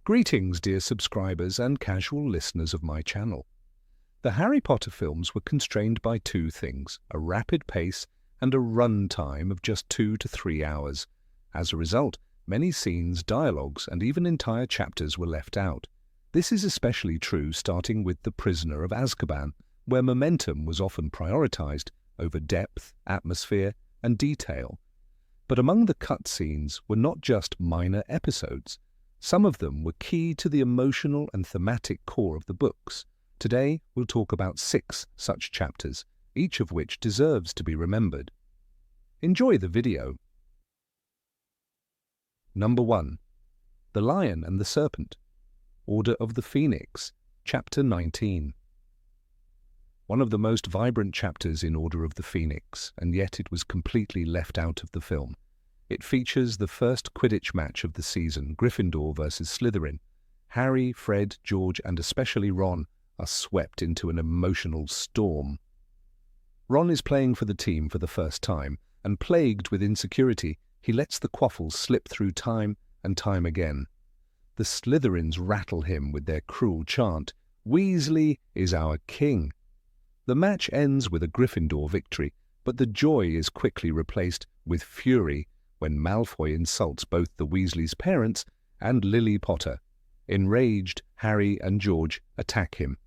Greetings, dear subscribers and casual listeners of my channel. The Harry Potter films were constrained by two things, a rapid pace and a run time of just 2 to 3 hours. As a result, many scenes, dialogues, and even entire chapters were left out. This is especially true starting with The Prisoner of Azkaban, where momentum was often prioritized over depth, atmosphere, and detail. But among the cut scenes were not just minor episodes. Some of them were key to the emotional and thematic core of the books. Today, we'll talk about 6 such chapters, each of which deserves to be remembered. Enjoy the video. Number 1. The Lion and the Serpent. Order of the Phoenix, Chapter 19. One of the most vibrant chapters in Order of the Phoenix, and yet it was completely left out of the film. It features the first Quidditch match of the season, Gryffindor versus Slytherin. Harry, Fred, George, and especially Ron are swept into an emotional storm. Ron is playing for the team for the first time, and plagued with insecurity, he lets the quaffle slip through time and time again. The Slytherins rattle him with their cruel chant, "Weasley is our king." The match ends with a Gryffindor victory, but the joy is quickly replaced with fury when Malfoy insults both the Weasleys' parents and Lily Potter. Enraged, Harry and George attack him.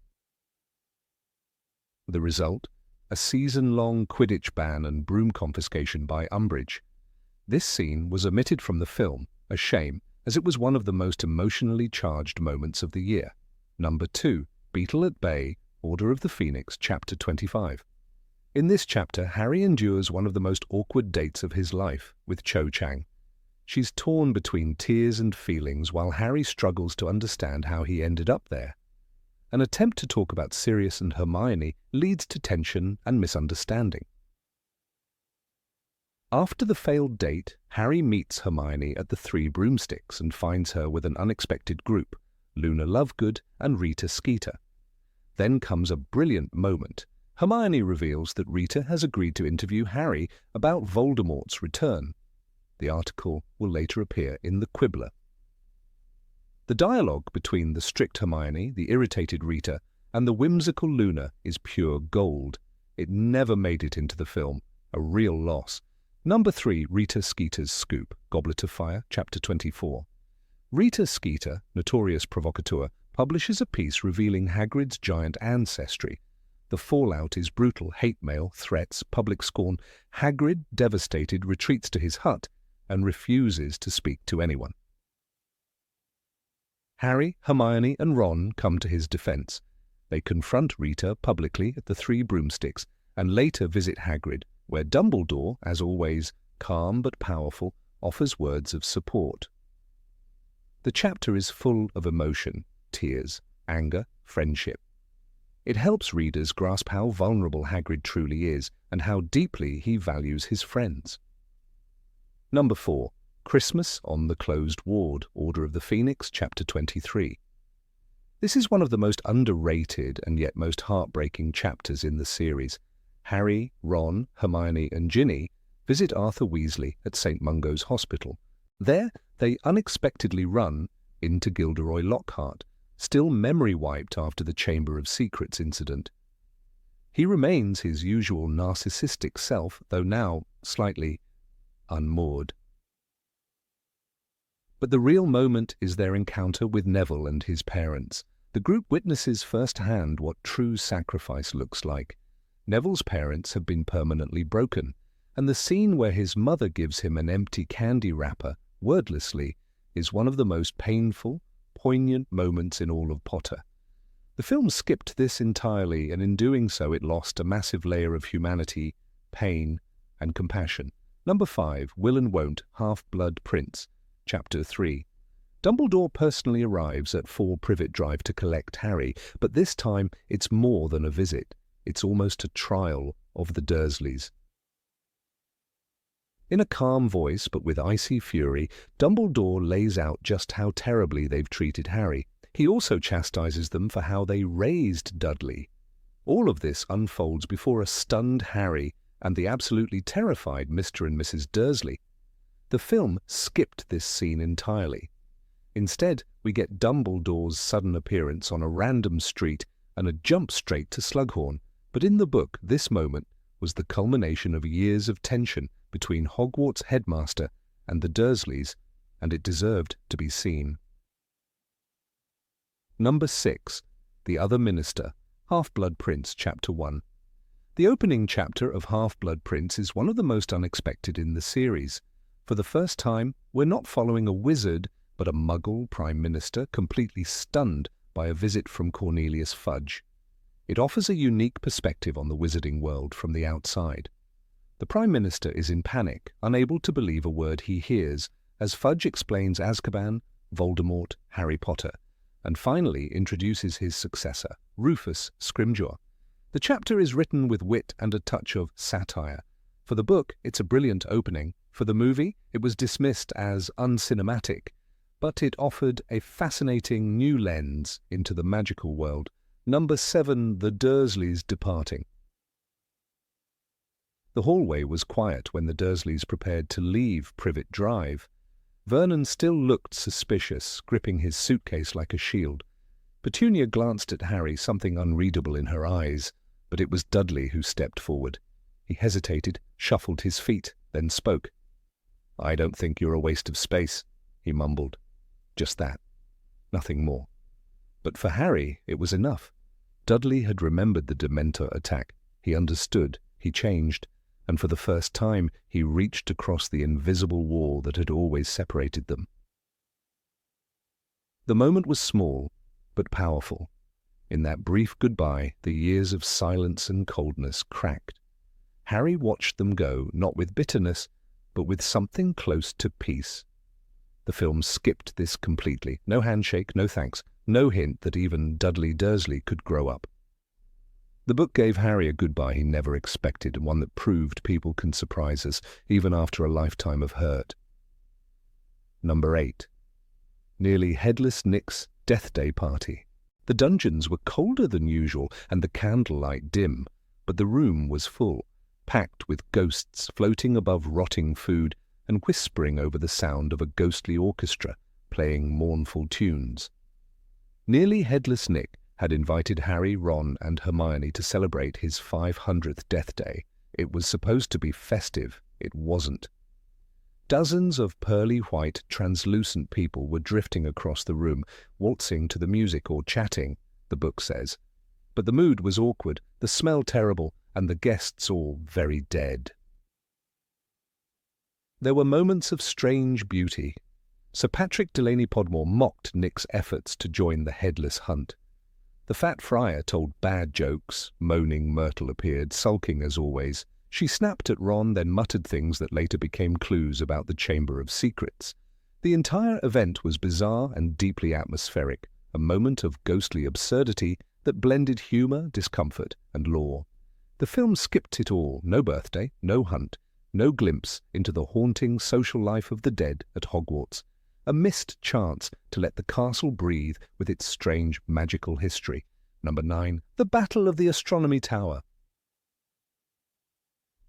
The result? A season-long Quidditch ban and broom confiscation by Umbridge. This scene was omitted from the film, a shame, as it was one of the most emotionally charged moments of the year. Number 2. Beetle at Bay, Order of the Phoenix, Chapter 25. In this chapter, Harry endures one of the most awkward dates of his life with Cho Chang. She's torn between tears and feelings while Harry struggles to understand how he ended up there. An attempt to talk about Sirius and Hermione leads to tension and misunderstanding. After the failed date, Harry meets Hermione at the Three Broomsticks and finds her with an unexpected group, Luna Lovegood and Rita Skeeter. Then comes a brilliant moment. Hermione reveals that Rita has agreed to interview Harry about Voldemort's return. The article will later appear in the Quibbler. The dialogue between the strict Hermione, the irritated Rita, and the whimsical Luna is pure gold. It never made it into the film, a real loss. Number 3. Rita Skeeter's Scoop, Goblet of Fire, Chapter 24. Rita Skeeter, notorious provocateur, publishes a piece revealing Hagrid's giant ancestry. The fallout is brutal: hate mail, threats, public scorn. Hagrid, devastated, retreats to his hut and refuses to speak to anyone. Harry, Hermione, and Ron come to his defense. They confront Rita publicly at the Three Broomsticks and later visit Hagrid, where Dumbledore, as always, calm but powerful, offers words of support. The chapter is full of emotion, tears, anger, friendship. It helps readers grasp how vulnerable Hagrid truly is and how deeply he values his friends. Number 4. Christmas on the Closed Ward, Order of the Phoenix, Chapter 23. This is one of the most underrated and yet most heartbreaking chapters in the series. Harry, Ron, Hermione, and Ginny visit Arthur Weasley at St. Mungo's Hospital. There, they unexpectedly run into Gilderoy Lockhart, still memory-wiped after the Chamber of Secrets incident. He remains his usual narcissistic self, though now slightly unmoored. But the real moment is their encounter with Neville and his parents. The group witnesses firsthand what true sacrifice looks like. Neville's parents have been permanently broken, and the scene where his mother gives him an empty candy wrapper, wordlessly, is one of the most painful, poignant moments in all of Potter. The film skipped this entirely, and in doing so it lost a massive layer of humanity, pain, and compassion. Number 5. Will and Won't, Half-Blood Prince, Chapter 3. Dumbledore personally arrives at 4 Privet Drive to collect Harry, but this time it's more than a visit. It's almost a trial of the Dursleys. In a calm voice, but with icy fury, Dumbledore lays out just how terribly they've treated Harry. He also chastises them for how they raised Dudley. All of this unfolds before a stunned Harry and the absolutely terrified Mr. and Mrs. Dursley. The film skipped this scene entirely. Instead, we get Dumbledore's sudden appearance on a random street and a jump straight to Slughorn. But in the book, this moment was the culmination of years of tension between Hogwarts headmaster and the Dursleys, and it deserved to be seen. Number 6. The Other Minister, Half-Blood Prince, Chapter 1. The opening chapter of Half-Blood Prince is one of the most unexpected in the series. For the first time, we're not following a wizard, but a Muggle Prime Minister completely stunned by a visit from Cornelius Fudge. It offers a unique perspective on the wizarding world from the outside. The Prime Minister is in panic, unable to believe a word he hears, as Fudge explains Azkaban, Voldemort, Harry Potter, and finally introduces his successor, Rufus Scrimgeour. The chapter is written with wit and a touch of satire. For the book, it's a brilliant opening. For the movie, it was dismissed as uncinematic, but it offered a fascinating new lens into the magical world. Number 7. The Dursleys departing. The hallway was quiet when the Dursleys prepared to leave Privet Drive. Vernon still looked suspicious, gripping his suitcase like a shield. Petunia glanced at Harry, something unreadable in her eyes, but it was Dudley who stepped forward. He hesitated, shuffled his feet, then spoke. "I don't think you're a waste of space," he mumbled. Just that. Nothing more. But for Harry, it was enough. Dudley had remembered the Dementor attack. He understood, he changed, and for the first time he reached across the invisible wall that had always separated them. The moment was small, but powerful. In that brief goodbye, the years of silence and coldness cracked. Harry watched them go, not with bitterness, but with something close to peace. The film skipped this completely. No handshake, no thanks, no hint that even Dudley Dursley could grow up. The book gave Harry a goodbye he never expected, and one that proved people can surprise us, even after a lifetime of hurt. Number 8. Nearly Headless Nick's Death Day Party. The dungeons were colder than usual and the candlelight dim, but the room was full, packed with ghosts floating above rotting food and whispering over the sound of a ghostly orchestra playing mournful tunes. Nearly Headless Nick had invited Harry, Ron, and Hermione to celebrate his 500th death day. It was supposed to be festive. It wasn't. Dozens of pearly-white, translucent people were drifting across the room, waltzing to the music or chatting, the book says. But the mood was awkward, the smell terrible, and the guests all very dead. There were moments of strange beauty. Sir Patrick Delaney Podmore mocked Nick's efforts to join the headless hunt. The fat friar told bad jokes. Moaning Myrtle appeared, sulking as always. She snapped at Ron, then muttered things that later became clues about the Chamber of Secrets. The entire event was bizarre and deeply atmospheric, a moment of ghostly absurdity that blended humour, discomfort, and lore. The film skipped it all. No birthday, no hunt, no glimpse into the haunting social life of the dead at Hogwarts. A missed chance to let the castle breathe with its strange magical history. Number 9. The Battle of the Astronomy Tower.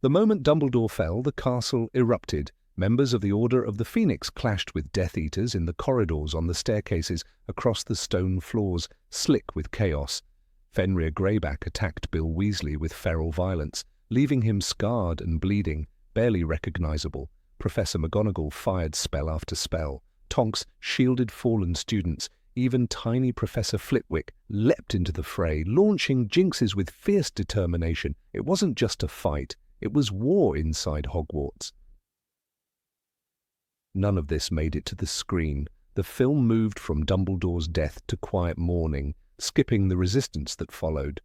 The moment Dumbledore fell, the castle erupted. Members of the Order of the Phoenix clashed with Death Eaters in the corridors, on the staircases, across the stone floors, slick with chaos. Fenrir Greyback attacked Bill Weasley with feral violence, leaving him scarred and bleeding, barely recognizable. Professor McGonagall fired spell after spell. Tonks shielded fallen students. Even tiny Professor Flitwick leapt into the fray, launching jinxes with fierce determination. It wasn't just a fight. It was war inside Hogwarts. None of this made it to the screen. The film moved from Dumbledore's death to quiet mourning, skipping the resistance that followed.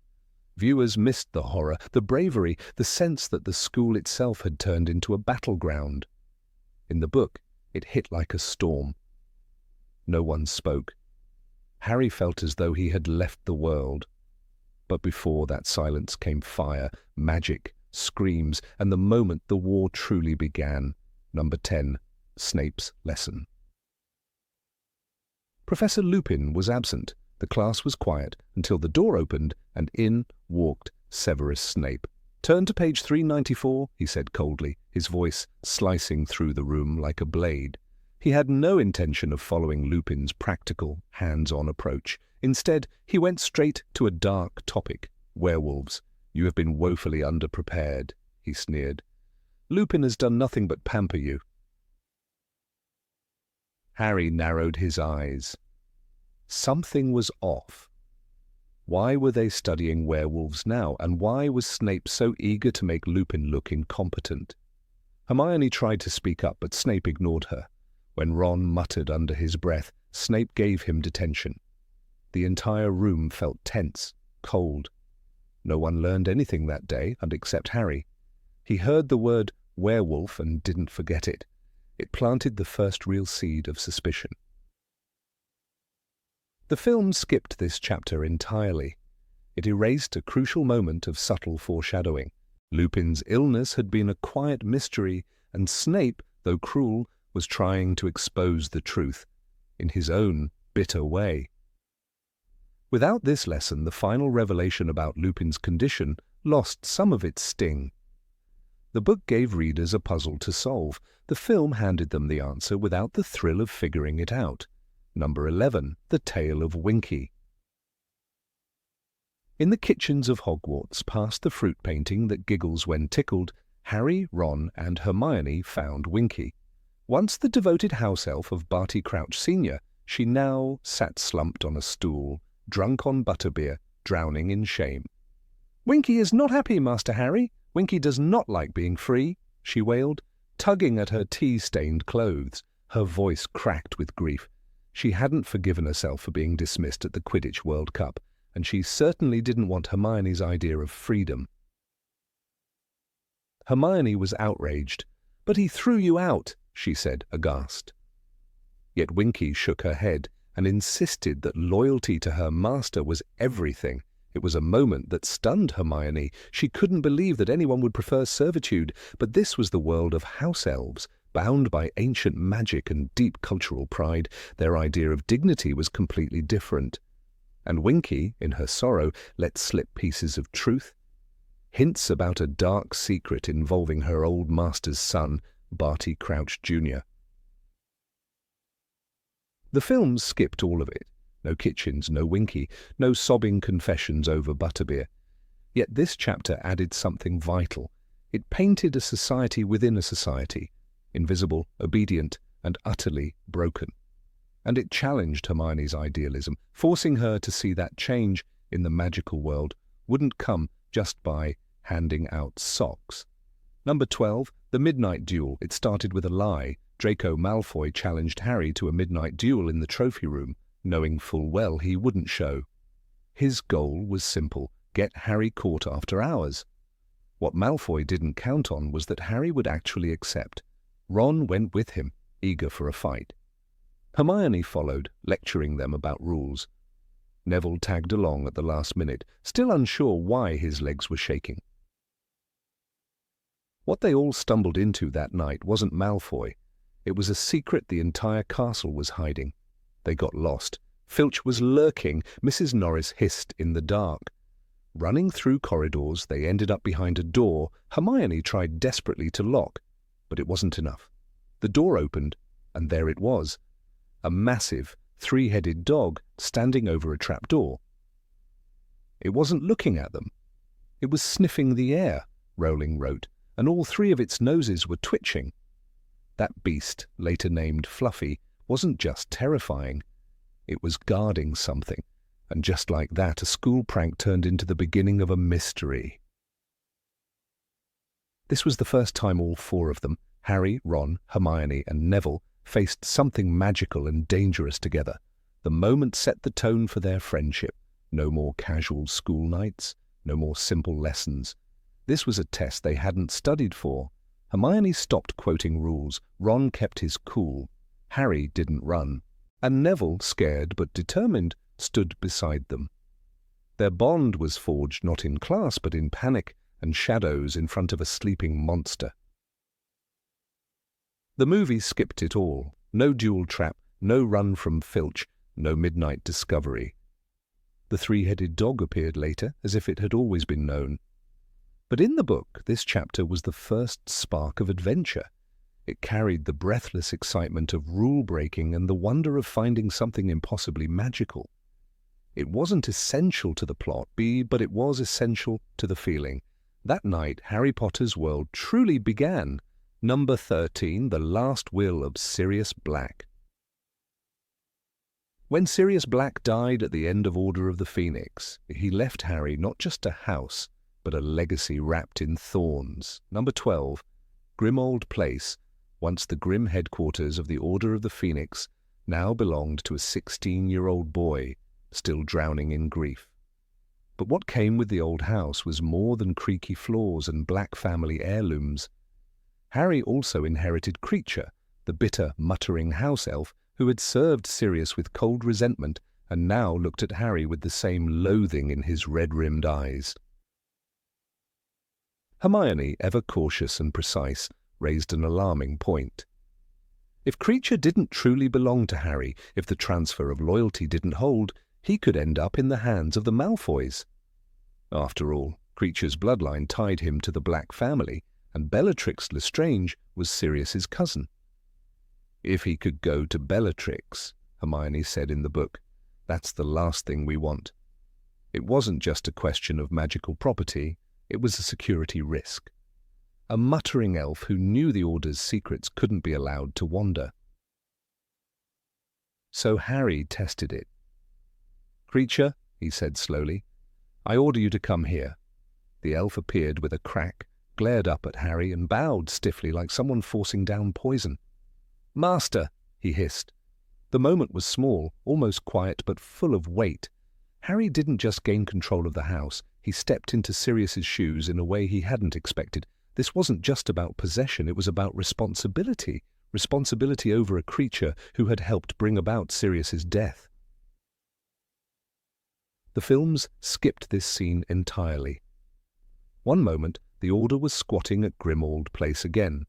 Viewers missed the horror, the bravery, the sense that the school itself had turned into a battleground. In the book, it hit like a storm. No one spoke. Harry felt as though he had left the world. But before that silence came fire, magic, screams, and the moment the war truly began. Number 10. Snape's Lesson. Professor Lupin was absent. The class was quiet until the door opened and in walked Severus Snape. "Turn to page 394, he said coldly, his voice slicing through the room like a blade. He had no intention of following Lupin's practical, hands-on approach. Instead, he went straight to a dark topic, werewolves. "You have been woefully underprepared," he sneered. "Lupin has done nothing but pamper you." Harry narrowed his eyes. Something was off. Why were they studying werewolves now, and why was Snape so eager to make Lupin look incompetent? Hermione tried to speak up, but Snape ignored her. When Ron muttered under his breath, Snape gave him detention. The entire room felt tense, cold. No one learned anything that day, and except Harry. He heard the word werewolf and didn't forget it. It planted the first real seed of suspicion. The film skipped this chapter entirely. It erased a crucial moment of subtle foreshadowing. Lupin's illness had been a quiet mystery, and Snape, though cruel, was trying to expose the truth, in his own bitter way. Without this lesson, the final revelation about Lupin's condition lost some of its sting. The book gave readers a puzzle to solve. The film handed them the answer without the thrill of figuring it out. Number 11, The Tale of Winky. In the kitchens of Hogwarts, past the fruit painting that giggles when tickled, Harry, Ron, and Hermione found Winky. Once the devoted house elf of Barty Crouch Sr., she now sat slumped on a stool, drunk on butterbeer, drowning in shame. "Winky is not happy, Master Harry. Winky does not like being free," she wailed, tugging at her tea-stained clothes. Her voice cracked with grief. She hadn't forgiven herself for being dismissed at the Quidditch World Cup, and she certainly didn't want Hermione's idea of freedom. Hermione was outraged. "But he threw you out," she said, aghast. Yet Winky shook her head and insisted that loyalty to her master was everything. It was a moment that stunned Hermione. She couldn't believe that anyone would prefer servitude, but this was the world of house elves, bound by ancient magic and deep cultural pride. Their idea of dignity was completely different. And Winky, in her sorrow, let slip pieces of truth, hints about a dark secret involving her old master's son, Barty Crouch Jr. The film skipped all of it. No kitchens, no Winky, no sobbing confessions over butterbeer. Yet this chapter added something vital. It painted a society within a society, invisible, obedient, and utterly broken. And it challenged Hermione's idealism, forcing her to see that change in the magical world wouldn't come just by handing out socks. Number 12, The Midnight Duel. It started with a lie. Draco Malfoy challenged Harry to a midnight duel in the trophy room, knowing full well he wouldn't show. His goal was simple: get Harry caught after hours. What Malfoy didn't count on was that Harry would actually accept. Ron went with him, eager for a fight. Hermione followed, lecturing them about rules. Neville tagged along at the last minute, still unsure why his legs were shaking. What they all stumbled into that night wasn't Malfoy. It was a secret the entire castle was hiding. They got lost. Filch was lurking. Mrs. Norris hissed in the dark. Running through corridors, they ended up behind a door Hermione tried desperately to lock, but it wasn't enough. The door opened, and there it was, a massive, three-headed dog standing over a trapdoor. It wasn't looking at them. It was sniffing the air, Rowling wrote, and all three of its noses were twitching. That beast, later named Fluffy, wasn't just terrifying. It was guarding something, and just like that, a school prank turned into the beginning of a mystery. This was the first time all four of them, Harry, Ron, Hermione, and Neville, faced something magical and dangerous together. The moment set the tone for their friendship. No more casual school nights, no more simple lessons. This was a test they hadn't studied for. Hermione stopped quoting rules, Ron kept his cool, Harry didn't run, and Neville, scared but determined, stood beside them. Their bond was forged not in class but in panic and shadows in front of a sleeping monster. The movie skipped it all. No duel trap, no run from Filch, no midnight discovery. The three-headed dog appeared later, as if it had always been known. But in the book, this chapter was the first spark of adventure. It carried the breathless excitement of rule-breaking and the wonder of finding something impossibly magical. It wasn't essential to the plot, but it was essential to the feeling. That night, Harry Potter's world truly began. Number 13, The Last Will of Sirius Black. When Sirius Black died at the end of Order of the Phoenix, he left Harry not just a house, but a legacy wrapped in thorns. Number 12, Grimmauld Place, once the grim headquarters of the Order of the Phoenix, now belonged to a 16-year-old boy, still drowning in grief. But what came with the old house was more than creaky floors and black family heirlooms. Harry also inherited Kreacher, the bitter, muttering house elf who had served Sirius with cold resentment and now looked at Harry with the same loathing in his red-rimmed eyes. Hermione, ever cautious and precise, raised an alarming point. If Kreacher didn't truly belong to Harry, if the transfer of loyalty didn't hold, he could end up in the hands of the Malfoys. After all, Kreacher's bloodline tied him to the Black family, and Bellatrix Lestrange was Sirius's cousin. If he could go to Bellatrix, Hermione said in the book, that's the last thing we want. It wasn't just a question of magical property, it was a security risk. A muttering elf who knew the Order's secrets couldn't be allowed to wander. So Harry tested it. Kreacher, he said slowly, I order you to come here. The elf appeared with a crack, glared up at Harry and bowed stiffly like someone forcing down poison. Master, he hissed. The moment was small, almost quiet, but full of weight. Harry didn't just gain control of the house, he stepped into Sirius's shoes in a way he hadn't expected. This wasn't just about possession, it was about responsibility. Responsibility over a creature who had helped bring about Sirius's death. The films skipped this scene entirely. One moment, the Order was squatting at Grimmauld Place again.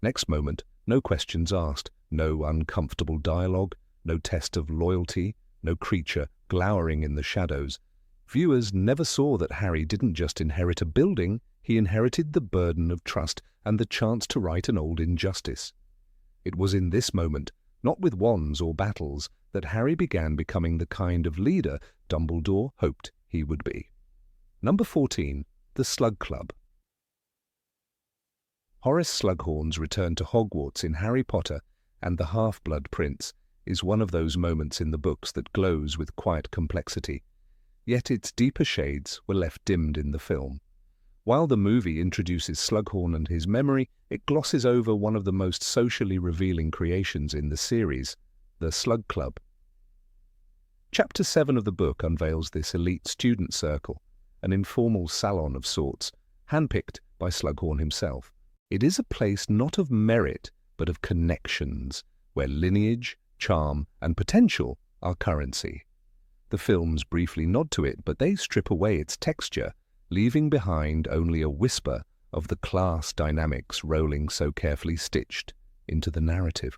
Next moment, no questions asked, no uncomfortable dialogue, no test of loyalty, no creature glowering in the shadows. Viewers never saw that Harry didn't just inherit a building, he inherited the burden of trust and the chance to right an old injustice. It was in this moment, not with wands or battles, that Harry began becoming the kind of leader Dumbledore hoped he would be. Number 14, The Slug Club. Horace Slughorn's return to Hogwarts in Harry Potter and the Half-Blood Prince is one of those moments in the books that glows with quiet complexity, yet its deeper shades were left dimmed in the film. While the movie introduces Slughorn and his memory, it glosses over one of the most socially revealing creations in the series, the Slug Club. Chapter 7 of the book unveils this elite student circle, an informal salon of sorts, handpicked by Slughorn himself. It is a place not of merit, but of connections, where lineage, charm, and potential are currency. The films briefly nod to it, but they strip away its texture, leaving behind only a whisper of the class dynamics rolling so carefully stitched into the narrative.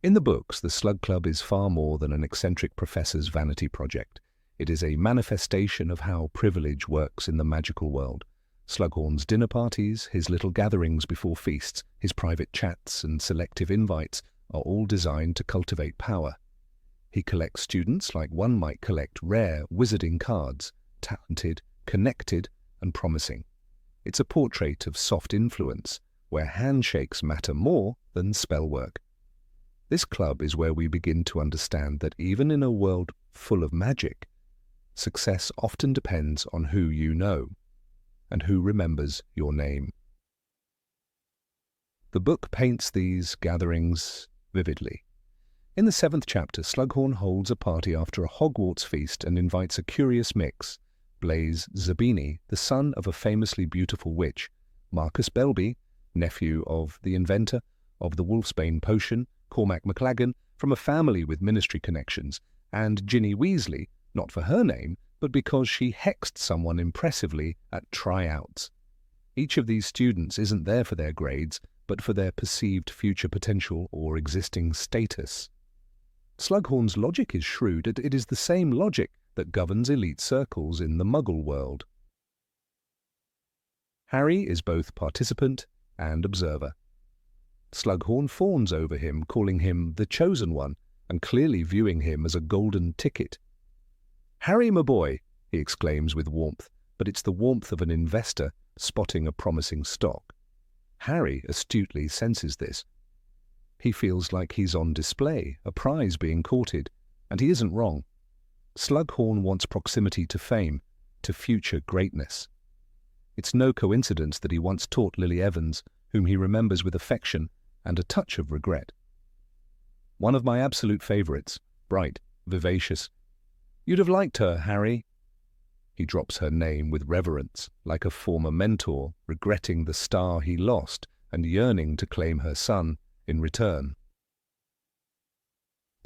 In the books, the Slug Club is far more than an eccentric professor's vanity project. It is a manifestation of how privilege works in the magical world. Slughorn's dinner parties, his little gatherings before feasts, his private chats and selective invites are all designed to cultivate power. He collects students like one might collect rare wizarding cards, talented, connected, and promising. It's a portrait of soft influence, where handshakes matter more than spell work. This club is where we begin to understand that even in a world full of magic, success often depends on who you know, and who remembers your name. The book paints these gatherings vividly. In the 7th chapter, Slughorn holds a party after a Hogwarts feast and invites a curious mix, Blaise Zabini, the son of a famously beautiful witch, Marcus Belby, nephew of the inventor of the Wolfsbane potion, Cormac McLaggen, from a family with ministry connections, and Ginny Weasley, not for her name, but because she hexed someone impressively at tryouts. Each of these students isn't there for their grades, but for their perceived future potential or existing status. Slughorn's logic is shrewd. It is the same logic that governs elite circles in the Muggle world. Harry is both participant and observer. Slughorn fawns over him, calling him the Chosen One, and clearly viewing him as a golden ticket. "Harry, my boy," he exclaims with warmth, but it's the warmth of an investor spotting a promising stock. Harry astutely senses this. He feels like he's on display, a prize being courted, and he isn't wrong. Slughorn wants proximity to fame, to future greatness. It's no coincidence that he once taught Lily Evans, whom he remembers with affection and a touch of regret. One of my absolute favourites, bright, vivacious. "You'd have liked her, Harry." He drops her name with reverence, like a former mentor, regretting the star he lost and yearning to claim her son in return.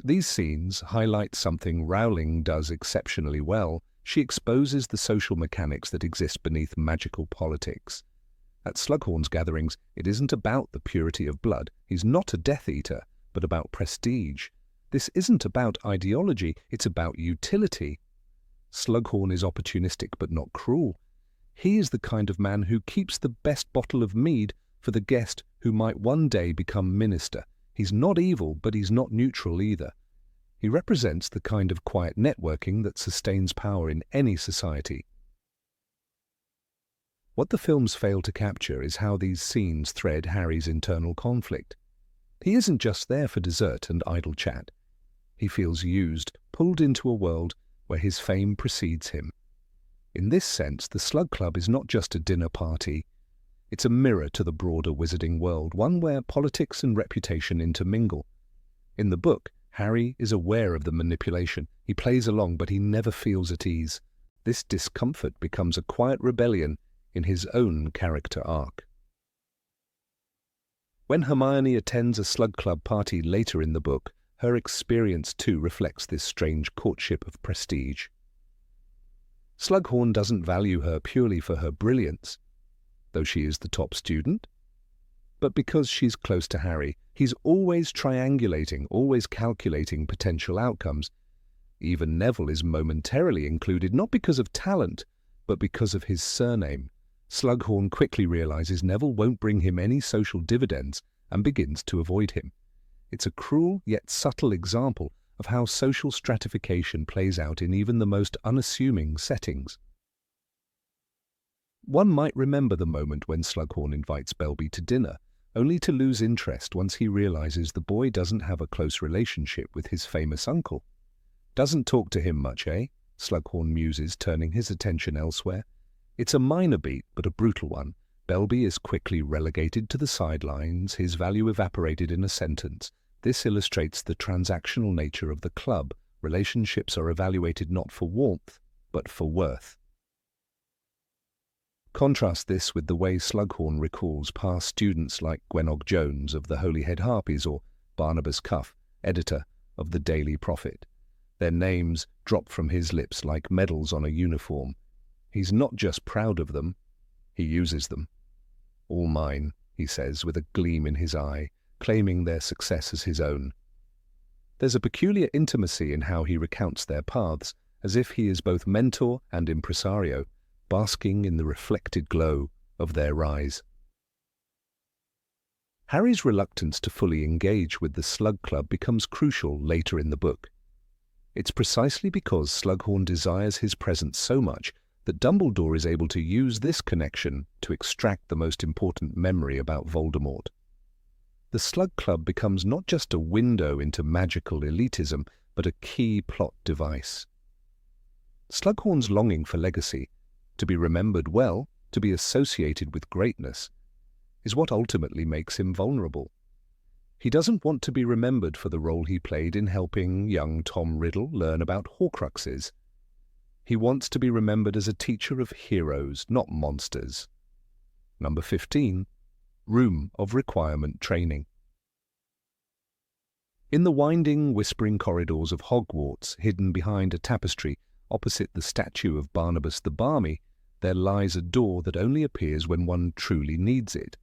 These scenes highlight something Rowling does exceptionally well. She exposes the social mechanics that exist beneath magical politics. At Slughorn's gatherings, it isn't about the purity of blood. He's not a Death Eater, but about prestige. This isn't about ideology, it's about utility. Slughorn is opportunistic but not cruel. He is the kind of man who keeps the best bottle of mead for the guest who might one day become minister. He's not evil, but he's not neutral either. He represents the kind of quiet networking that sustains power in any society. What the films fail to capture is how these scenes thread Harry's internal conflict. He isn't just there for dessert and idle chat. He feels used, pulled into a world where his fame precedes him. In this sense, the Slug Club is not just a dinner party. It's a mirror to the broader wizarding world, one where politics and reputation intermingle. In the book, Harry is aware of the manipulation. He plays along, but he never feels at ease. This discomfort becomes a quiet rebellion in his own character arc. When Hermione attends a Slug Club party later in the book, her experience too reflects this strange courtship of prestige. Slughorn doesn't value her purely for her brilliance, though she is the top student, but because she's close to Harry. He's always triangulating, always calculating potential outcomes. Even Neville is momentarily included, not because of talent, but because of his surname. Slughorn quickly realizes Neville won't bring him any social dividends and begins to avoid him. It's a cruel yet subtle example of how social stratification plays out in even the most unassuming settings. One might remember the moment when Slughorn invites Belby to dinner, only to lose interest once he realizes the boy doesn't have a close relationship with his famous uncle. "Doesn't talk to him much, eh?" Slughorn muses, turning his attention elsewhere. It's a minor beat, but a brutal one. Belby is quickly relegated to the sidelines, his value evaporated in a sentence. This illustrates the transactional nature of the club. Relationships are evaluated not for warmth, but for worth. Contrast this with the way Slughorn recalls past students like Gwenog Jones of the Holyhead Harpies or Barnabas Cuff, editor of the Daily Prophet. Their names drop from his lips like medals on a uniform. He's not just proud of them, he uses them. "All mine," he says with a gleam in his eye, claiming their success as his own. There's a peculiar intimacy in how he recounts their paths, as if he is both mentor and impresario, basking in the reflected glow of their rise. Harry's reluctance to fully engage with the Slug Club becomes crucial later in the book. It's precisely because Slughorn desires his presence so much that Dumbledore is able to use this connection to extract the most important memory about Voldemort. The Slug Club becomes not just a window into magical elitism, but a key plot device. Slughorn's longing for legacy, to be remembered well, to be associated with greatness, is what ultimately makes him vulnerable. He doesn't want to be remembered for the role he played in helping young Tom Riddle learn about Horcruxes. He wants to be remembered as a teacher of heroes, not monsters. Number 15. Room of Requirement Training. In the winding, whispering corridors of Hogwarts, hidden behind a tapestry opposite the statue of Barnabas the Barmy, there lies a door that only appears when one truly needs it.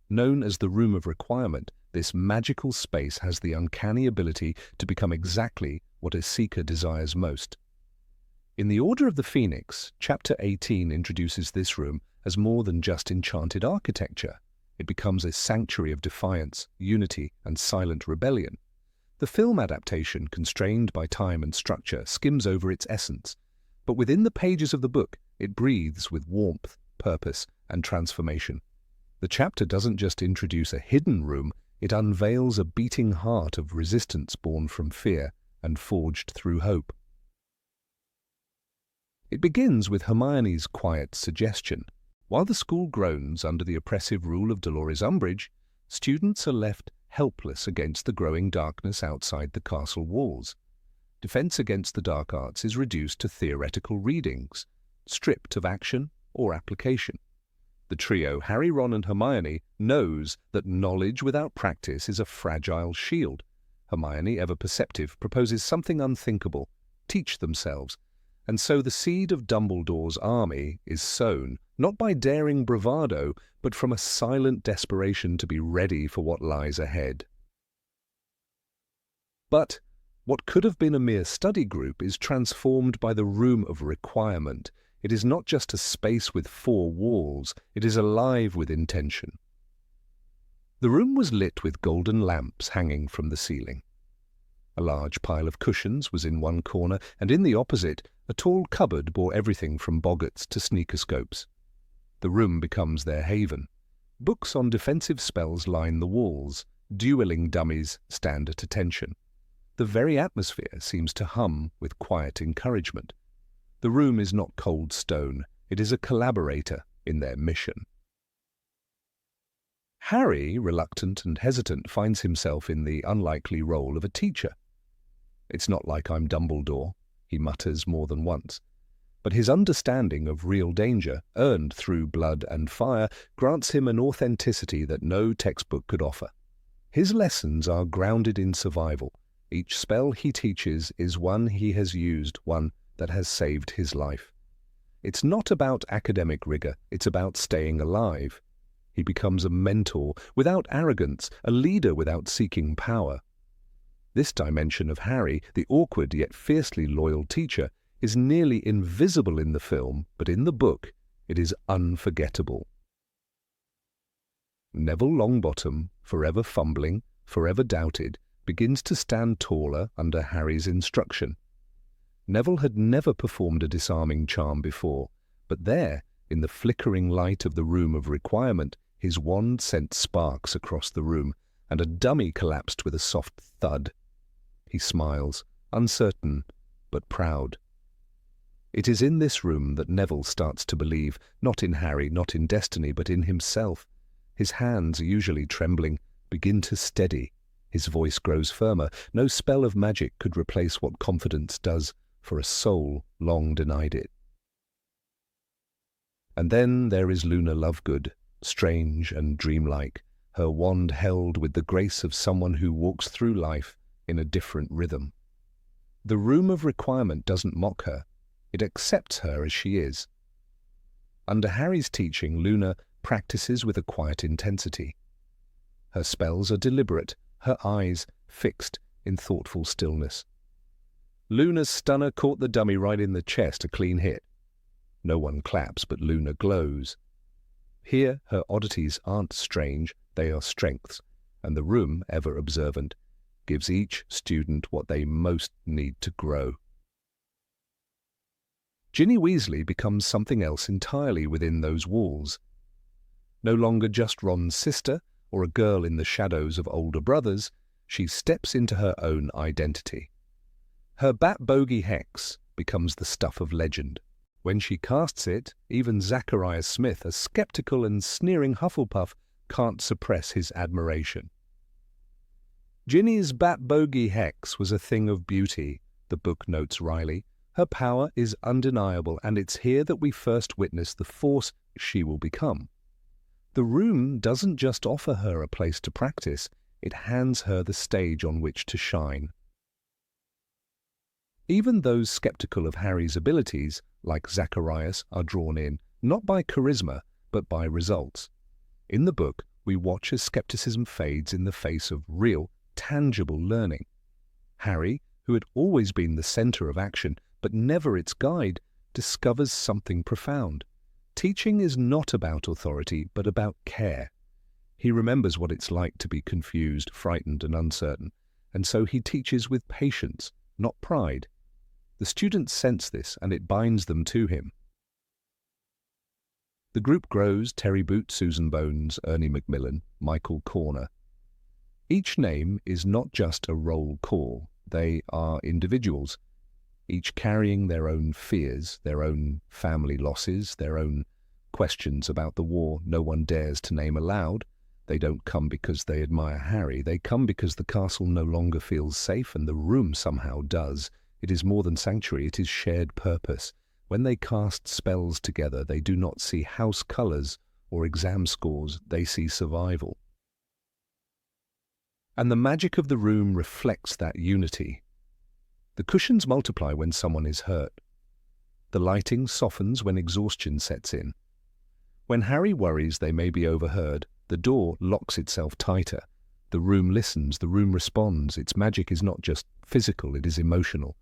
Known as the Room of Requirement, this magical space has the uncanny ability to become exactly what a seeker desires most. In the Order of the Phoenix, Chapter 18 introduces this room as more than just enchanted architecture. It becomes a sanctuary of defiance, unity, and silent rebellion. The film adaptation, constrained by time and structure, skims over its essence, but within the pages of the book, it breathes with warmth, purpose, and transformation. The chapter doesn't just introduce a hidden room, it unveils a beating heart of resistance born from fear and forged through hope. It begins with Hermione's quiet suggestion. While the school groans under the oppressive rule of Dolores Umbridge, students are left helpless against the growing darkness outside the castle walls. Defense against the dark arts is reduced to theoretical readings, stripped of action or application. The trio, Harry, Ron, and Hermione, knows that knowledge without practice is a fragile shield. Hermione, ever perceptive, proposes something unthinkable: teach themselves. And so the seed of Dumbledore's army is sown, not by daring bravado, but from a silent desperation to be ready for what lies ahead. But what could have been a mere study group is transformed by the room of requirement. It is not just a space with four walls, it is alive with intention. The room was lit with golden lamps hanging from the ceiling. A large pile of cushions was in one corner, and in the opposite, a tall cupboard bore everything from boggarts to sneakoscopes. The room becomes their haven. Books on defensive spells line the walls. Dueling dummies stand at attention. The very atmosphere seems to hum with quiet encouragement. The room is not cold stone. It is a collaborator in their mission. Harry, reluctant and hesitant, finds himself in the unlikely role of a teacher. "It's not like I'm Dumbledore," he mutters more than once. But his understanding of real danger, earned through blood and fire, grants him an authenticity that no textbook could offer. His lessons are grounded in survival. Each spell he teaches is one he has used, one that has saved his life. It's not about academic rigor, it's about staying alive. He becomes a mentor without arrogance, a leader without seeking power. This dimension of Harry, the awkward yet fiercely loyal teacher, is nearly invisible in the film, but in the book it is unforgettable. Neville Longbottom, forever fumbling, forever doubted, begins to stand taller under Harry's instruction. Neville had never performed a disarming charm before, but there, in the flickering light of the room of requirement, his wand sent sparks across the room, and a dummy collapsed with a soft thud. He smiles, uncertain but proud. It is in this room that Neville starts to believe, not in Harry, not in destiny, but in himself. His hands, usually trembling, begin to steady. His voice grows firmer. No spell of magic could replace what confidence does for a soul long denied it. And then there is Luna Lovegood, strange and dreamlike, her wand held with the grace of someone who walks through life in a different rhythm. The room of requirement doesn't mock her. It accepts her as she is. Under Harry's teaching, Luna practices with a quiet intensity. Her spells are deliberate, her eyes fixed in thoughtful stillness. Luna's stunner caught the dummy right in the chest, a clean hit. No one claps, but Luna glows. Here her oddities aren't strange, they are strengths, and the room, ever observant, gives each student what they most need to grow. Ginny Weasley becomes something else entirely within those walls. No longer just Ron's sister, or a girl in the shadows of older brothers, she steps into her own identity. Her bat bogey hex becomes the stuff of legend. When she casts it, even Zacharias Smith, a skeptical and sneering Hufflepuff, can't suppress his admiration. Ginny's bat bogey hex was a thing of beauty, the book notes wryly. Her power is undeniable, and it's here that we first witness the force she will become. The room doesn't just offer her a place to practice, it hands her the stage on which to shine. Even those skeptical of Harry's abilities, like Zacharias, are drawn in, not by charisma, but by results. In the book, we watch as skepticism fades in the face of real, tangible learning. Harry, who had always been the centre of action, but never its guide, discovers something profound. Teaching is not about authority, but about care. He remembers what it's like to be confused, frightened, and uncertain, and so he teaches with patience, not pride. The students sense this, and it binds them to him. The group grows: Terry Boot, Susan Bones, Ernie Macmillan, Michael Corner. Each name is not just a roll call, they are individuals, each carrying their own fears, their own family losses, their own questions about the war no one dares to name aloud. They don't come because they admire Harry, they come because the castle no longer feels safe and the room somehow does. It is more than sanctuary, it is shared purpose. When they cast spells together, they do not see house colours or exam scores, they see survival. And the magic of the room reflects that unity. The cushions multiply when someone is hurt. The lighting softens when exhaustion sets in. When Harry worries they may be overheard, the door locks itself tighter. The room listens, the room responds. Its magic is not just physical, it is emotional.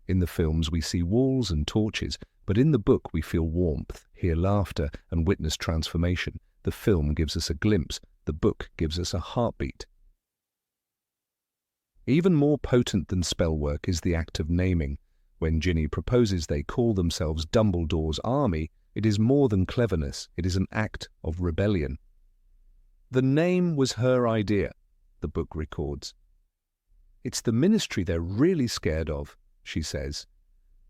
In the films we see walls and torches, but in the book we feel warmth, hear laughter, and witness transformation. The film gives us a glimpse, the book gives us a heartbeat. Even more potent than spellwork is the act of naming. When Ginny proposes they call themselves Dumbledore's army, it is more than cleverness, it is an act of rebellion. The name was her idea, the book records. It's the ministry they're really scared of, she says.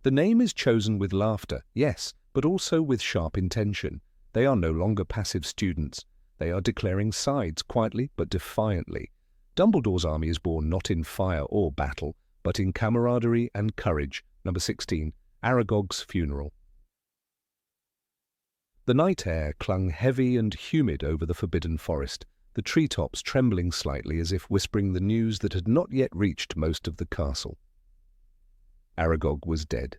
The name is chosen with laughter, yes, but also with sharp intention. They are no longer passive students. They are declaring sides quietly but defiantly. Dumbledore's army is born not in fire or battle, but in camaraderie and courage. Number 16, Aragog's funeral. The night air clung heavy and humid over the forbidden forest, the treetops trembling slightly as if whispering the news that had not yet reached most of the castle. Aragog was dead.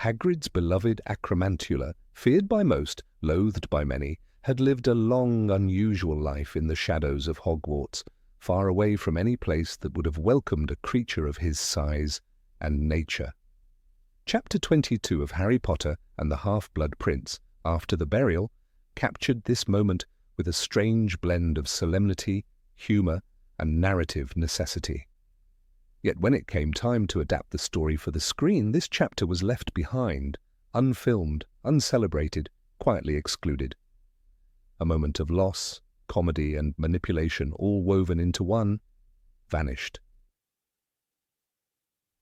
Hagrid's beloved Acromantula, feared by most, loathed by many, had lived a long, unusual life in the shadows of Hogwarts, far away from any place that would have welcomed a creature of his size and nature. Chapter 22 of Harry Potter and the Half-Blood Prince, After the Burial, captured this moment with a strange blend of solemnity, humour, and narrative necessity. Yet when it came time to adapt the story for the screen, this chapter was left behind, unfilmed, uncelebrated, quietly excluded. A moment of loss, comedy, and manipulation, all woven into one, vanished.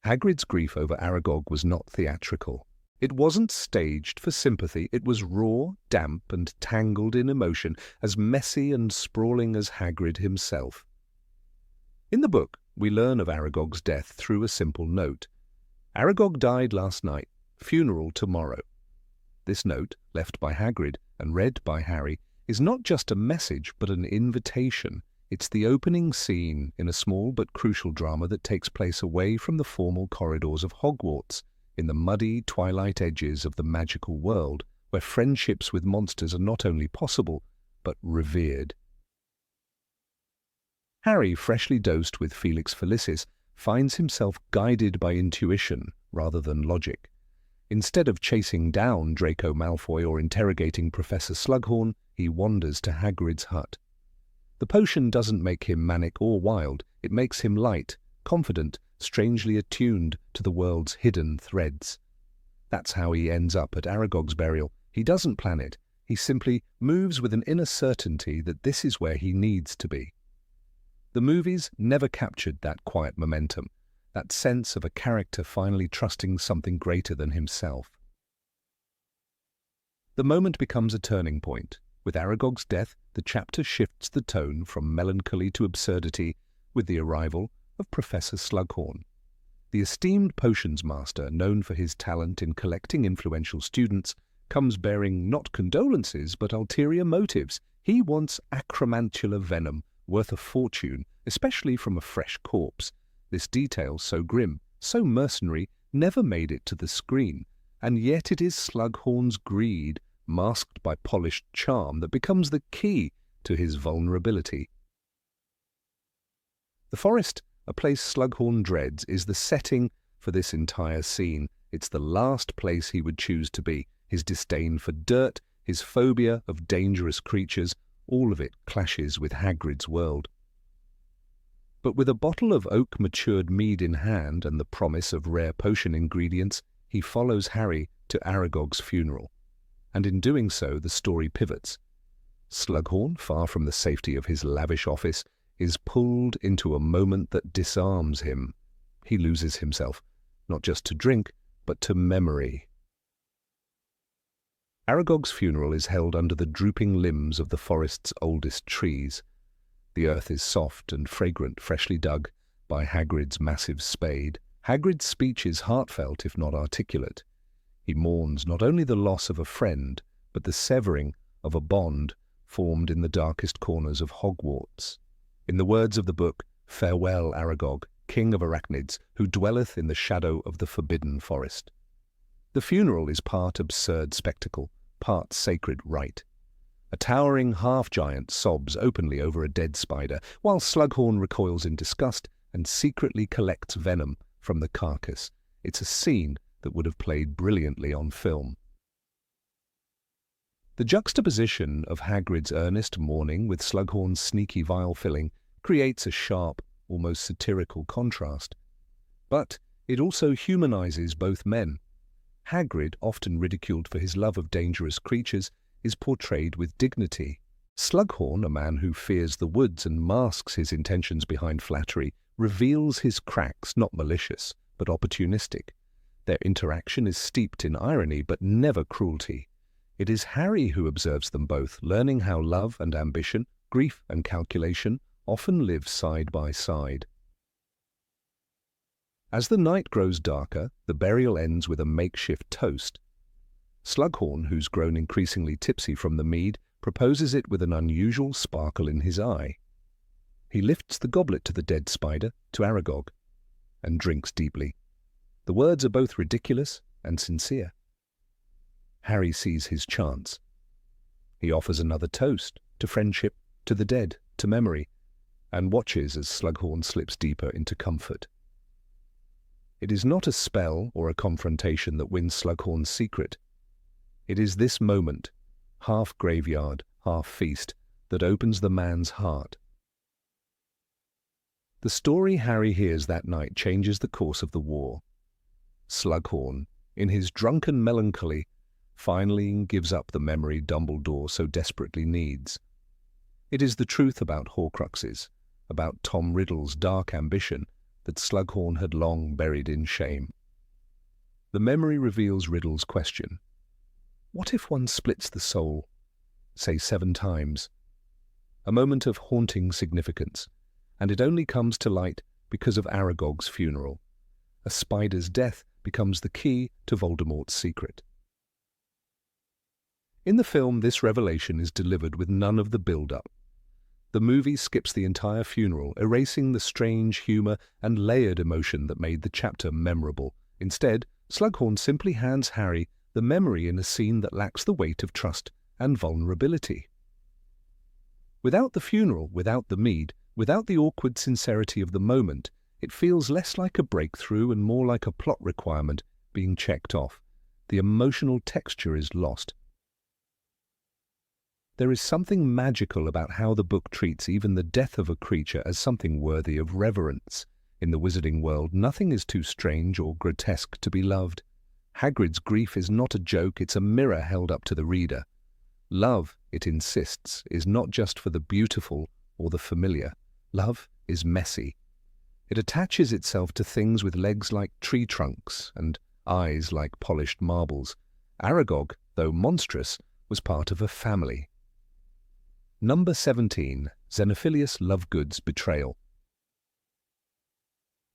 Hagrid's grief over Aragog was not theatrical. It wasn't staged for sympathy. It was raw, damp, and tangled in emotion, as messy and sprawling as Hagrid himself. In the book, we learn of Aragog's death through a simple note. Aragog died last night, funeral tomorrow. This note, left by Hagrid and read by Harry, is not just a message but an invitation. It's the opening scene in a small but crucial drama that takes place away from the formal corridors of Hogwarts, in the muddy twilight edges of the magical world, where friendships with monsters are not only possible, but revered. Harry, freshly dosed with Felix Felicis, finds himself guided by intuition rather than logic. Instead of chasing down Draco Malfoy or interrogating Professor Slughorn, he wanders to Hagrid's hut. The potion doesn't make him manic or wild, it makes him light, confident, strangely attuned to the world's hidden threads. That's how he ends up at Aragog's burial. He doesn't plan it, he simply moves with an inner certainty that this is where he needs to be. The movies never captured that quiet momentum, that sense of a character finally trusting something greater than himself. The moment becomes a turning point. With Aragog's death, the chapter shifts the tone from melancholy to absurdity with the arrival of Professor Slughorn. The esteemed potions master, known for his talent in collecting influential students, comes bearing not condolences but ulterior motives. He wants acromantula venom, worth a fortune, especially from a fresh corpse. This detail, so grim, so mercenary, never made it to the screen, and yet it is Slughorn's greed, masked by polished charm, that becomes the key to his vulnerability. The forest, a place Slughorn dreads, is the setting for this entire scene. It's the last place he would choose to be. His disdain for dirt, his phobia of dangerous creatures, all of it clashes with Hagrid's world. But with a bottle of oak-matured mead in hand and the promise of rare potion ingredients, he follows Harry to Aragog's funeral. And in doing so, the story pivots. Slughorn, far from the safety of his lavish office, is pulled into a moment that disarms him. He loses himself, not just to drink, but to memory. Aragog's funeral is held under the drooping limbs of the forest's oldest trees. The earth is soft and fragrant, freshly dug by Hagrid's massive spade. Hagrid's speech is heartfelt, if not articulate. He mourns not only the loss of a friend, but the severing of a bond formed in the darkest corners of Hogwarts. In the words of the book, "Farewell, Aragog, king of arachnids, who dwelleth in the shadow of the forbidden forest." The funeral is part absurd spectacle, part sacred rite. A towering half-giant sobs openly over a dead spider, while Slughorn recoils in disgust and secretly collects venom from the carcass. It's a scene that would have played brilliantly on film. The juxtaposition of Hagrid's earnest mourning with Slughorn's sneaky vial filling creates a sharp, almost satirical contrast. But it also humanizes both men. Hagrid, often ridiculed for his love of dangerous creatures, is portrayed with dignity. Slughorn, a man who fears the woods and masks his intentions behind flattery, reveals his cracks, not malicious, but opportunistic. Their interaction is steeped in irony, but never cruelty. It is Harry who observes them both, learning how love and ambition, grief and calculation, often live side by side. As the night grows darker, the burial ends with a makeshift toast. Slughorn, who's grown increasingly tipsy from the mead, proposes it with an unusual sparkle in his eye. He lifts the goblet to the dead spider, to Aragog, and drinks deeply. The words are both ridiculous and sincere. Harry sees his chance. He offers another toast, to friendship, to the dead, to memory, and watches as Slughorn slips deeper into comfort. It is not a spell or a confrontation that wins Slughorn's secret. It is this moment, half graveyard, half feast, that opens the man's heart. The story Harry hears that night changes the course of the war. Slughorn, in his drunken melancholy, finally gives up the memory Dumbledore so desperately needs. It is the truth about Horcruxes, about Tom Riddle's dark ambition, that Slughorn had long buried in shame. The memory reveals Riddle's question. What if one splits the soul, say 7 times? A moment of haunting significance, and it only comes to light because of Aragog's funeral. A spider's death becomes the key to Voldemort's secret. In the film, this revelation is delivered with none of the build-up. The movie skips the entire funeral, erasing the strange humour and layered emotion that made the chapter memorable. Instead, Slughorn simply hands Harry the memory in a scene that lacks the weight of trust and vulnerability. Without the funeral, without the mead, without the awkward sincerity of the moment, it feels less like a breakthrough and more like a plot requirement being checked off. The emotional texture is lost. There is something magical about how the book treats even the death of a creature as something worthy of reverence. In the wizarding world, nothing is too strange or grotesque to be loved. Hagrid's grief is not a joke, it's a mirror held up to the reader. Love, it insists, is not just for the beautiful or the familiar. Love is messy. It attaches itself to things with legs like tree trunks and eyes like polished marbles. Aragog, though monstrous, was part of a family. Number 17. Xenophilius Lovegood's Betrayal.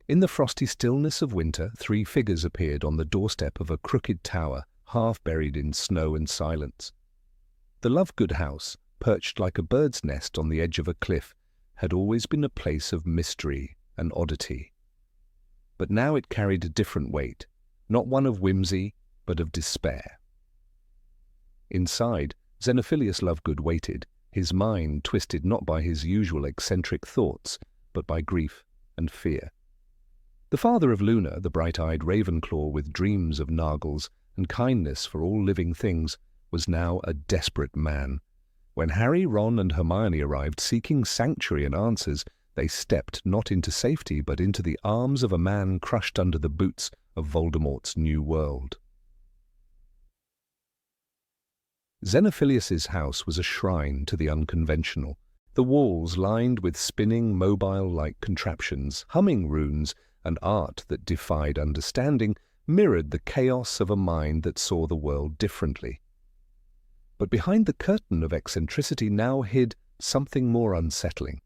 In the frosty stillness of winter, 3 figures appeared on the doorstep of a crooked tower, half buried in snow and silence. The Lovegood house, perched like a bird's nest on the edge of a cliff, had always been a place of mystery and oddity. But now it carried a different weight, not one of whimsy, but of despair. Inside, Xenophilius Lovegood waited, his mind twisted not by his usual eccentric thoughts, but by grief and fear. The father of Luna, the bright-eyed Ravenclaw with dreams of Nargles and kindness for all living things, was now a desperate man. When Harry, Ron, and Hermione arrived seeking sanctuary and answers, they stepped not into safety but into the arms of a man crushed under the boots of Voldemort's new world. Xenophilius's house was a shrine to the unconventional, the walls lined with spinning, mobile-like contraptions, humming runes, and art that defied understanding, mirrored the chaos of a mind that saw the world differently. But behind the curtain of eccentricity now hid something more unsettling.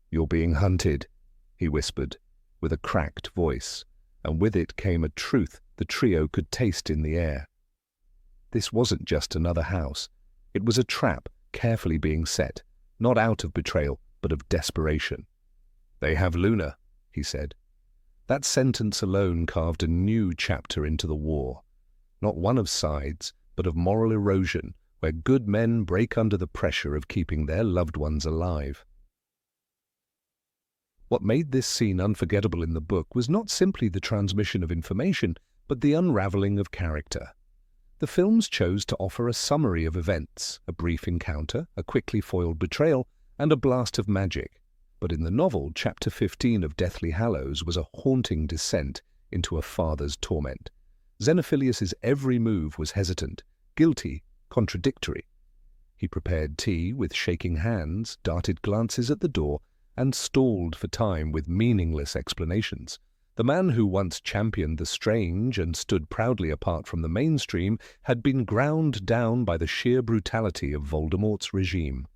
"You're being hunted," he whispered, with a cracked voice, and with it came a truth the trio could taste in the air. This wasn't just another house. It was a trap carefully being set, not out of betrayal, but of desperation. "They have Luna," he said. That sentence alone carved a new chapter into the war, not one of sides, but of moral erosion, where good men break under the pressure of keeping their loved ones alive. What made this scene unforgettable in the book was not simply the transmission of information, but the unraveling of character. The films chose to offer a summary of events, a brief encounter, a quickly foiled betrayal, and a blast of magic. But in the novel, Chapter 15 of Deathly Hallows was a haunting descent into a father's torment. Xenophilius's every move was hesitant, guilty, contradictory. He prepared tea with shaking hands, darted glances at the door, and stalled for time with meaningless explanations. The man who once championed the strange and stood proudly apart from the mainstream had been ground down by the sheer brutality of Voldemort's regime.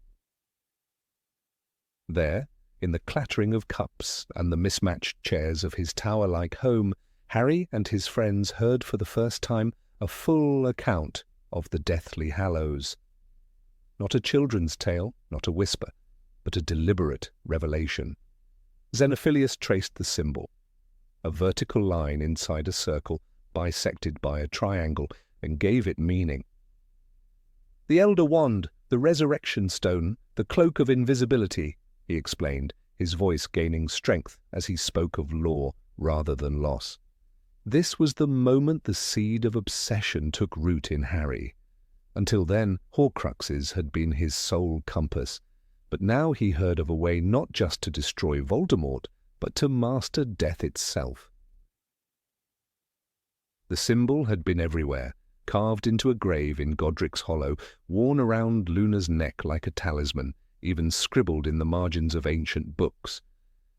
There, in the clattering of cups and the mismatched chairs of his tower-like home, Harry and his friends heard for the first time a full account of the Deathly Hallows. Not a children's tale, not a whisper, but a deliberate revelation. Xenophilius traced the symbol, a vertical line inside a circle bisected by a triangle, and gave it meaning. "The Elder Wand, the Resurrection Stone, the Cloak of Invisibility," he explained, his voice gaining strength as he spoke of law rather than loss. This was the moment the seed of obsession took root in Harry. Until then, Horcruxes had been his sole compass, but now he heard of a way not just to destroy Voldemort, but to master death itself. The symbol had been everywhere, carved into a grave in Godric's Hollow, worn around Luna's neck like a talisman, even scribbled in the margins of ancient books.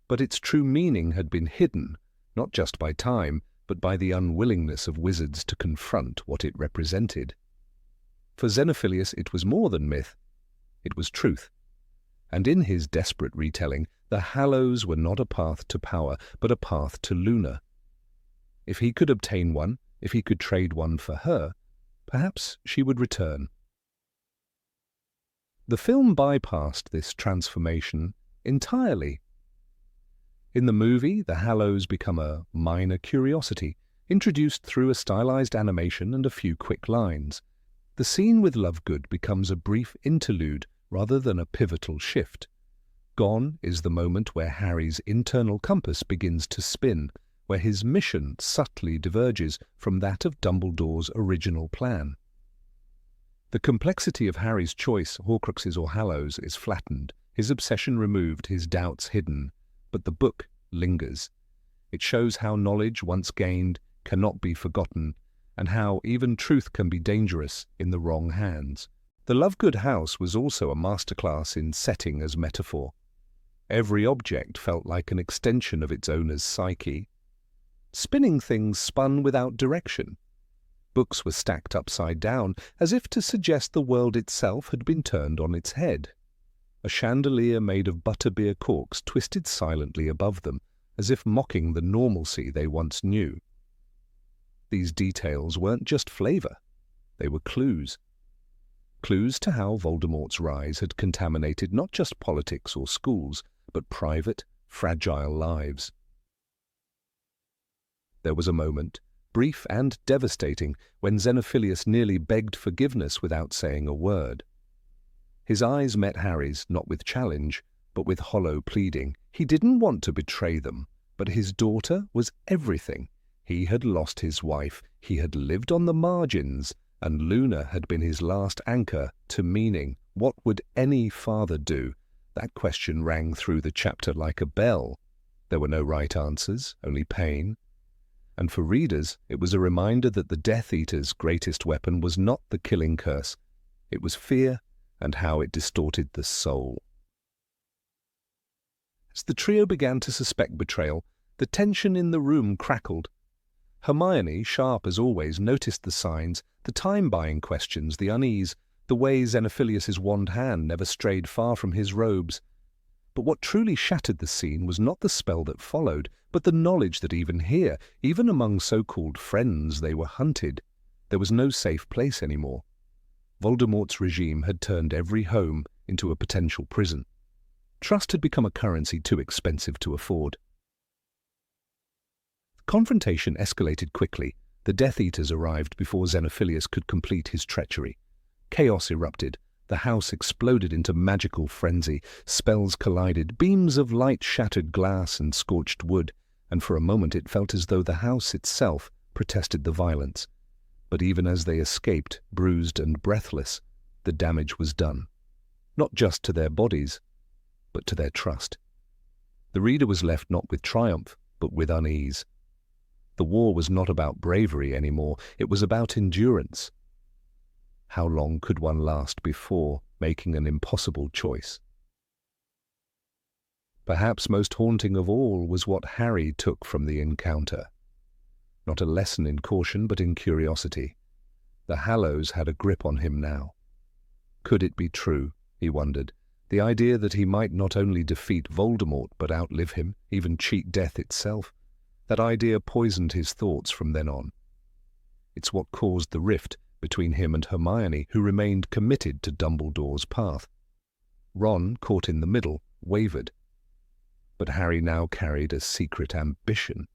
But its true meaning had been hidden, not just by time, but by the unwillingness of wizards to confront what it represented. For Xenophilius it was more than myth, it was truth. And in his desperate retelling, the Hallows were not a path to power, but a path to Luna. If he could obtain one, if he could trade one for her, perhaps she would return. The film bypassed this transformation entirely. In the movie, the Hallows become a minor curiosity, introduced through a stylized animation and a few quick lines. The scene with Lovegood becomes a brief interlude rather than a pivotal shift. Gone is the moment where Harry's internal compass begins to spin, where his mission subtly diverges from that of Dumbledore's original plan. The complexity of Harry's choice, Horcruxes or Hallows, is flattened, his obsession removed, his doubts hidden, but the book lingers. It shows how knowledge once gained cannot be forgotten, and how even truth can be dangerous in the wrong hands. The Lovegood house was also a masterclass in setting as metaphor. Every object felt like an extension of its owner's psyche. Spinning things spun without direction. Books were stacked upside down, as if to suggest the world itself had been turned on its head. A chandelier made of butterbeer corks twisted silently above them, as if mocking the normalcy they once knew. These details weren't just flavour, they were clues. Clues to how Voldemort's rise had contaminated not just politics or schools, but private, fragile lives. There was a moment, brief and devastating, when Xenophilius nearly begged forgiveness without saying a word. His eyes met Harry's, not with challenge, but with hollow pleading. He didn't want to betray them, but his daughter was everything. He had lost his wife, he had lived on the margins, and Luna had been his last anchor to meaning. What would any father do? That question rang through the chapter like a bell. There were no right answers, only pain. And for readers, it was a reminder that the Death Eater's greatest weapon was not the killing curse. It was fear and how it distorted the soul. As the trio began to suspect betrayal, the tension in the room crackled. Hermione, sharp as always, noticed the signs, the time-buying questions, the unease, the way Xenophilius's wand hand never strayed far from his robes. But what truly shattered the scene was not the spell that followed, but the knowledge that even here, even among so-called friends, they were hunted. There was no safe place anymore. Voldemort's regime had turned every home into a potential prison. Trust had become a currency too expensive to afford. The confrontation escalated quickly. The Death Eaters arrived before Xenophilius could complete his treachery. Chaos erupted. The house exploded into magical frenzy. Spells collided. Beams of light shattered glass and scorched wood, and for a moment it felt as though the house itself protested the violence. But even as they escaped, bruised and breathless, the damage was done. Not just to their bodies, but to their trust. The reader was left not with triumph, but with unease. The war was not about bravery anymore. It was about endurance. How long could one last before making an impossible choice? Perhaps most haunting of all was what Harry took from the encounter. Not a lesson in caution, but in curiosity. The Hallows had a grip on him now. Could it be true, he wondered, the idea that he might not only defeat Voldemort but outlive him, even cheat death itself? That idea poisoned his thoughts from then on. It's what caused the rift between him and Hermione, who remained committed to Dumbledore's path. Ron, caught in the middle, wavered. But Harry now carried a secret ambition.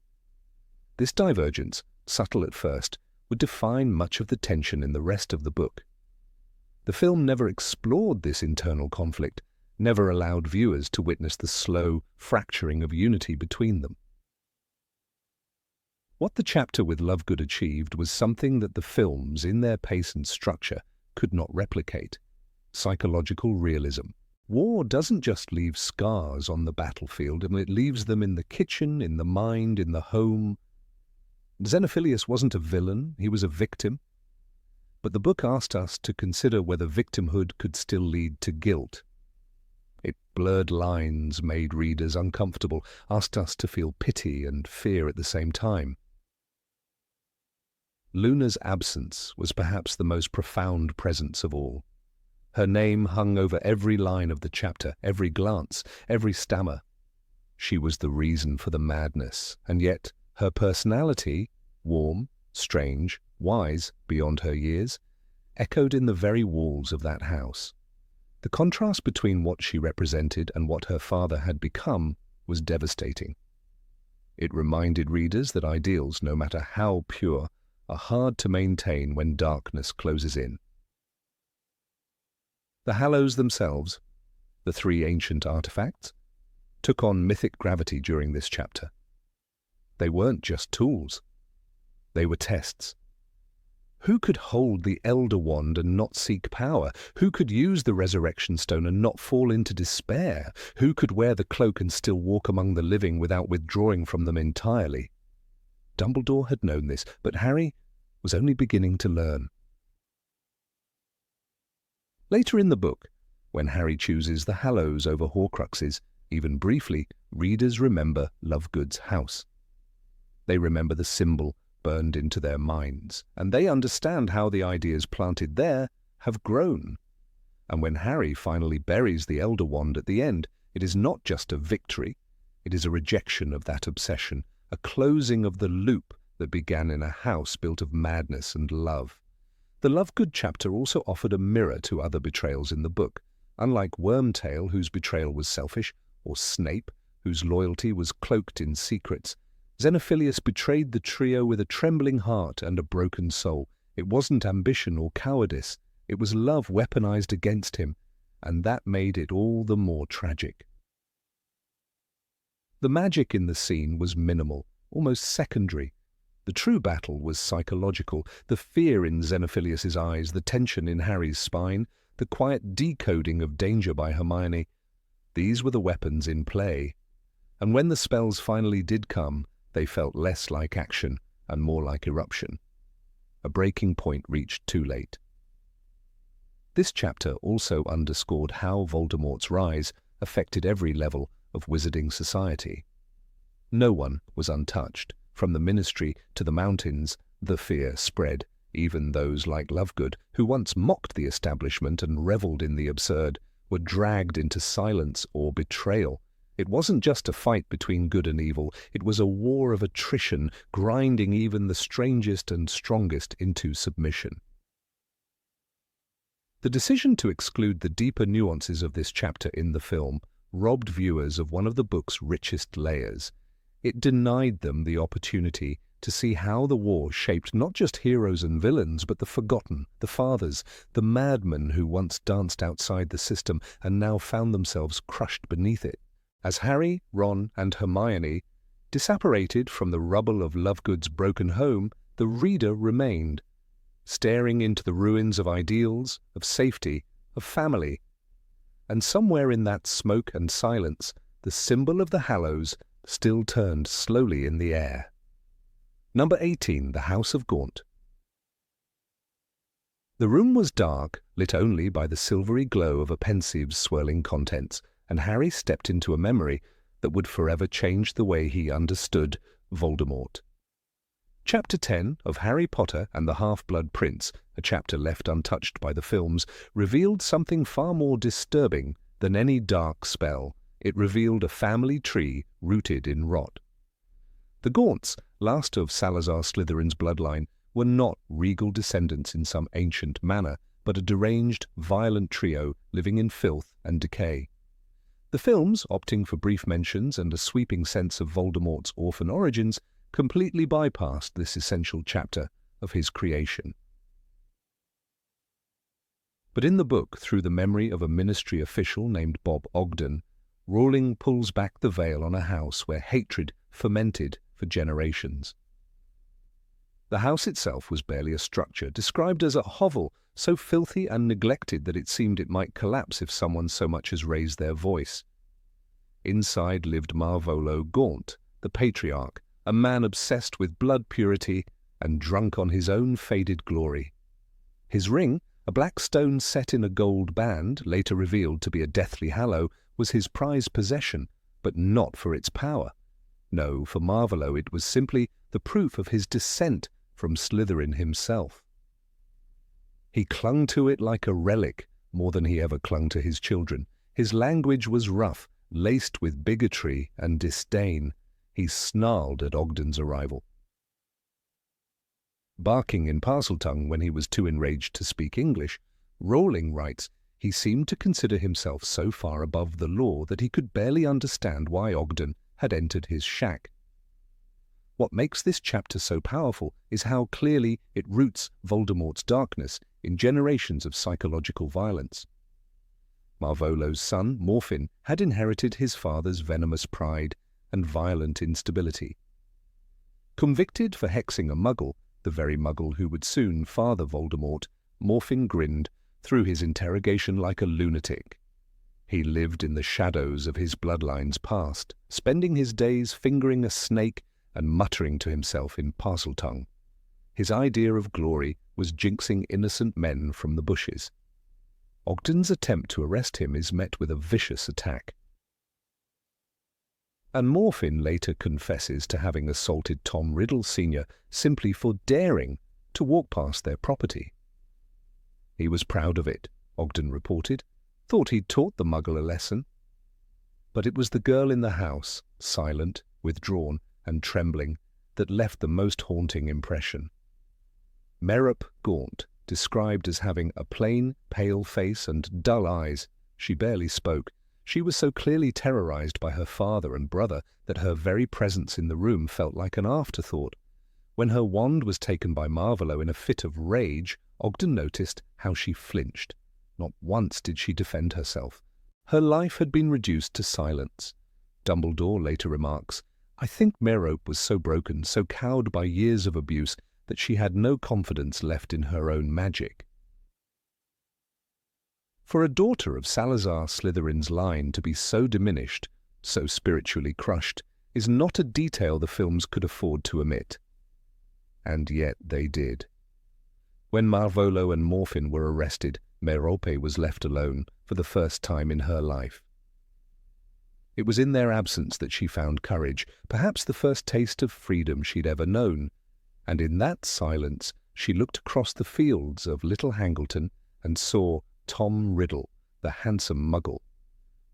This divergence, subtle at first, would define much of the tension in the rest of the book. The film never explored this internal conflict, never allowed viewers to witness the slow fracturing of unity between them. What the chapter with Lovegood achieved was something that the films, in their pace and structure, could not replicate: psychological realism. War doesn't just leave scars on the battlefield, it leaves them in the kitchen, in the mind, in the home. Xenophilius wasn't a villain, he was a victim. But the book asked us to consider whether victimhood could still lead to guilt. It blurred lines, made readers uncomfortable, asked us to feel pity and fear at the same time. Luna's absence was perhaps the most profound presence of all. Her name hung over every line of the chapter, every glance, every stammer. She was the reason for the madness, and yet her personality, warm, strange, wise beyond her years, echoed in the very walls of that house. The contrast between what she represented and what her father had become was devastating. It reminded readers that ideals, no matter how pure, are hard to maintain when darkness closes in. The Hallows themselves, the three ancient artifacts, took on mythic gravity during this chapter. They weren't just tools. They were tests. Who could hold the Elder Wand and not seek power? Who could use the Resurrection Stone and not fall into despair? Who could wear the cloak and still walk among the living without withdrawing from them entirely? Dumbledore had known this, but Harry was only beginning to learn. Later in the book, when Harry chooses the Hallows over Horcruxes, even briefly, readers remember Lovegood's house. They remember the symbol burned into their minds, and they understand how the ideas planted there have grown. And when Harry finally buries the Elder Wand at the end, it is not just a victory, it is a rejection of that obsession, a closing of the loop that began in a house built of madness and love. The Lovegood chapter also offered a mirror to other betrayals in the book. Unlike Wormtail, whose betrayal was selfish, or Snape, whose loyalty was cloaked in secrets, Xenophilius betrayed the trio with a trembling heart and a broken soul. It wasn't ambition or cowardice, it was love weaponized against him, and that made it all the more tragic. The magic in the scene was minimal, almost secondary. The true battle was psychological, the fear in Xenophilius's eyes, the tension in Harry's spine, the quiet decoding of danger by Hermione. These were the weapons in play. And when the spells finally did come, they felt less like action and more like eruption. A breaking point reached too late. This chapter also underscored how Voldemort's rise affected every level of wizarding society. No one was untouched. From the Ministry to the mountains, the fear spread. Even those like Lovegood, who once mocked the establishment and revelled in the absurd, were dragged into silence or betrayal. It wasn't just a fight between good and evil, it was a war of attrition, grinding even the strangest and strongest into submission. The decision to exclude the deeper nuances of this chapter in the film robbed viewers of one of the book's richest layers. It denied them the opportunity to see how the war shaped not just heroes and villains, but the forgotten, the fathers, the madmen who once danced outside the system and now found themselves crushed beneath it. As Harry, Ron, and Hermione disapparated from the rubble of Lovegood's broken home, the reader remained, staring into the ruins of ideals, of safety, of family. And somewhere in that smoke and silence, the symbol of the Hallows still turned slowly in the air. Number 18, The House of Gaunt. The room was dark, lit only by the silvery glow of a Pensieve's swirling contents, and Harry stepped into a memory that would forever change the way he understood Voldemort. Chapter 10 of Harry Potter and the Half-Blood Prince, a chapter left untouched by the films, revealed something far more disturbing than any dark spell. It revealed a family tree rooted in rot. The Gaunts, last of Salazar Slytherin's bloodline, were not regal descendants in some ancient manor, but a deranged, violent trio living in filth and decay. The films, opting for brief mentions and a sweeping sense of Voldemort's orphan origins, completely bypassed this essential chapter of his creation. But in the book, through the memory of a ministry official named Bob Ogden, Rowling pulls back the veil on a house where hatred fermented for generations. The house itself was barely a structure, described as a hovel so filthy and neglected that it seemed it might collapse if someone so much as raised their voice. Inside lived Marvolo Gaunt, the patriarch, a man obsessed with blood purity and drunk on his own faded glory. His ring, a black stone set in a gold band, later revealed to be a deathly hallow, was his prized possession, but not for its power. No, for Marvolo it was simply the proof of his descent from Slytherin himself. He clung to it like a relic, more than he ever clung to his children. His language was rough, laced with bigotry and disdain. He snarled at Ogden's arrival. Barking in Parseltongue when he was too enraged to speak English, Rowling writes, he seemed to consider himself so far above the law that he could barely understand why Ogden had entered his shack. What makes this chapter so powerful is how clearly it roots Voldemort's darkness in generations of psychological violence. Marvolo's son, Morphin, had inherited his father's venomous pride and violent instability. Convicted for hexing a muggle, the very muggle who would soon father Voldemort, Morphin grinned through his interrogation like a lunatic. He lived in the shadows of his bloodline's past, spending his days fingering a snake and muttering to himself in Parseltongue. His idea of glory was jinxing innocent men from the bushes. Ogden's attempt to arrest him is met with a vicious attack. And Morphin later confesses to having assaulted Tom Riddle Sr. simply for daring to walk past their property. He was proud of it, Ogden reported, thought he'd taught the muggle a lesson. But it was the girl in the house, silent, withdrawn, and trembling, that left the most haunting impression. Merope Gaunt, described as having a plain, pale face and dull eyes, she barely spoke. She was so clearly terrorized by her father and brother that her very presence in the room felt like an afterthought. When her wand was taken by Marvolo in a fit of rage, Ogden noticed how she flinched. Not once did she defend herself. Her life had been reduced to silence. Dumbledore later remarks, I think Merope was so broken, so cowed by years of abuse, that she had no confidence left in her own magic. For a daughter of Salazar Slytherin's line to be so diminished, so spiritually crushed, is not a detail the films could afford to omit. And yet they did. When Marvolo and Morphin were arrested, Merope was left alone for the first time in her life. It was in their absence that she found courage, perhaps the first taste of freedom she'd ever known, and in that silence she looked across the fields of Little Hangleton and saw Tom Riddle, the handsome muggle.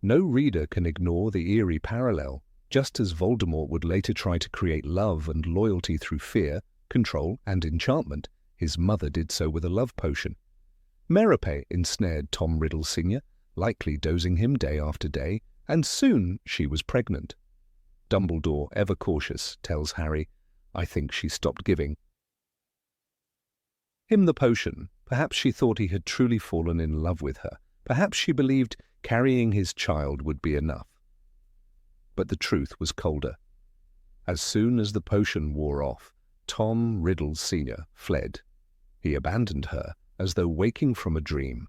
No reader can ignore the eerie parallel. Just as Voldemort would later try to create love and loyalty through fear, control, and enchantment, his mother did so with a love potion. Merope ensnared Tom Riddle Sr., likely dosing him day after day, and soon she was pregnant. Dumbledore, ever cautious, tells Harry, "I think she stopped giving him the potion. Perhaps she thought he had truly fallen in love with her. Perhaps she believed carrying his child would be enough." But the truth was colder. As soon as the potion wore off, Tom Riddle Sr. fled. He abandoned her as though waking from a dream.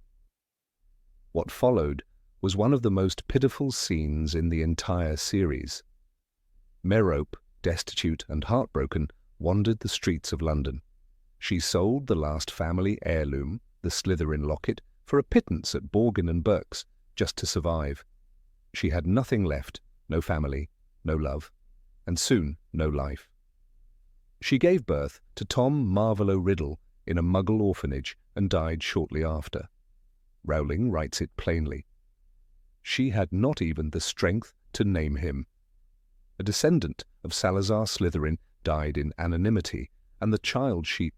What followed was one of the most pitiful scenes in the entire series. Merope, destitute and heartbroken, wandered the streets of London. She sold the last family heirloom, the Slytherin locket, for a pittance at Borgin and Burke's, just to survive. She had nothing left, no family, no love, and soon no life. She gave birth to Tom Marvolo Riddle in a Muggle orphanage and died shortly after. Rowling writes it plainly. She had not even the strength to name him. A descendant of Salazar Slytherin died in anonymity, and the child she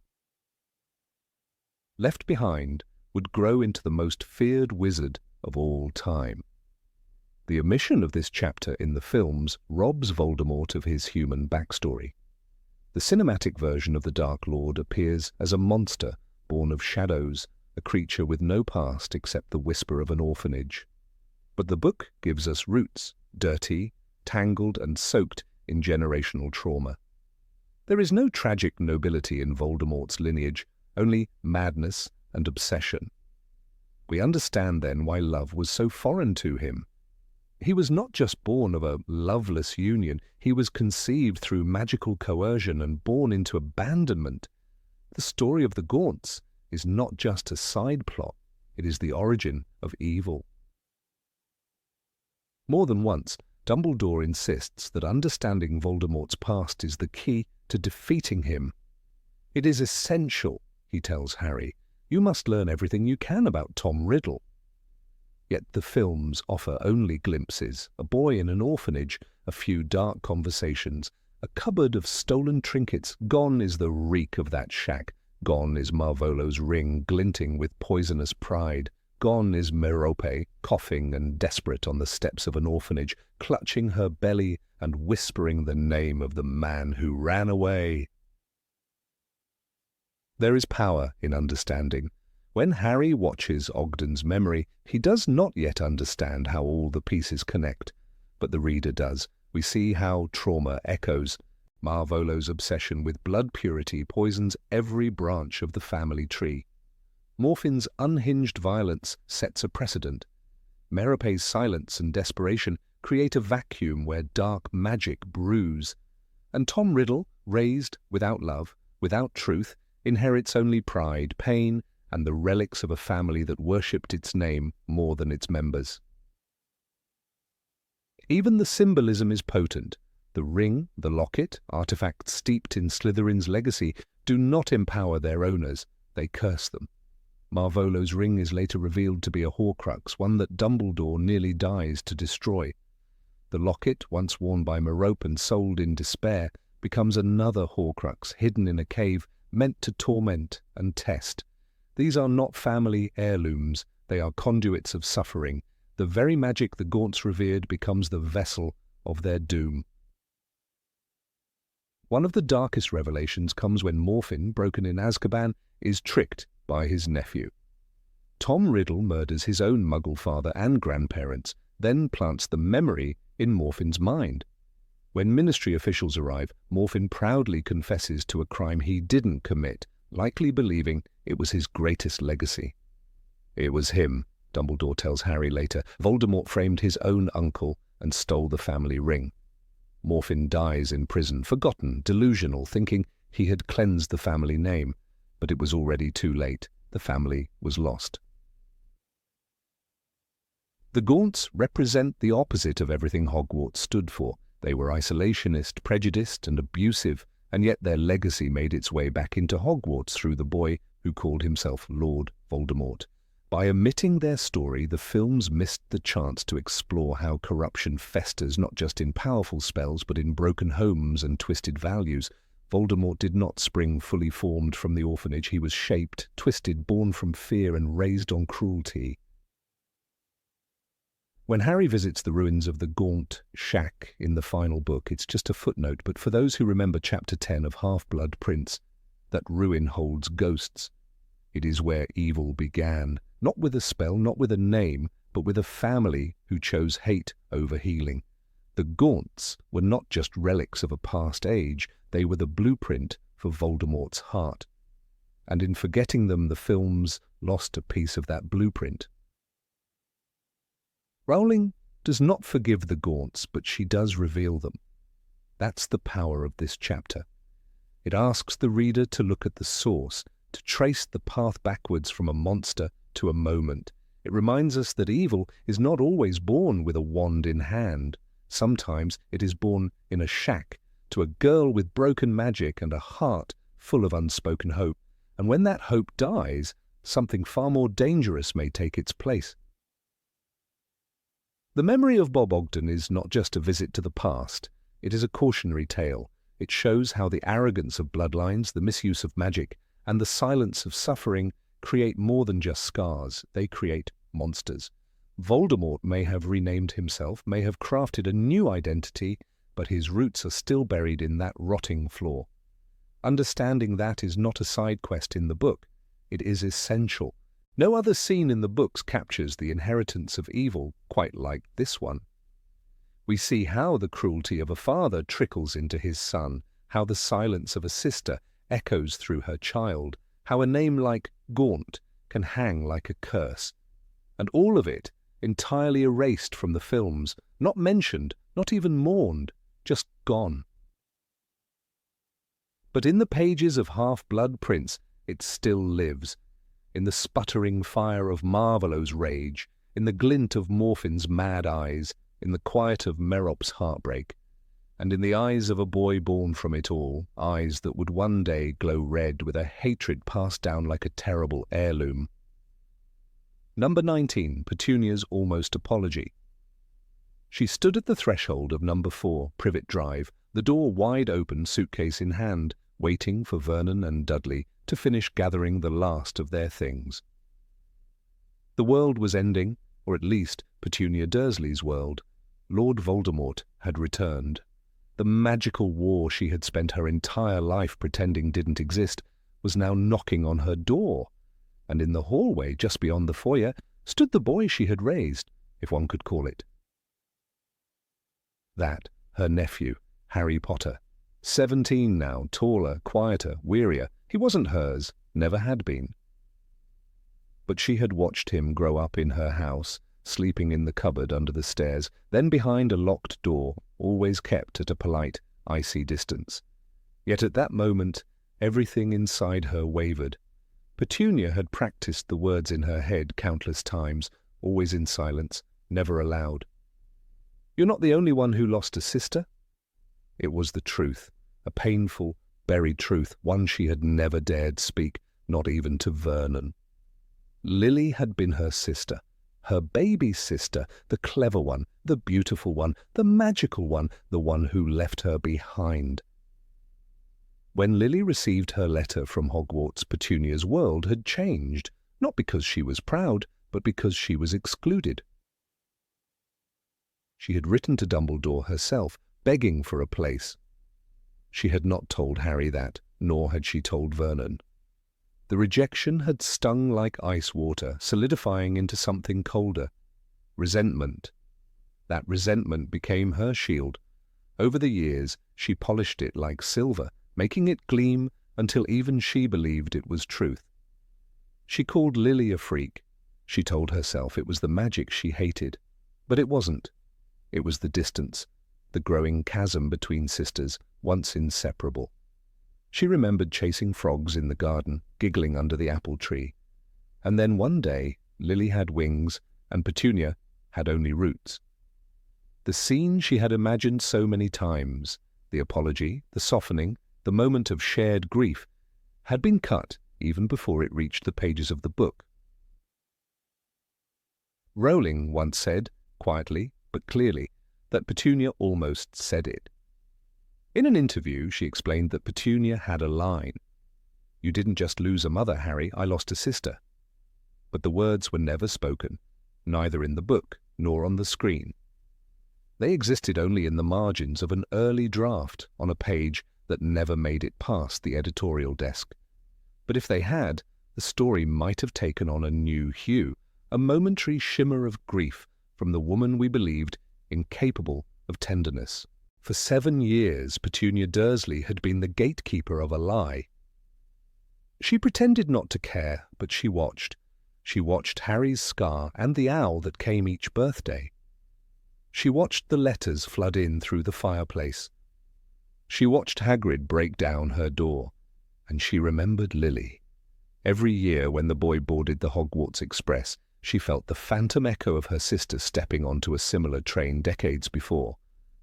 left behind would grow into the most feared wizard of all time. The omission of this chapter in the films robs Voldemort of his human backstory. The cinematic version of the Dark Lord appears as a monster born of shadows, a creature with no past except the whisper of an orphanage. But the book gives us roots, dirty, tangled and soaked in generational trauma. There is no tragic nobility in Voldemort's lineage, only madness and obsession. We understand then why love was so foreign to him. He was not just born of a loveless union, he was conceived through magical coercion and born into abandonment. The story of the Gaunts is not just a side plot, it is the origin of evil. More than once, Dumbledore insists that understanding Voldemort's past is the key to defeating him. It is essential, he tells Harry. You must learn everything you can about Tom Riddle. Yet the films offer only glimpses, a boy in an orphanage, a few dark conversations, a cupboard of stolen trinkets. Gone is the reek of that shack. Gone is Marvolo's ring glinting with poisonous pride. Gone is Merope, coughing and desperate on the steps of an orphanage, clutching her belly and whispering the name of the man who ran away. There is power in understanding. When Harry watches Ogden's memory, he does not yet understand how all the pieces connect, but the reader does. We see how trauma echoes. Marvolo's obsession with blood purity poisons every branch of the family tree. Morphin's unhinged violence sets a precedent. Merope's silence and desperation create a vacuum where dark magic brews. And Tom Riddle, raised without love, without truth, inherits only pride, pain, and the relics of a family that worshipped its name more than its members. Even the symbolism is potent. The ring, the locket, artifacts steeped in Slytherin's legacy, do not empower their owners, they curse them. Marvolo's ring is later revealed to be a Horcrux, one that Dumbledore nearly dies to destroy. The locket, once worn by Merope and sold in despair, becomes another Horcrux hidden in a cave meant to torment and test. These are not family heirlooms, they are conduits of suffering. The very magic the Gaunts revered becomes the vessel of their doom. One of the darkest revelations comes when Morphin, broken in Azkaban, is tricked by his nephew. Tom Riddle murders his own Muggle father and grandparents, then plants the memory in Morphin's mind. When Ministry officials arrive, Morphin proudly confesses to a crime he didn't commit, likely believing it was his greatest legacy. It was him, Dumbledore tells Harry later. Voldemort framed his own uncle and stole the family ring. Morphin dies in prison, forgotten, delusional, thinking he had cleansed the family name, but it was already too late. The family was lost. The Gaunts represent the opposite of everything Hogwarts stood for. They were isolationist, prejudiced, and abusive, and yet their legacy made its way back into Hogwarts through the boy who called himself Lord Voldemort. By omitting their story, the films missed the chance to explore how corruption festers not just in powerful spells but in broken homes and twisted values. Voldemort did not spring fully formed from the orphanage. He was shaped, twisted, born from fear and raised on cruelty. When Harry visits the ruins of the Gaunt shack in the final book, it's just a footnote, but for those who remember Chapter 10 of Half-Blood Prince, that ruin holds ghosts. It is where evil began, not with a spell, not with a name, but with a family who chose hate over healing. The Gaunts were not just relics of a past age, they were the blueprint for Voldemort's heart. And in forgetting them, the films lost a piece of that blueprint. Rowling does not forgive the Gaunts, but she does reveal them. That's the power of this chapter. It asks the reader to look at the source, to trace the path backwards from a monster to a moment. It reminds us that evil is not always born with a wand in hand. Sometimes it is born in a shack, to a girl with broken magic and a heart full of unspoken hope. And when that hope dies, something far more dangerous may take its place. The memory of Bob Ogden is not just a visit to the past. It is a cautionary tale. It shows how the arrogance of bloodlines, the misuse of magic, and the silence of suffering create more than just scars. They create monsters. Voldemort may have renamed himself, may have crafted a new identity, but his roots are still buried in that rotting floor. Understanding that is not a side quest in the book. It is essential. No other scene in the books captures the inheritance of evil quite like this one. We see how the cruelty of a father trickles into his son, how the silence of a sister echoes through her child, how a name like Gaunt can hang like a curse. And all of it entirely erased from the films, not mentioned, not even mourned, just gone. But in the pages of Half-Blood Prince, it still lives. In the sputtering fire of Marvolo's rage, in the glint of Morphin's mad eyes, in the quiet of Merop's heartbreak, and in the eyes of a boy born from it all, eyes that would one day glow red with a hatred passed down like a terrible heirloom. Number 19, Petunia's almost apology. She stood at the threshold of number 4, Privet Drive, the door wide open, suitcase in hand, waiting for Vernon and Dudley to finish gathering the last of their things. The world was ending, or at least Petunia Dursley's world. Lord Voldemort had returned. The magical war she had spent her entire life pretending didn't exist was now knocking on her door, and in the hallway just beyond the foyer stood the boy she had raised, if one could call it. That, her nephew, Harry Potter. 17 now, taller, quieter, wearier. He wasn't hers, never had been. But she had watched him grow up in her house, sleeping in the cupboard under the stairs, then behind a locked door, always kept at a polite, icy distance. Yet at that moment, everything inside her wavered. Petunia had practiced the words in her head countless times, always in silence, never aloud. "You're not the only one who lost a sister?" It was the truth, a painful, buried truth, one she had never dared speak, not even to Vernon. Lily had been her sister, her baby sister, the clever one, the beautiful one, the magical one, the one who left her behind. When Lily received her letter from Hogwarts, Petunia's world had changed, not because she was proud, but because she was excluded. She had written to Dumbledore herself, begging for a place. She had not told Harry that, nor had she told Vernon. The rejection had stung like ice water, solidifying into something colder. Resentment. That resentment became her shield. Over the years, she polished it like silver, making it gleam until even she believed it was truth. She called Lily a freak. She told herself it was the magic she hated. But it wasn't. It was the distance, the growing chasm between sisters, once inseparable. She remembered chasing frogs in the garden, giggling under the apple tree. And then one day, Lily had wings, and Petunia had only roots. The scene she had imagined so many times, the apology, the softening, the moment of shared grief, had been cut even before it reached the pages of the book. Rowling once said, quietly but clearly, that Petunia almost said it. In an interview, she explained that Petunia had a line. "You didn't just lose a mother, Harry, I lost a sister." But the words were never spoken, neither in the book nor on the screen. They existed only in the margins of an early draft on a page that never made it past the editorial desk. But if they had, the story might have taken on a new hue, a momentary shimmer of grief from the woman we believed incapable of tenderness. For 7 years, Petunia Dursley had been the gatekeeper of a lie. She pretended not to care, but she watched. She watched Harry's scar and the owl that came each birthday. She watched the letters flood in through the fireplace. She watched Hagrid break down her door, and she remembered Lily. Every year when the boy boarded the Hogwarts Express, she felt the phantom echo of her sister stepping onto a similar train decades before.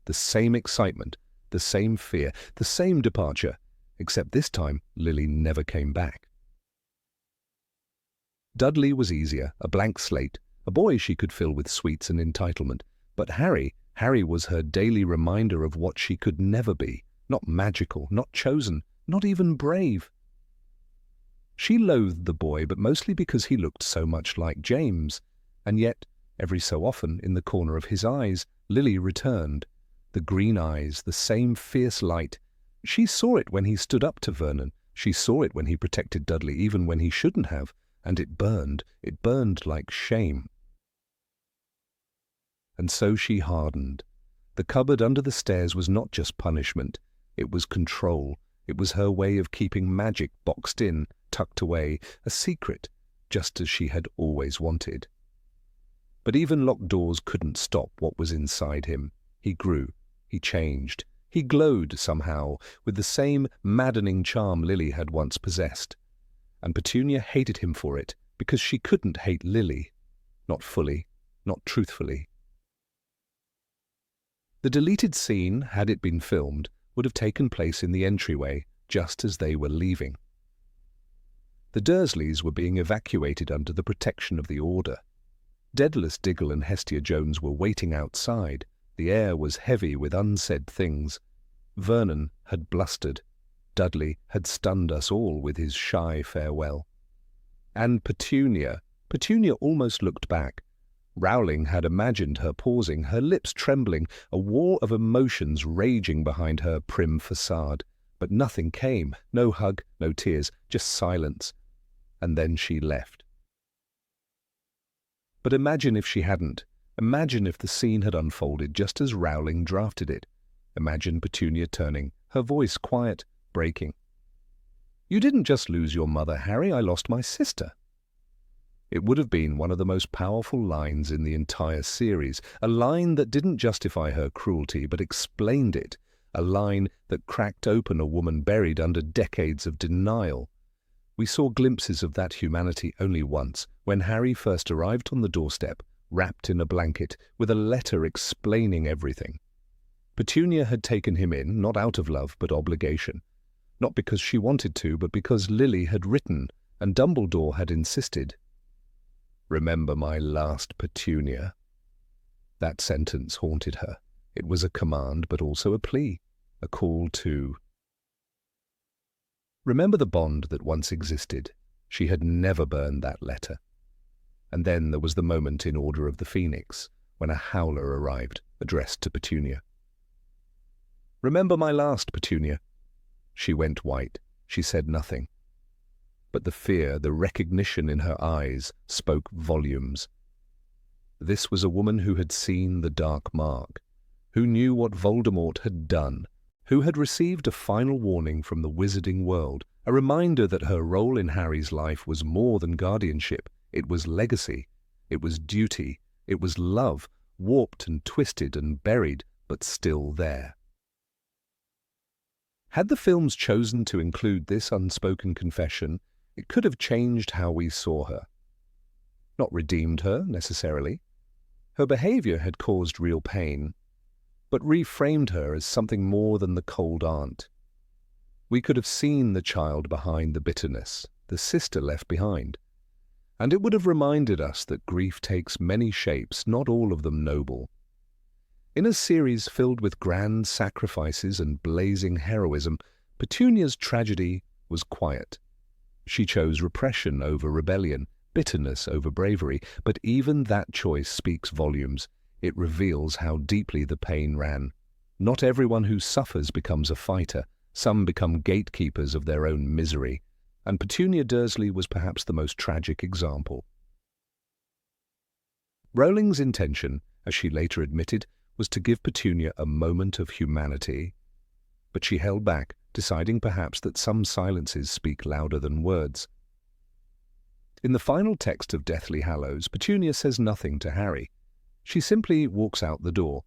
The same excitement, the same fear, the same departure, except this time Lily never came back. Dudley was easier, a blank slate, a boy she could fill with sweets and entitlement. But Harry was her daily reminder of what she could never be, not magical, not chosen, not even brave. She loathed the boy, but mostly because he looked so much like James, and yet, every so often, in the corner of his eyes, Lily returned. The green eyes, the same fierce light. She saw it when he stood up to Vernon. She saw it when he protected Dudley, even when he shouldn't have, and it burned like shame. And so she hardened. The cupboard under the stairs was not just punishment, it was control. It was her way of keeping magic boxed in, tucked away, a secret, just as she had always wanted. But even locked doors couldn't stop what was inside him. He grew, he changed, he glowed somehow with the same maddening charm Lily had once possessed. And Petunia hated him for it, because she couldn't hate Lily. Not fully, not truthfully. The deleted scene, had it been filmed, would have taken place in the entryway, just as they were leaving. The Dursleys were being evacuated under the protection of the Order. Daedalus Diggle and Hestia Jones were waiting outside. The air was heavy with unsaid things. Vernon had blustered. Dudley had stunned us all with his shy farewell. And Petunia almost looked back. Rowling had imagined her pausing, her lips trembling, a war of emotions raging behind her prim facade. But nothing came, no hug, no tears, just silence. And then she left. But imagine if she hadn't. Imagine if the scene had unfolded just as Rowling drafted it. Imagine Petunia turning, her voice quiet, breaking. "You didn't just lose your mother, Harry, I lost my sister." It would have been one of the most powerful lines in the entire series, a line that didn't justify her cruelty but explained it, a line that cracked open a woman buried under decades of denial. We saw glimpses of that humanity only once, when Harry first arrived on the doorstep, wrapped in a blanket, with a letter explaining everything. Petunia had taken him in, not out of love but obligation. Not because she wanted to, but because Lily had written, and Dumbledore had insisted. "Remember my last Petunia." That sentence haunted her. It was a command, but also a plea, a call to... Remember the bond that once existed. She had never burned that letter. And then there was the moment in Order of the Phoenix, when a howler arrived, addressed to Petunia. "Remember my last Petunia." She went white. She said nothing. But the fear, the recognition in her eyes, spoke volumes. This was a woman who had seen the dark mark. who knew what Voldemort had done, who had received a final warning from the wizarding world, a reminder that her role in Harry's life was more than guardianship. It was legacy, it was duty, it was love, warped and twisted and buried, but still there. Had the films chosen to include this unspoken confession, it could have changed how we saw her. Not redeemed her, necessarily. Her behavior had caused real pain, but reframed her as something more than the cold aunt. We could have seen the child behind the bitterness, the sister left behind. And it would have reminded us that grief takes many shapes, not all of them noble. In a series filled with grand sacrifices and blazing heroism, Petunia's tragedy was quiet. She chose repression over rebellion, bitterness over bravery, but even that choice speaks volumes. It reveals how deeply the pain ran. Not everyone who suffers becomes a fighter. Some become gatekeepers of their own misery, and Petunia Dursley was perhaps the most tragic example. Rowling's intention, as she later admitted, was to give Petunia a moment of humanity, but she held back, deciding perhaps that some silences speak louder than words. In the final text of Deathly Hallows, Petunia says nothing to Harry. She simply walks out the door.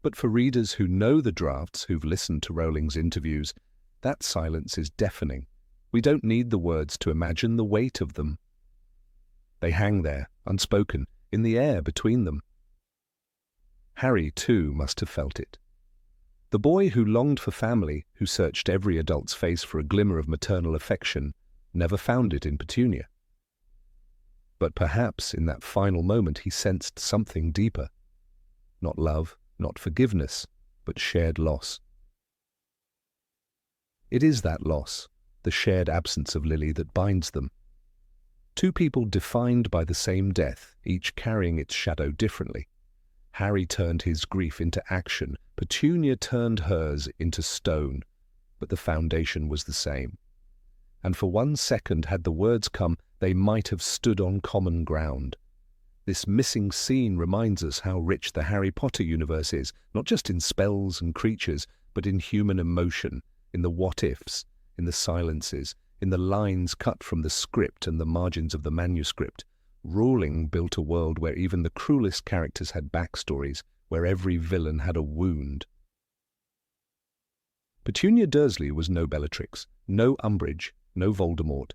But for readers who know the drafts, who've listened to Rowling's interviews, that silence is deafening. We don't need the words to imagine the weight of them. They hang there, unspoken, in the air between them. Harry, too, must have felt it. The boy who longed for family, who searched every adult's face for a glimmer of maternal affection, never found it in Petunia. But perhaps in that final moment he sensed something deeper. Not love, not forgiveness, but shared loss. It is that loss, the shared absence of Lily, that binds them. Two people defined by the same death, each carrying its shadow differently. Harry turned his grief into action, Petunia turned hers into stone, but the foundation was the same. And for 1 second, had the words come, they might have stood on common ground. This missing scene reminds us how rich the Harry Potter universe is, not just in spells and creatures, but in human emotion, in the what-ifs, in the silences, in the lines cut from the script and the margins of the manuscript. Rowling built a world where even the cruelest characters had backstories, where every villain had a wound. Petunia Dursley was no Bellatrix, no Umbridge, no Voldemort.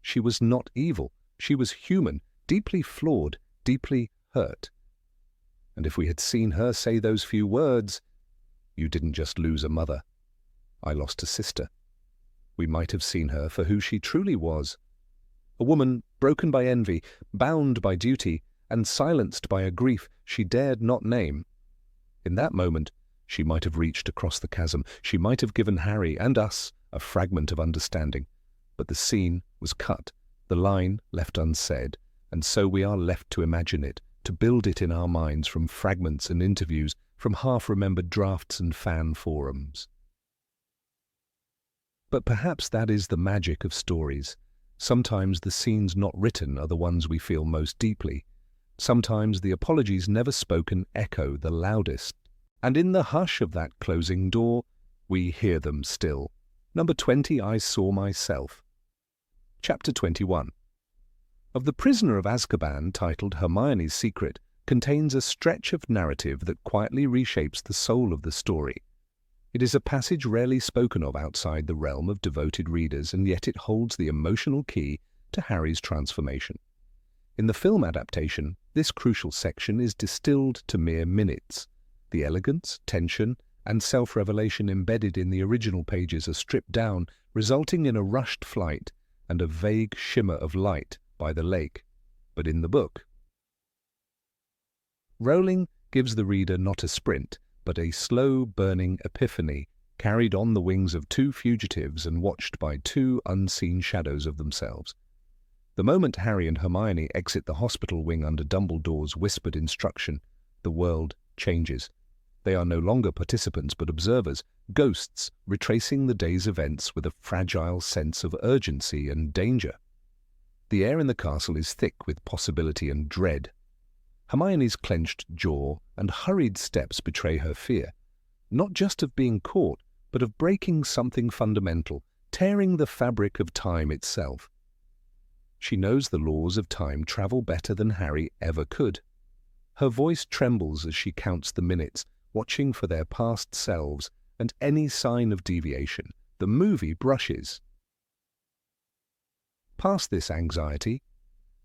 She was not evil. She was human, deeply flawed, deeply hurt. And if we had seen her say those few words, "You didn't just lose a mother. I lost a sister," we might have seen her for who she truly was. A woman broken by envy, bound by duty, and silenced by a grief she dared not name. In that moment, she might have reached across the chasm. She might have given Harry and us a fragment of understanding. But the scene was cut, the line left unsaid, and so we are left to imagine it, to build it in our minds from fragments and interviews, from half-remembered drafts and fan forums. But perhaps that is the magic of stories. Sometimes the scenes not written are the ones we feel most deeply. Sometimes the apologies never spoken echo the loudest. And in the hush of that closing door, we hear them still. Number 20, I Saw Myself. Chapter 21. Of The Prisoner of Azkaban, titled Hermione's Secret, contains a stretch of narrative that quietly reshapes the soul of the story. It is a passage rarely spoken of outside the realm of devoted readers, and yet it holds the emotional key to Harry's transformation. In the film adaptation, this crucial section is distilled to mere minutes. The elegance, tension, and self-revelation embedded in the original pages are stripped down, resulting in a rushed flight and a vague shimmer of light by the lake. But in the book, Rowling gives the reader not a sprint, but a slow-burning epiphany, carried on the wings of two fugitives and watched by two unseen shadows of themselves. The moment Harry and Hermione exit the hospital wing under Dumbledore's whispered instruction, the world changes. They are no longer participants but observers, ghosts retracing the day's events with a fragile sense of urgency and danger. The air in the castle is thick with possibility and dread. Hermione's clenched jaw and hurried steps betray her fear, not just of being caught, but of breaking something fundamental, tearing the fabric of time itself. She knows the laws of time travel better than Harry ever could. Her voice trembles as she counts the minutes, watching for their past selves, and any sign of deviation, the movie brushes past this anxiety.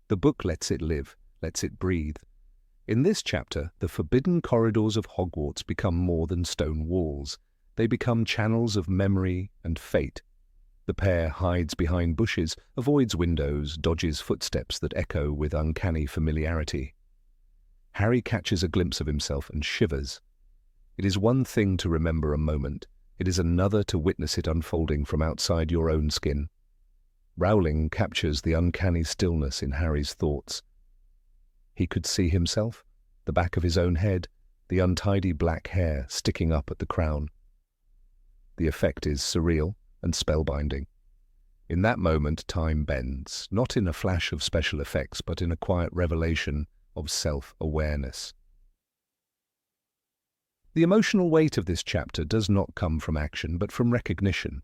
The book lets it live, lets it breathe. In this chapter, the forbidden corridors of Hogwarts become more than stone walls. They become channels of memory and fate. The pair hides behind bushes, avoids windows, dodges footsteps that echo with uncanny familiarity. Harry catches a glimpse of himself and shivers. It is one thing to remember a moment. It is another to witness it unfolding from outside your own skin. Rowling captures the uncanny stillness in Harry's thoughts. He could see himself, the back of his own head, the untidy black hair sticking up at the crown. The effect is surreal and spellbinding. In that moment, time bends, not in a flash of special effects, but in a quiet revelation of self-awareness. The emotional weight of this chapter does not come from action, but from recognition.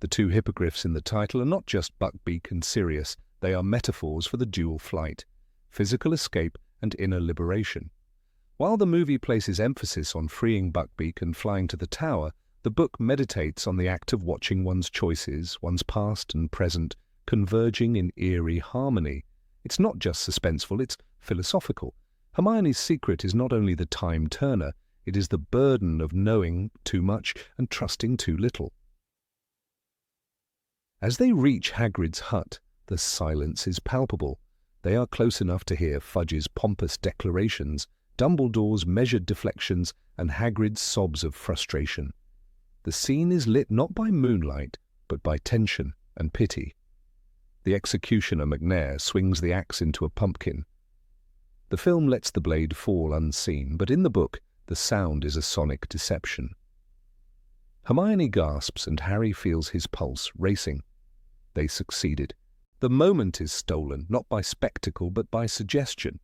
The two hippogriffs in the title are not just Buckbeak and Sirius, they are metaphors for the dual flight, physical escape and inner liberation. While the movie places emphasis on freeing Buckbeak and flying to the tower, the book meditates on the act of watching one's choices, one's past and present, converging in eerie harmony. It's not just suspenseful, it's philosophical. Hermione's secret is not only the time-turner, it is the burden of knowing too much and trusting too little. As they reach Hagrid's hut, the silence is palpable. They are close enough to hear Fudge's pompous declarations, Dumbledore's measured deflections, and Hagrid's sobs of frustration. The scene is lit not by moonlight, but by tension and pity. The executioner McNair swings the axe into a pumpkin. The film lets the blade fall unseen, but in the book, the sound is a sonic deception. Hermione gasps and Harry feels his pulse racing. They succeeded. The moment is stolen, not by spectacle, but by suggestion.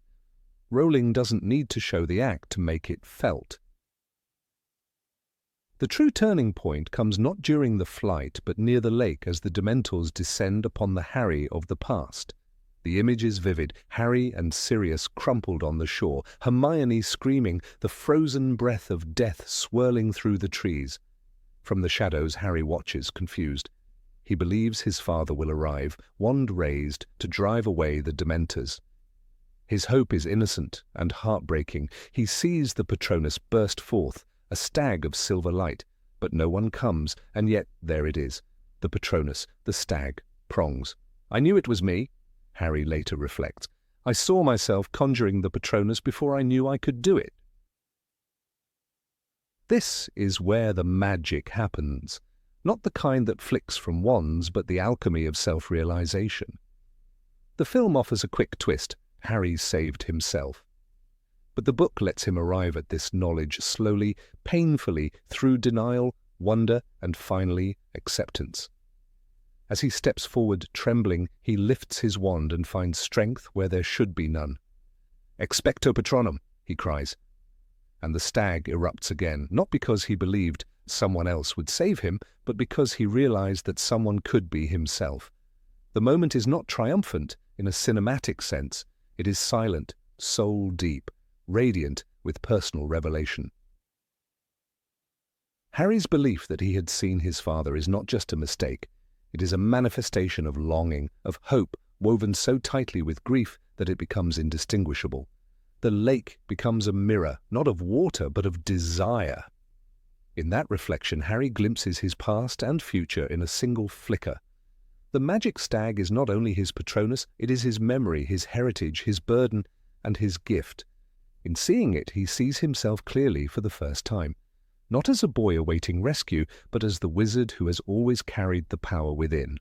Rowling doesn't need to show the act to make it felt. The true turning point comes not during the flight, but near the lake as the Dementors descend upon the Harry of the past. The image is vivid, Harry and Sirius crumpled on the shore, Hermione screaming, the frozen breath of death swirling through the trees. From the shadows, Harry watches, confused. He believes his father will arrive, wand raised, to drive away the Dementors. His hope is innocent and heartbreaking. He sees the Patronus burst forth, a stag of silver light, but no one comes, and yet there it is, the Patronus, the stag, prongs. I knew it was me, Harry later reflects. I saw myself conjuring the Patronus before I knew I could do it. This is where the magic happens. Not the kind that flicks from wands, but the alchemy of self-realization. The film offers a quick twist. Harry saved himself. But the book lets him arrive at this knowledge slowly, painfully, through denial, wonder, and finally, acceptance. As he steps forward, trembling, he lifts his wand and finds strength where there should be none. "Expecto Patronum," he cries. And the stag erupts again, not because he believed someone else would save him, but because he realized that someone could be himself. The moment is not triumphant in a cinematic sense. It is silent, soul-deep, radiant with personal revelation. Harry's belief that he had seen his father is not just a mistake. It is a manifestation of longing, of hope, woven so tightly with grief that it becomes indistinguishable. The lake becomes a mirror, not of water, but of desire. In that reflection, Harry glimpses his past and future in a single flicker. The magic stag is not only his Patronus, it is his memory, his heritage, his burden, and his gift. In seeing it, he sees himself clearly for the first time, not as a boy awaiting rescue, but as the wizard who has always carried the power within.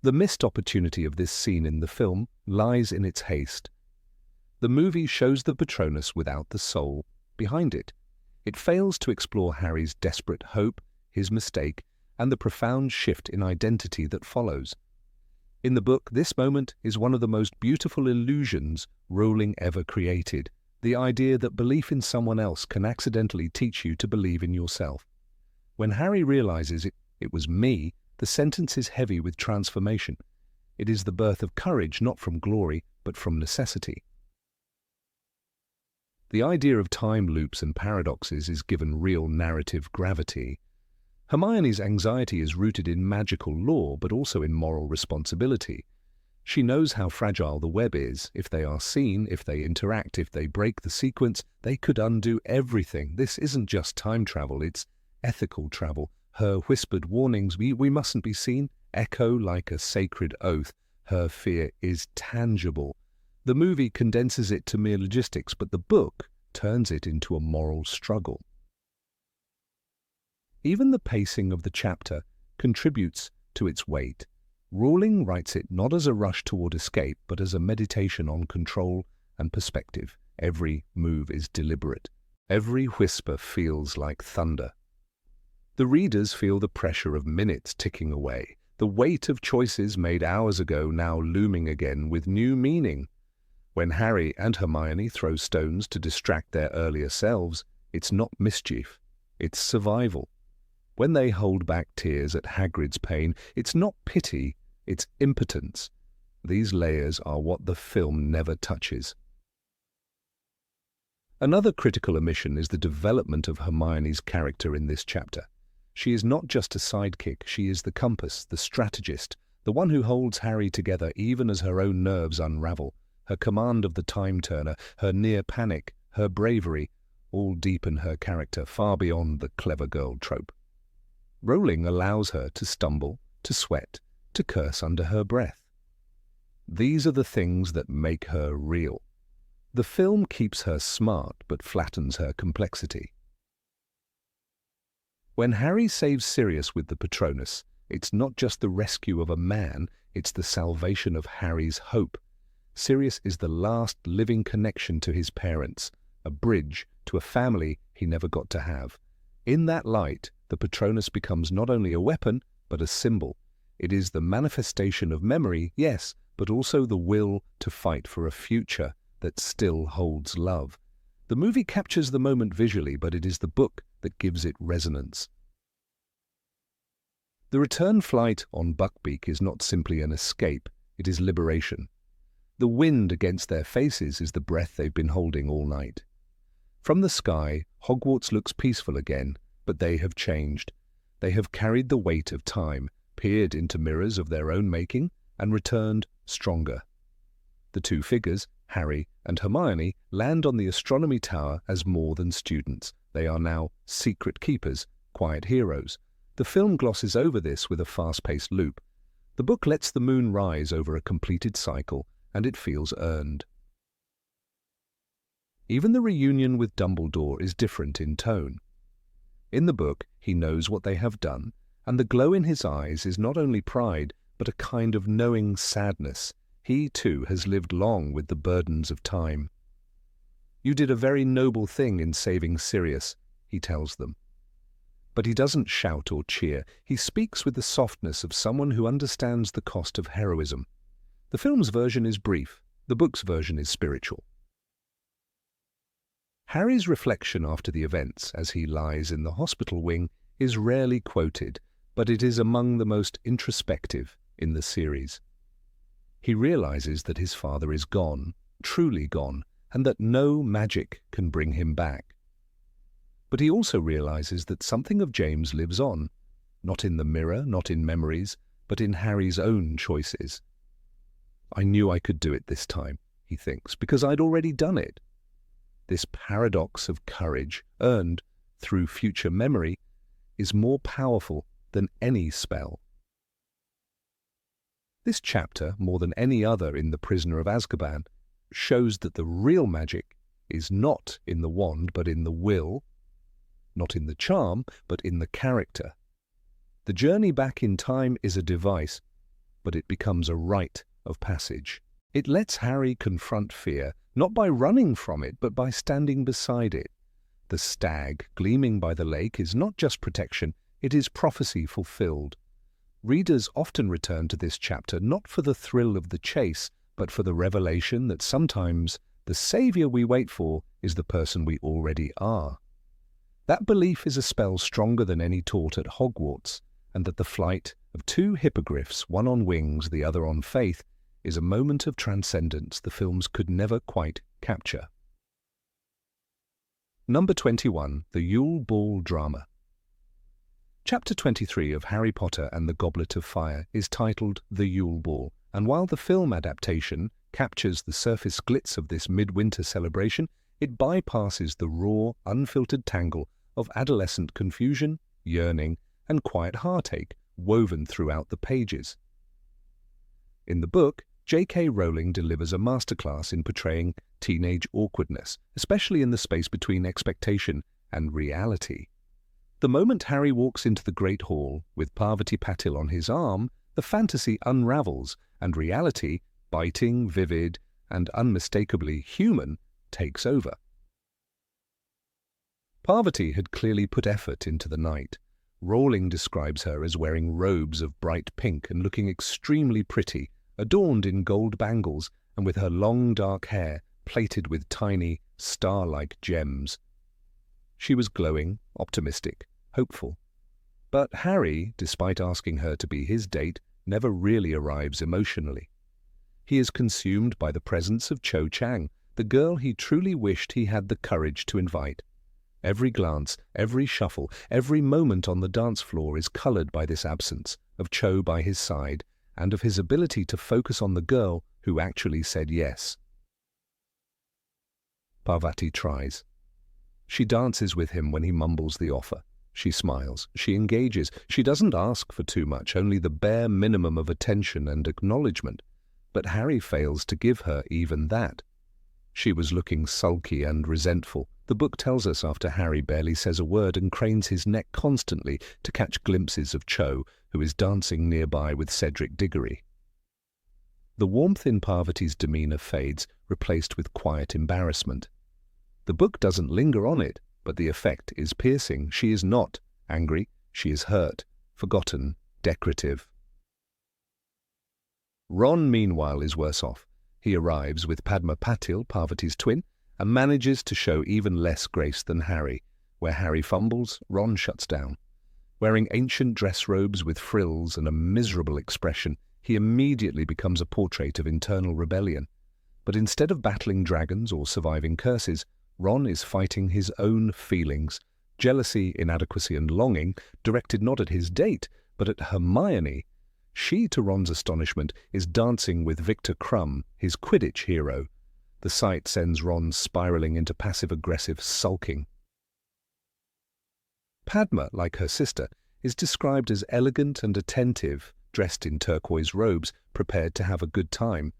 The missed opportunity of this scene in the film lies in its haste. The movie shows the Patronus without the soul behind it. It fails to explore Harry's desperate hope, his mistake, and the profound shift in identity that follows. In the book, this moment is one of the most beautiful illusions Rowling ever created, the idea that belief in someone else can accidentally teach you to believe in yourself. When Harry realizes it was me, the sentence is heavy with transformation. It is the birth of courage, not from glory, but from necessity. The idea of time loops and paradoxes is given real narrative gravity. Hermione's anxiety is rooted in magical law, but also in moral responsibility. She knows how fragile the web is. If they are seen, if they interact, if they break the sequence, they could undo everything. This isn't just time travel, it's ethical travel. Her whispered warnings, we mustn't be seen, echo like a sacred oath. Her fear is tangible. The movie condenses it to mere logistics, but the book turns it into a moral struggle. Even the pacing of the chapter contributes to its weight. Rowling writes it not as a rush toward escape, but as a meditation on control and perspective. Every move is deliberate. Every whisper feels like thunder. The readers feel the pressure of minutes ticking away, the weight of choices made hours ago now looming again with new meaning. When Harry and Hermione throw stones to distract their earlier selves, it's not mischief, it's survival. When they hold back tears at Hagrid's pain, it's not pity, it's impotence. These layers are what the film never touches. Another critical omission is the development of Hermione's character in this chapter. She is not just a sidekick, she is the compass, the strategist, the one who holds Harry together even as her own nerves unravel. Her command of the time-turner, her near panic, her bravery, all deepen her character far beyond the clever girl trope. Rowling allows her to stumble, to sweat, to curse under her breath. These are the things that make her real. The film keeps her smart but flattens her complexity. When Harry saves Sirius with the Patronus, it's not just the rescue of a man, it's the salvation of Harry's hope. Sirius is the last living connection to his parents, a bridge to a family he never got to have. In that light, the Patronus becomes not only a weapon, but a symbol. It is the manifestation of memory, yes, but also the will to fight for a future that still holds love. The movie captures the moment visually, but it is the book that gives it resonance. The return flight on Buckbeak is not simply an escape, it is liberation. The wind against their faces is the breath they've been holding all night. From the sky, Hogwarts looks peaceful again, but they have changed. They have carried the weight of time, peered into mirrors of their own making, and returned stronger. The two figures, Harry and Hermione, land on the astronomy tower as more than students. They are now secret keepers, quiet heroes. The film glosses over this with a fast-paced loop. The book lets the moon rise over a completed cycle, and it feels earned. Even the reunion with Dumbledore is different in tone. In the book, he knows what they have done, and the glow in his eyes is not only pride, but a kind of knowing sadness. He, too, has lived long with the burdens of time. "You did a very noble thing in saving Sirius," he tells them. But he doesn't shout or cheer. He speaks with the softness of someone who understands the cost of heroism. The film's version is brief. The book's version is spiritual. Harry's reflection after the events, as he lies in the hospital wing, is rarely quoted, but it is among the most introspective in the series. He realizes that his father is gone, truly gone, and that no magic can bring him back. But he also realizes that something of James lives on, not in the mirror, not in memories, but in Harry's own choices. "I knew I could do it this time," he thinks, "because I'd already done it." This paradox of courage, earned through future memory, is more powerful than any spell. This chapter, more than any other in The Prisoner of Azkaban, shows that the real magic is not in the wand but in the will, not in the charm but in the character. The journey back in time is a device, but it becomes a rite of passage. It lets Harry confront fear, not by running from it, but by standing beside it. The stag gleaming by the lake is not just protection, it is prophecy fulfilled. Readers often return to this chapter not for the thrill of the chase, but for the revelation that sometimes the savior we wait for is the person we already are. That belief is a spell stronger than any taught at Hogwarts, and that the flight of two hippogriffs, one on wings, the other on faith, is a moment of transcendence the films could never quite capture. Number 21. The Yule Ball Drama. Chapter 23 of Harry Potter and the Goblet of Fire is titled The Yule Ball, and while the film adaptation captures the surface glitz of this midwinter celebration, it bypasses the raw, unfiltered tangle of adolescent confusion, yearning, and quiet heartache woven throughout the pages. In the book, J.K. Rowling delivers a masterclass in portraying teenage awkwardness, especially in the space between expectation and reality. The moment Harry walks into the Great Hall with Parvati Patil on his arm, the fantasy unravels and reality, biting, vivid, and unmistakably human, takes over. Parvati had clearly put effort into the night. Rowling describes her as wearing robes of bright pink and looking extremely pretty, adorned in gold bangles and with her long dark hair plaited with tiny, star-like gems. She was glowing, optimistic, hopeful. But Harry, despite asking her to be his date, never really arrives emotionally. He is consumed by the presence of Cho Chang, the girl he truly wished he had the courage to invite. Every glance, every shuffle, every moment on the dance floor is coloured by this absence of Cho by his side and of his ability to focus on the girl who actually said yes. Parvati tries. She dances with him when he mumbles the offer. She smiles. She engages. She doesn't ask for too much, only the bare minimum of attention and acknowledgement. But Harry fails to give her even that. She was looking sulky and resentful. The book tells us after Harry barely says a word and cranes his neck constantly to catch glimpses of Cho, who is dancing nearby with Cedric Diggory. The warmth in Parvati's demeanour fades, replaced with quiet embarrassment. The book doesn't linger on it, but the effect is piercing. She is not angry, she is hurt, forgotten, decorative. Ron, meanwhile, is worse off. He arrives with Padma Patil, Parvati's twin, and manages to show even less grace than Harry. Where Harry fumbles, Ron shuts down. Wearing ancient dress robes with frills and a miserable expression, he immediately becomes a portrait of internal rebellion. But instead of battling dragons or surviving curses, Ron is fighting his own feelings, jealousy, inadequacy, and longing, directed not at his date, but at Hermione. She, to Ron's astonishment, is dancing with Victor Crumb, his Quidditch hero. The sight sends Ron spiralling into passive-aggressive sulking. Padma, like her sister, is described as elegant and attentive, dressed in turquoise robes, prepared to have a good time.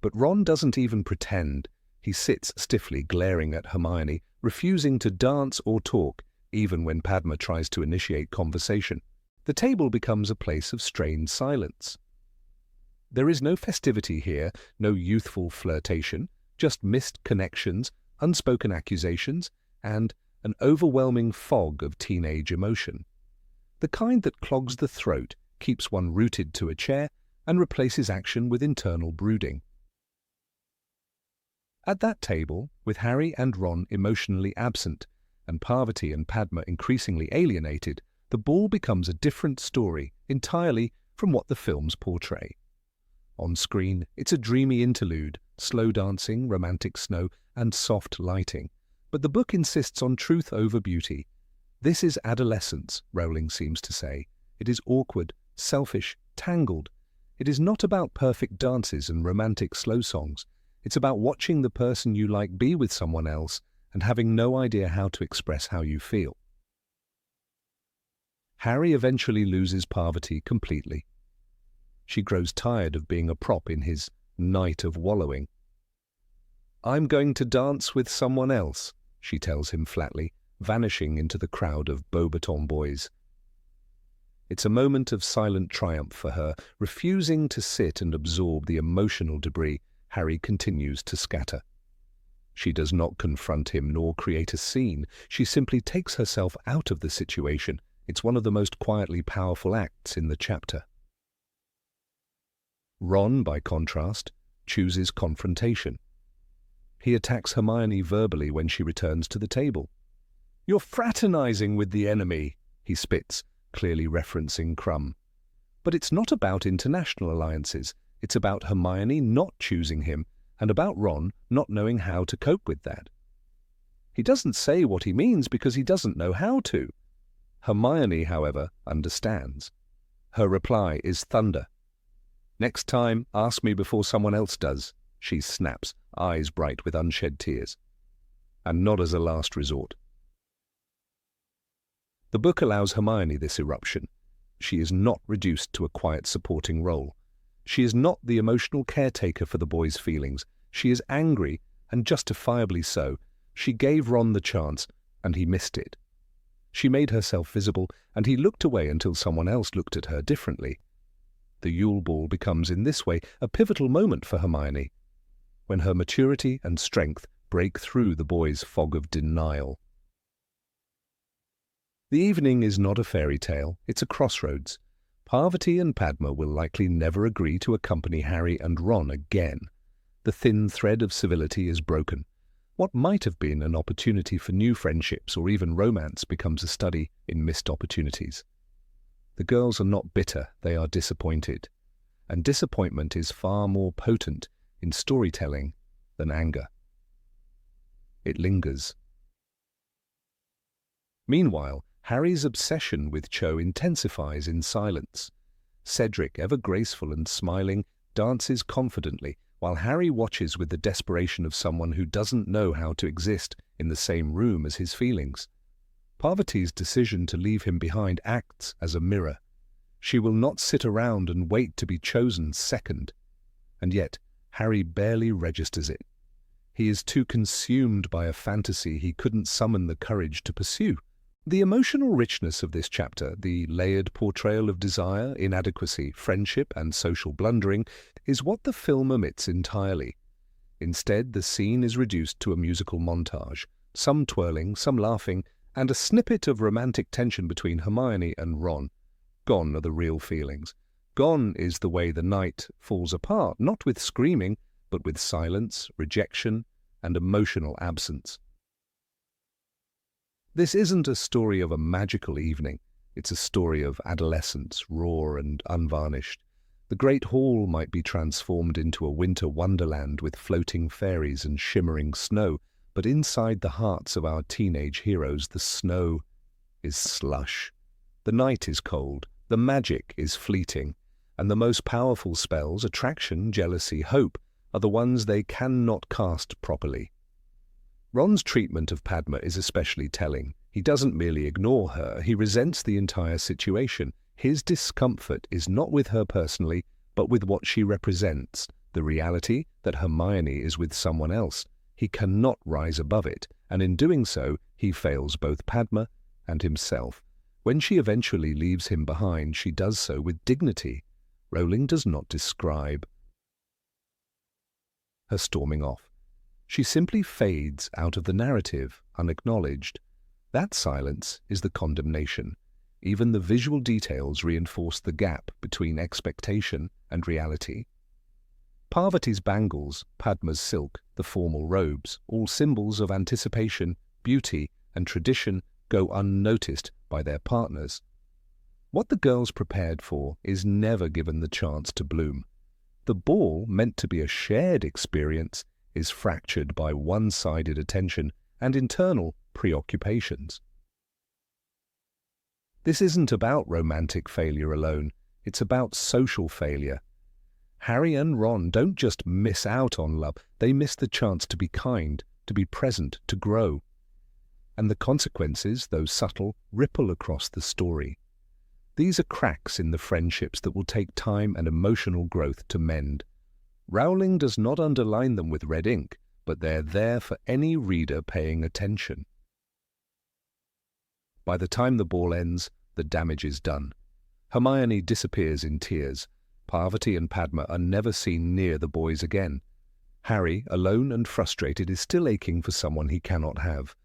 But Ron doesn't even pretend. He sits stiffly glaring at Hermione, refusing to dance or talk, even when Padma tries to initiate conversation. The table becomes a place of strained silence. There is no festivity here, no youthful flirtation, just missed connections, unspoken accusations, and an overwhelming fog of teenage emotion. The kind that clogs the throat, keeps one rooted to a chair, and replaces action with internal brooding. At that table, with Harry and Ron emotionally absent, and Parvati and Padma increasingly alienated, the ball becomes a different story entirely from what the films portray. On screen, it's a dreamy interlude, slow dancing, romantic snow, and soft lighting. But the book insists on truth over beauty. This is adolescence, Rowling seems to say. It is awkward, selfish, tangled. It is not about perfect dances and romantic slow songs. It's about watching the person you like be with someone else and having no idea how to express how you feel. Harry eventually loses Parvati completely. She grows tired of being a prop in his night of wallowing. "I'm going to dance with someone else," she tells him flatly, vanishing into the crowd of Beauxbaton boys. It's a moment of silent triumph for her. Refusing to sit and absorb the emotional debris, Harry continues to scatter. She does not confront him nor create a scene. She simply takes herself out of the situation. It's one of the most quietly powerful acts in the chapter. Ron, by contrast, chooses confrontation. He attacks Hermione verbally when she returns to the table. "You're fraternizing with the enemy," he spits, clearly referencing Crumb. But it's not about international alliances. It's about Hermione not choosing him, and about Ron not knowing how to cope with that. He doesn't say what he means because he doesn't know how to. Hermione, however, understands. Her reply is thunder. "Next time, ask me before someone else does," she snaps, eyes bright with unshed tears. And not as a last resort. The book allows Hermione this eruption. She is not reduced to a quiet supporting role. She is not the emotional caretaker for the boy's feelings. She is angry, and justifiably so. She gave Ron the chance, and he missed it. She made herself visible, and he looked away until someone else looked at her differently. The Yule Ball becomes in this way a pivotal moment for Hermione, when her maturity and strength break through the boy's fog of denial. The evening is not a fairy tale, it's a crossroads. Parvati and Padma will likely never agree to accompany Harry and Ron again. The thin thread of civility is broken. What might have been an opportunity for new friendships or even romance becomes a study in missed opportunities. The girls are not bitter, they are disappointed. And disappointment is far more potent in storytelling than anger. It lingers. Meanwhile, Harry's obsession with Cho intensifies in silence. Cedric, ever graceful and smiling, dances confidently, while Harry watches with the desperation of someone who doesn't know how to exist in the same room as his feelings. Parvati's decision to leave him behind acts as a mirror. She will not sit around and wait to be chosen second. And yet, Harry barely registers it. He is too consumed by a fantasy he couldn't summon the courage to pursue. The emotional richness of this chapter, the layered portrayal of desire, inadequacy, friendship, and social blundering, is what the film omits entirely. Instead, the scene is reduced to a musical montage, some twirling, some laughing, and a snippet of romantic tension between Hermione and Ron. Gone are the real feelings. Gone is the way the night falls apart, not with screaming, but with silence, rejection, and emotional absence. This isn't a story of a magical evening. It's a story of adolescence, raw and unvarnished. The Great Hall might be transformed into a winter wonderland with floating fairies and shimmering snow, but inside the hearts of our teenage heroes, the snow is slush. The night is cold, the magic is fleeting, and the most powerful spells, attraction, jealousy, hope, are the ones they cannot cast properly. Ron's treatment of Padma is especially telling. He doesn't merely ignore her, he resents the entire situation. His discomfort is not with her personally, but with what she represents, the reality that Hermione is with someone else. He cannot rise above it, and in doing so, he fails both Padma and himself. When she eventually leaves him behind, she does so with dignity. Rowling does not describe her storming off. She simply fades out of the narrative, unacknowledged. That silence is the condemnation. Even the visual details reinforce the gap between expectation and reality. Parvati's bangles, Padma's silk, the formal robes, all symbols of anticipation, beauty, and tradition, go unnoticed by their partners. What the girls prepared for is never given the chance to bloom. The ball, meant to be a shared experience, is fractured by one-sided attention and internal preoccupations. This isn't about romantic failure alone, it's about social failure. Harry and Ron don't just miss out on love, they miss the chance to be kind, to be present, to grow. And the consequences, though subtle, ripple across the story. These are cracks in the friendships that will take time and emotional growth to mend. Rowling does not underline them with red ink, but they're there for any reader paying attention. By the time the ball ends, the damage is done. Hermione disappears in tears. Parvati and Padma are never seen near the boys again. Harry, alone and frustrated, is still aching for someone he cannot have.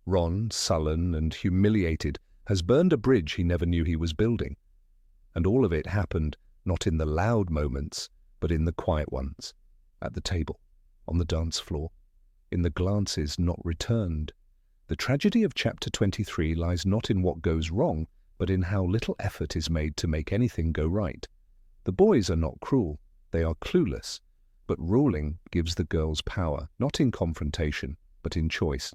Ron, sullen and humiliated, has burned a bridge he never knew he was building. And all of it happened not in the loud moments, but in the quiet ones, at the table, on the dance floor, in the glances not returned. The tragedy of chapter 23 lies not in what goes wrong, but in how little effort is made to make anything go right. The boys are not cruel, they are clueless, but ruling gives the girls power, not in confrontation, but in choice.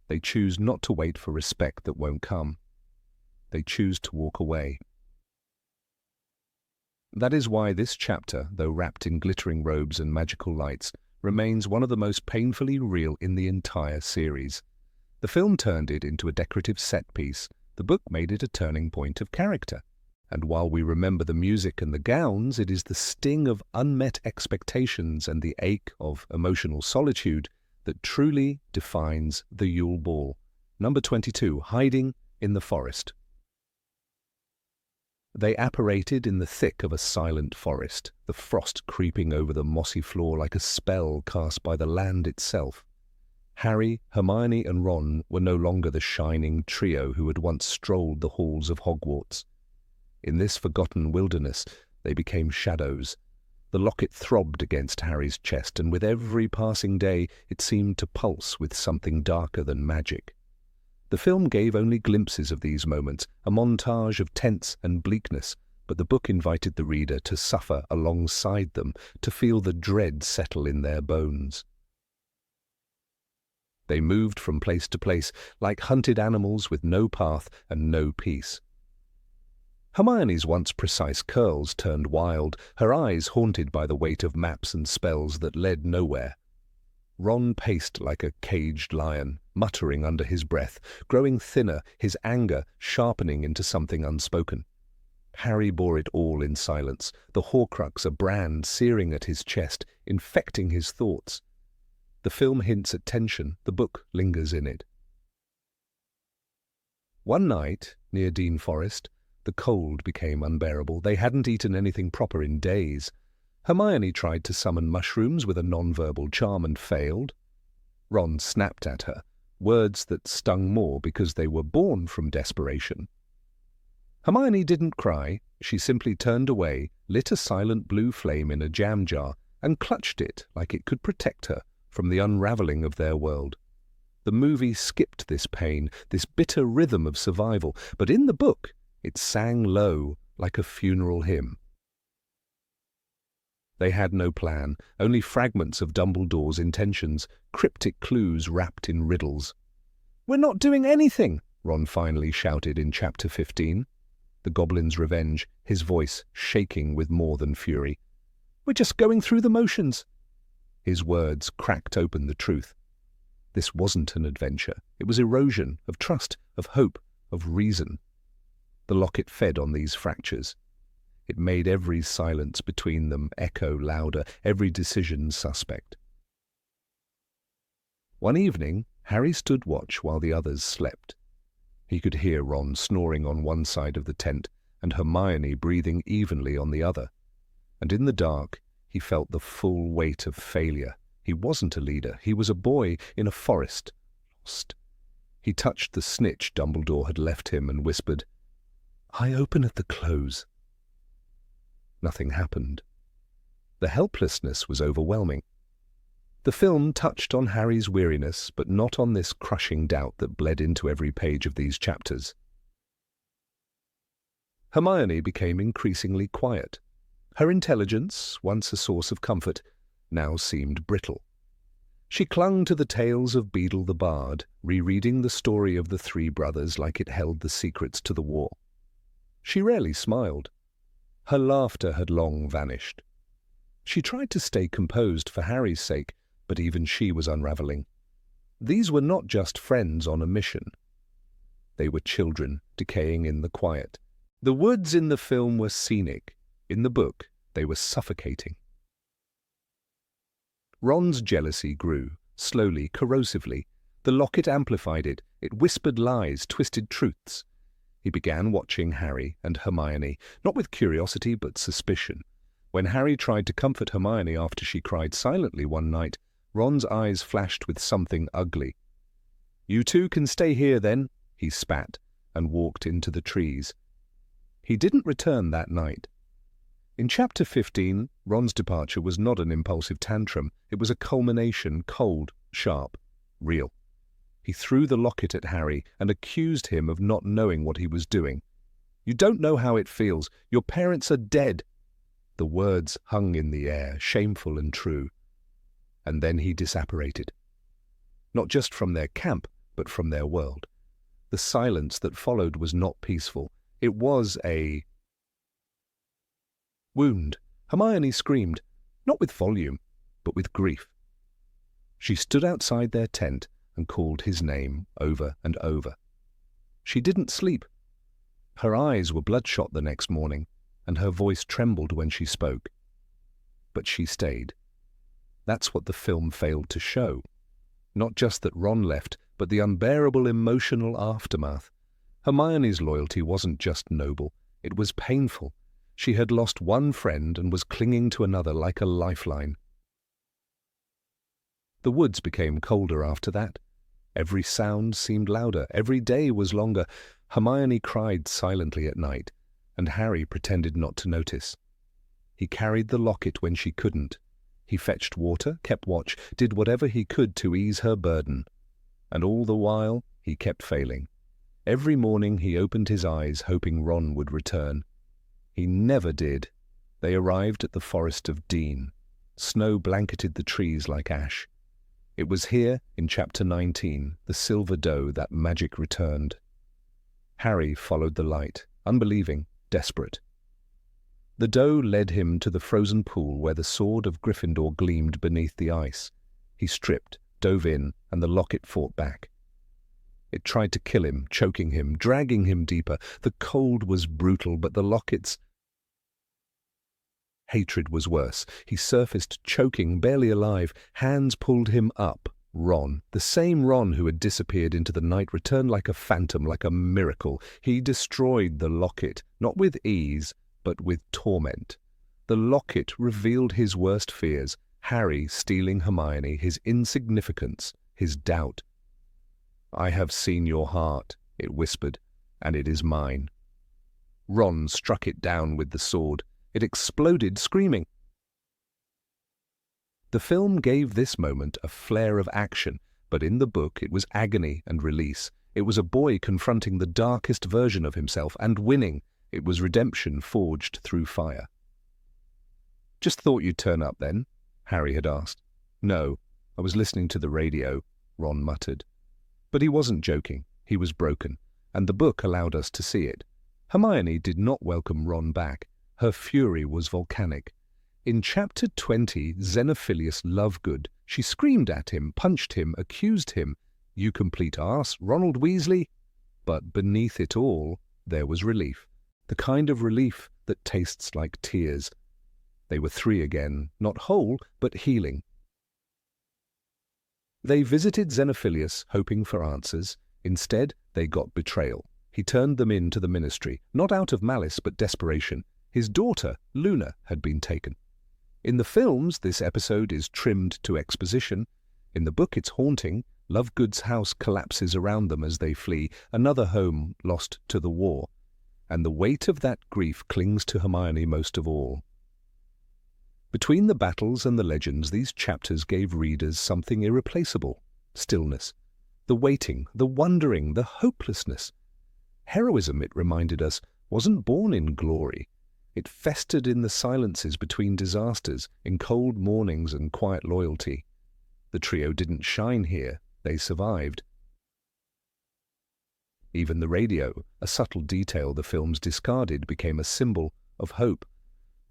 They choose not to wait for respect that won't come. They choose to walk away. That is why this chapter, though wrapped in glittering robes and magical lights, remains one of the most painfully real in the entire series. The film turned it into a decorative set piece. The book made it a turning point of character. And while we remember the music and the gowns, it is the sting of unmet expectations and the ache of emotional solitude that truly defines the Yule Ball. Number 22, Hiding in the Forest. They apparated in the thick of a silent forest, the frost creeping over the mossy floor like a spell cast by the land itself. Harry, Hermione and Ron were no longer the shining trio who had once strolled the halls of Hogwarts. In this forgotten wilderness, they became shadows. The locket throbbed against Harry's chest, and with every passing day it seemed to pulse with something darker than magic. The film gave only glimpses of these moments, a montage of tense and bleakness, but the book invited the reader to suffer alongside them, to feel the dread settle in their bones. They moved from place to place, like hunted animals with no path and no peace. Hermione's once precise curls turned wild, her eyes haunted by the weight of maps and spells that led nowhere. Ron paced like a caged lion, muttering under his breath, growing thinner, his anger sharpening into something unspoken. Harry bore it all in silence, the Horcrux a brand searing at his chest, infecting his thoughts. The film hints at tension, the book lingers in it. One night, near Dean Forest, the cold became unbearable. They hadn't eaten anything proper in days. Hermione tried to summon mushrooms with a non-verbal charm and failed. Ron snapped at her, words that stung more because they were born from desperation. Hermione didn't cry. She simply turned away, lit a silent blue flame in a jam jar, and clutched it like it could protect her from the unraveling of their world. The movie skipped this pain, this bitter rhythm of survival, but in the book it sang low like a funeral hymn. They had no plan, only fragments of Dumbledore's intentions, cryptic clues wrapped in riddles. "We're not doing anything," Ron finally shouted in chapter 15. The Goblin's Revenge, his voice shaking with more than fury. "We're just going through the motions." His words cracked open the truth. This wasn't an adventure. It was erosion of trust, of hope, of reason. The locket fed on these fractures. It made every silence between them echo louder, every decision suspect. One evening, Harry stood watch while the others slept. He could hear Ron snoring on one side of the tent and Hermione breathing evenly on the other. And in the dark, he felt the full weight of failure. He wasn't a leader. He was a boy in a forest, lost. He touched the snitch Dumbledore had left him and whispered, "I open at the close." Nothing happened. The helplessness was overwhelming. The film touched on Harry's weariness, but not on this crushing doubt that bled into every page of these chapters. Hermione became increasingly quiet. Her intelligence, once a source of comfort, now seemed brittle. She clung to the tales of Beetle the Bard, rereading the story of the three brothers like it held the secrets to the war. She rarely smiled. Her laughter had long vanished. She tried to stay composed for Harry's sake, but even she was unraveling. These were not just friends on a mission. They were children decaying in the quiet. The woods in the film were scenic. In the book, they were suffocating. Ron's jealousy grew, slowly, corrosively. The locket amplified it. It whispered lies, twisted truths. He began watching Harry and Hermione, not with curiosity but suspicion. When Harry tried to comfort Hermione after she cried silently one night, Ron's eyes flashed with something ugly. "You two can stay here then," he spat, and walked into the trees. He didn't return that night. In Chapter 15, Ron's departure was not an impulsive tantrum. It was a culmination, cold, sharp, real. He threw the locket at Harry and accused him of not knowing what he was doing. "You don't know how it feels. Your parents are dead." The words hung in the air, shameful and true. And then he disapparated. Not just from their camp, but from their world. The silence that followed was not peaceful. It was a wound. Hermione screamed, not with volume, but with grief. She stood outside their tent and called his name over and over. She didn't sleep. Her eyes were bloodshot the next morning, and her voice trembled when she spoke. But she stayed. That's what the film failed to show. Not just that Ron left, but the unbearable emotional aftermath. Hermione's loyalty wasn't just noble, it was painful. She had lost one friend and was clinging to another like a lifeline. The woods became colder after that. Every sound seemed louder, every day was longer. Hermione cried silently at night, and Harry pretended not to notice. He carried the locket when she couldn't. He fetched water, kept watch, did whatever he could to ease her burden. And all the while, he kept failing. Every morning he opened his eyes, hoping Ron would return. He never did. They arrived at the Forest of Dean. Snow blanketed the trees like ash. It was here, in Chapter 19, the silver doe, that magic returned. Harry followed the light, unbelieving, desperate. The doe led him to the frozen pool where the sword of Gryffindor gleamed beneath the ice. He stripped, dove in, and the locket fought back. It tried to kill him, choking him, dragging him deeper. The cold was brutal, but the locket's hatred was worse. He surfaced, choking, barely alive. Hands pulled him up. Ron, the same Ron who had disappeared into the night, returned like a phantom, like a miracle. He destroyed the locket, not with ease, but with torment. The locket revealed his worst fears, Harry stealing Hermione, his insignificance, his doubt. "I have seen your heart," it whispered, "and it is mine." Ron struck it down with the sword. It exploded, screaming. The film gave this moment a flare of action, but in the book it was agony and release. It was a boy confronting the darkest version of himself and winning. It was redemption forged through fire. "Just thought you'd turn up then?" Harry had asked. "No, I was listening to the radio," Ron muttered. But he wasn't joking. He was broken, and the book allowed us to see it. Hermione did not welcome Ron back. Her fury was volcanic. In Chapter 20, Xenophilius Lovegood, she screamed at him, punched him, accused him. "You complete arse, Ronald Weasley!" But beneath it all, there was relief. The kind of relief that tastes like tears. They were three again, not whole, but healing. They visited Xenophilius, hoping for answers. Instead, they got betrayal. He turned them in to the ministry, not out of malice but desperation. His daughter, Luna, had been taken. In the films, this episode is trimmed to exposition. In the book, it's haunting. Lovegood's house collapses around them as they flee, another home lost to the war. And the weight of that grief clings to Hermione most of all. Between the battles and the legends, these chapters gave readers something irreplaceable. Stillness. The waiting, the wondering, the hopelessness. Heroism, it reminded us, wasn't born in glory. It festered in the silences between disasters, in cold mornings and quiet loyalty. The trio didn't shine here. They survived. Even the radio, a subtle detail the films discarded, became a symbol of hope.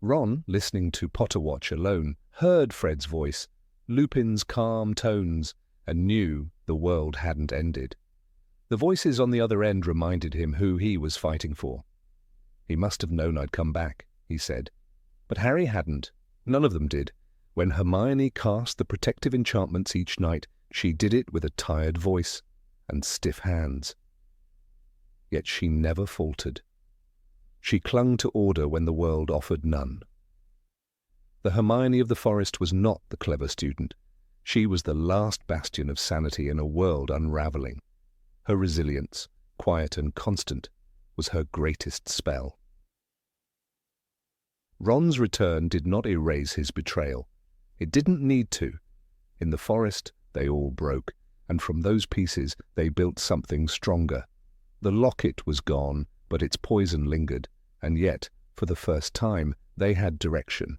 Ron, listening to Potter Watch alone, heard Fred's voice, Lupin's calm tones, and knew the world hadn't ended. The voices on the other end reminded him who he was fighting for. "He must have known I'd come back," he said. But Harry hadn't. None of them did. When Hermione cast the protective enchantments each night, she did it with a tired voice and stiff hands. Yet she never faltered. She clung to order when the world offered none. The Hermione of the forest was not the clever student. She was the last bastion of sanity in a world unraveling. Her resilience, quiet and constant, was her greatest spell. Ron's return did not erase his betrayal. It didn't need to. In the forest, they all broke, and from those pieces they built something stronger. The locket was gone, but its poison lingered, and yet, for the first time, they had direction.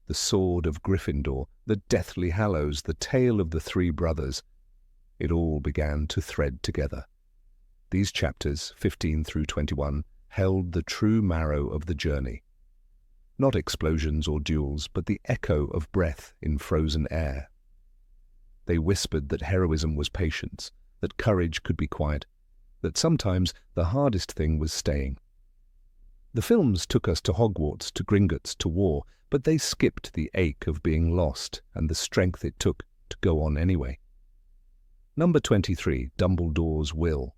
The sword of Gryffindor, the Deathly Hallows, the tale of the three brothers. It all began to thread together. These chapters, 15 through 21, held the true marrow of the journey. Not explosions or duels, but the echo of breath in frozen air. They whispered that heroism was patience, that courage could be quiet, that sometimes the hardest thing was staying. The films took us to Hogwarts, to Gringotts, to war, but they skipped the ache of being lost and the strength it took to go on anyway. Number 23, Dumbledore's Will.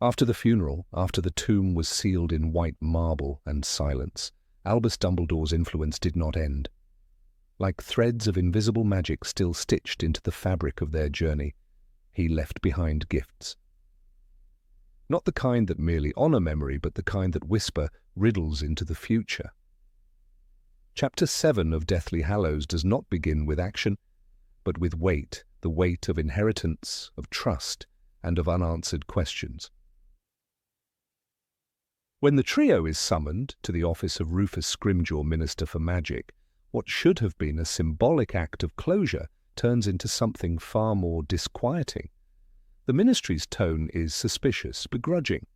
After the funeral, after the tomb was sealed in white marble and silence, Albus Dumbledore's influence did not end. Like threads of invisible magic still stitched into the fabric of their journey, he left behind gifts. Not the kind that merely honor memory, but the kind that whisper riddles into the future. Chapter 7 of Deathly Hallows does not begin with action, but with weight, the weight of inheritance, of trust, and of unanswered questions. When the trio is summoned to the office of Rufus Scrimgeour, Minister for Magic, what should have been a symbolic act of closure turns into something far more disquieting. The ministry's tone is suspicious, begrudging.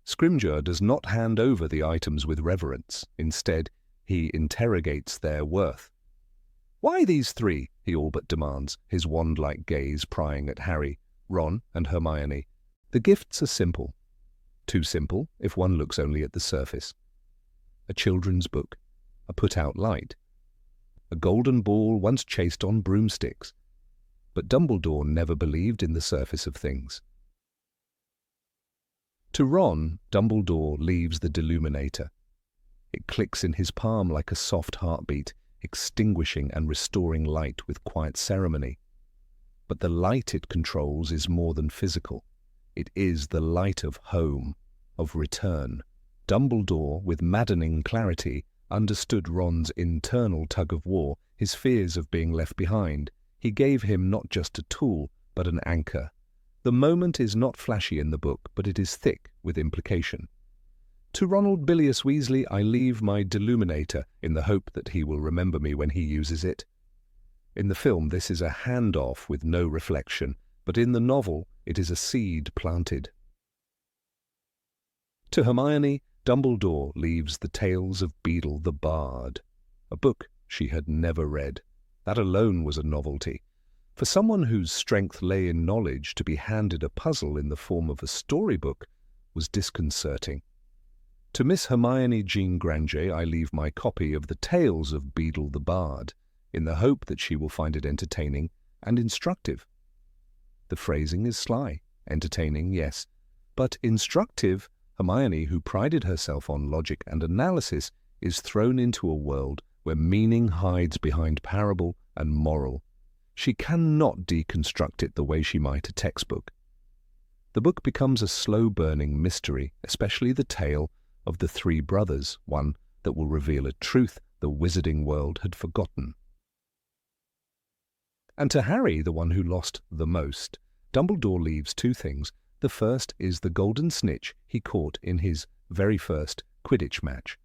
Scrimgeour does not hand over the items with reverence. Instead, he interrogates their worth. "Why these three?" he all but demands, his wand-like gaze prying at Harry, Ron, and Hermione. The gifts are simple. Too simple if one looks only at the surface. A children's book, a put-out light, a golden ball once chased on broomsticks. But Dumbledore never believed in the surface of things. To Ron, Dumbledore leaves the Deluminator. It clicks in his palm like a soft heartbeat, extinguishing and restoring light with quiet ceremony. But the light it controls is more than physical. It is the light of home, of return. Dumbledore, with maddening clarity, understood Ron's internal tug-of-war, his fears of being left behind. He gave him not just a tool, but an anchor. The moment is not flashy in the book, but it is thick with implication. To Ronald Bilious Weasley I leave my Deluminator in the hope that he will remember me when he uses it. In the film this is a handoff with no reflection, but in the novel it is a seed planted. To Hermione, Dumbledore leaves the Tales of Beetle the Bard, a book she had never read. That alone was a novelty. For someone whose strength lay in knowledge, to be handed a puzzle in the form of a storybook was disconcerting. To Miss Hermione Jean Granger I leave my copy of the Tales of Beetle the Bard, in the hope that she will find it entertaining and instructive. The phrasing is sly, entertaining, yes, but instructive. Hermione, who prided herself on logic and analysis, is thrown into a world where meaning hides behind parable and moral. She cannot deconstruct it the way she might a textbook. The book becomes a slow-burning mystery, especially the tale of the three brothers, one that will reveal a truth the wizarding world had forgotten. And to Harry, the one who lost the most, Dumbledore leaves two things. The first is the golden snitch he caught in his very first Quidditch match.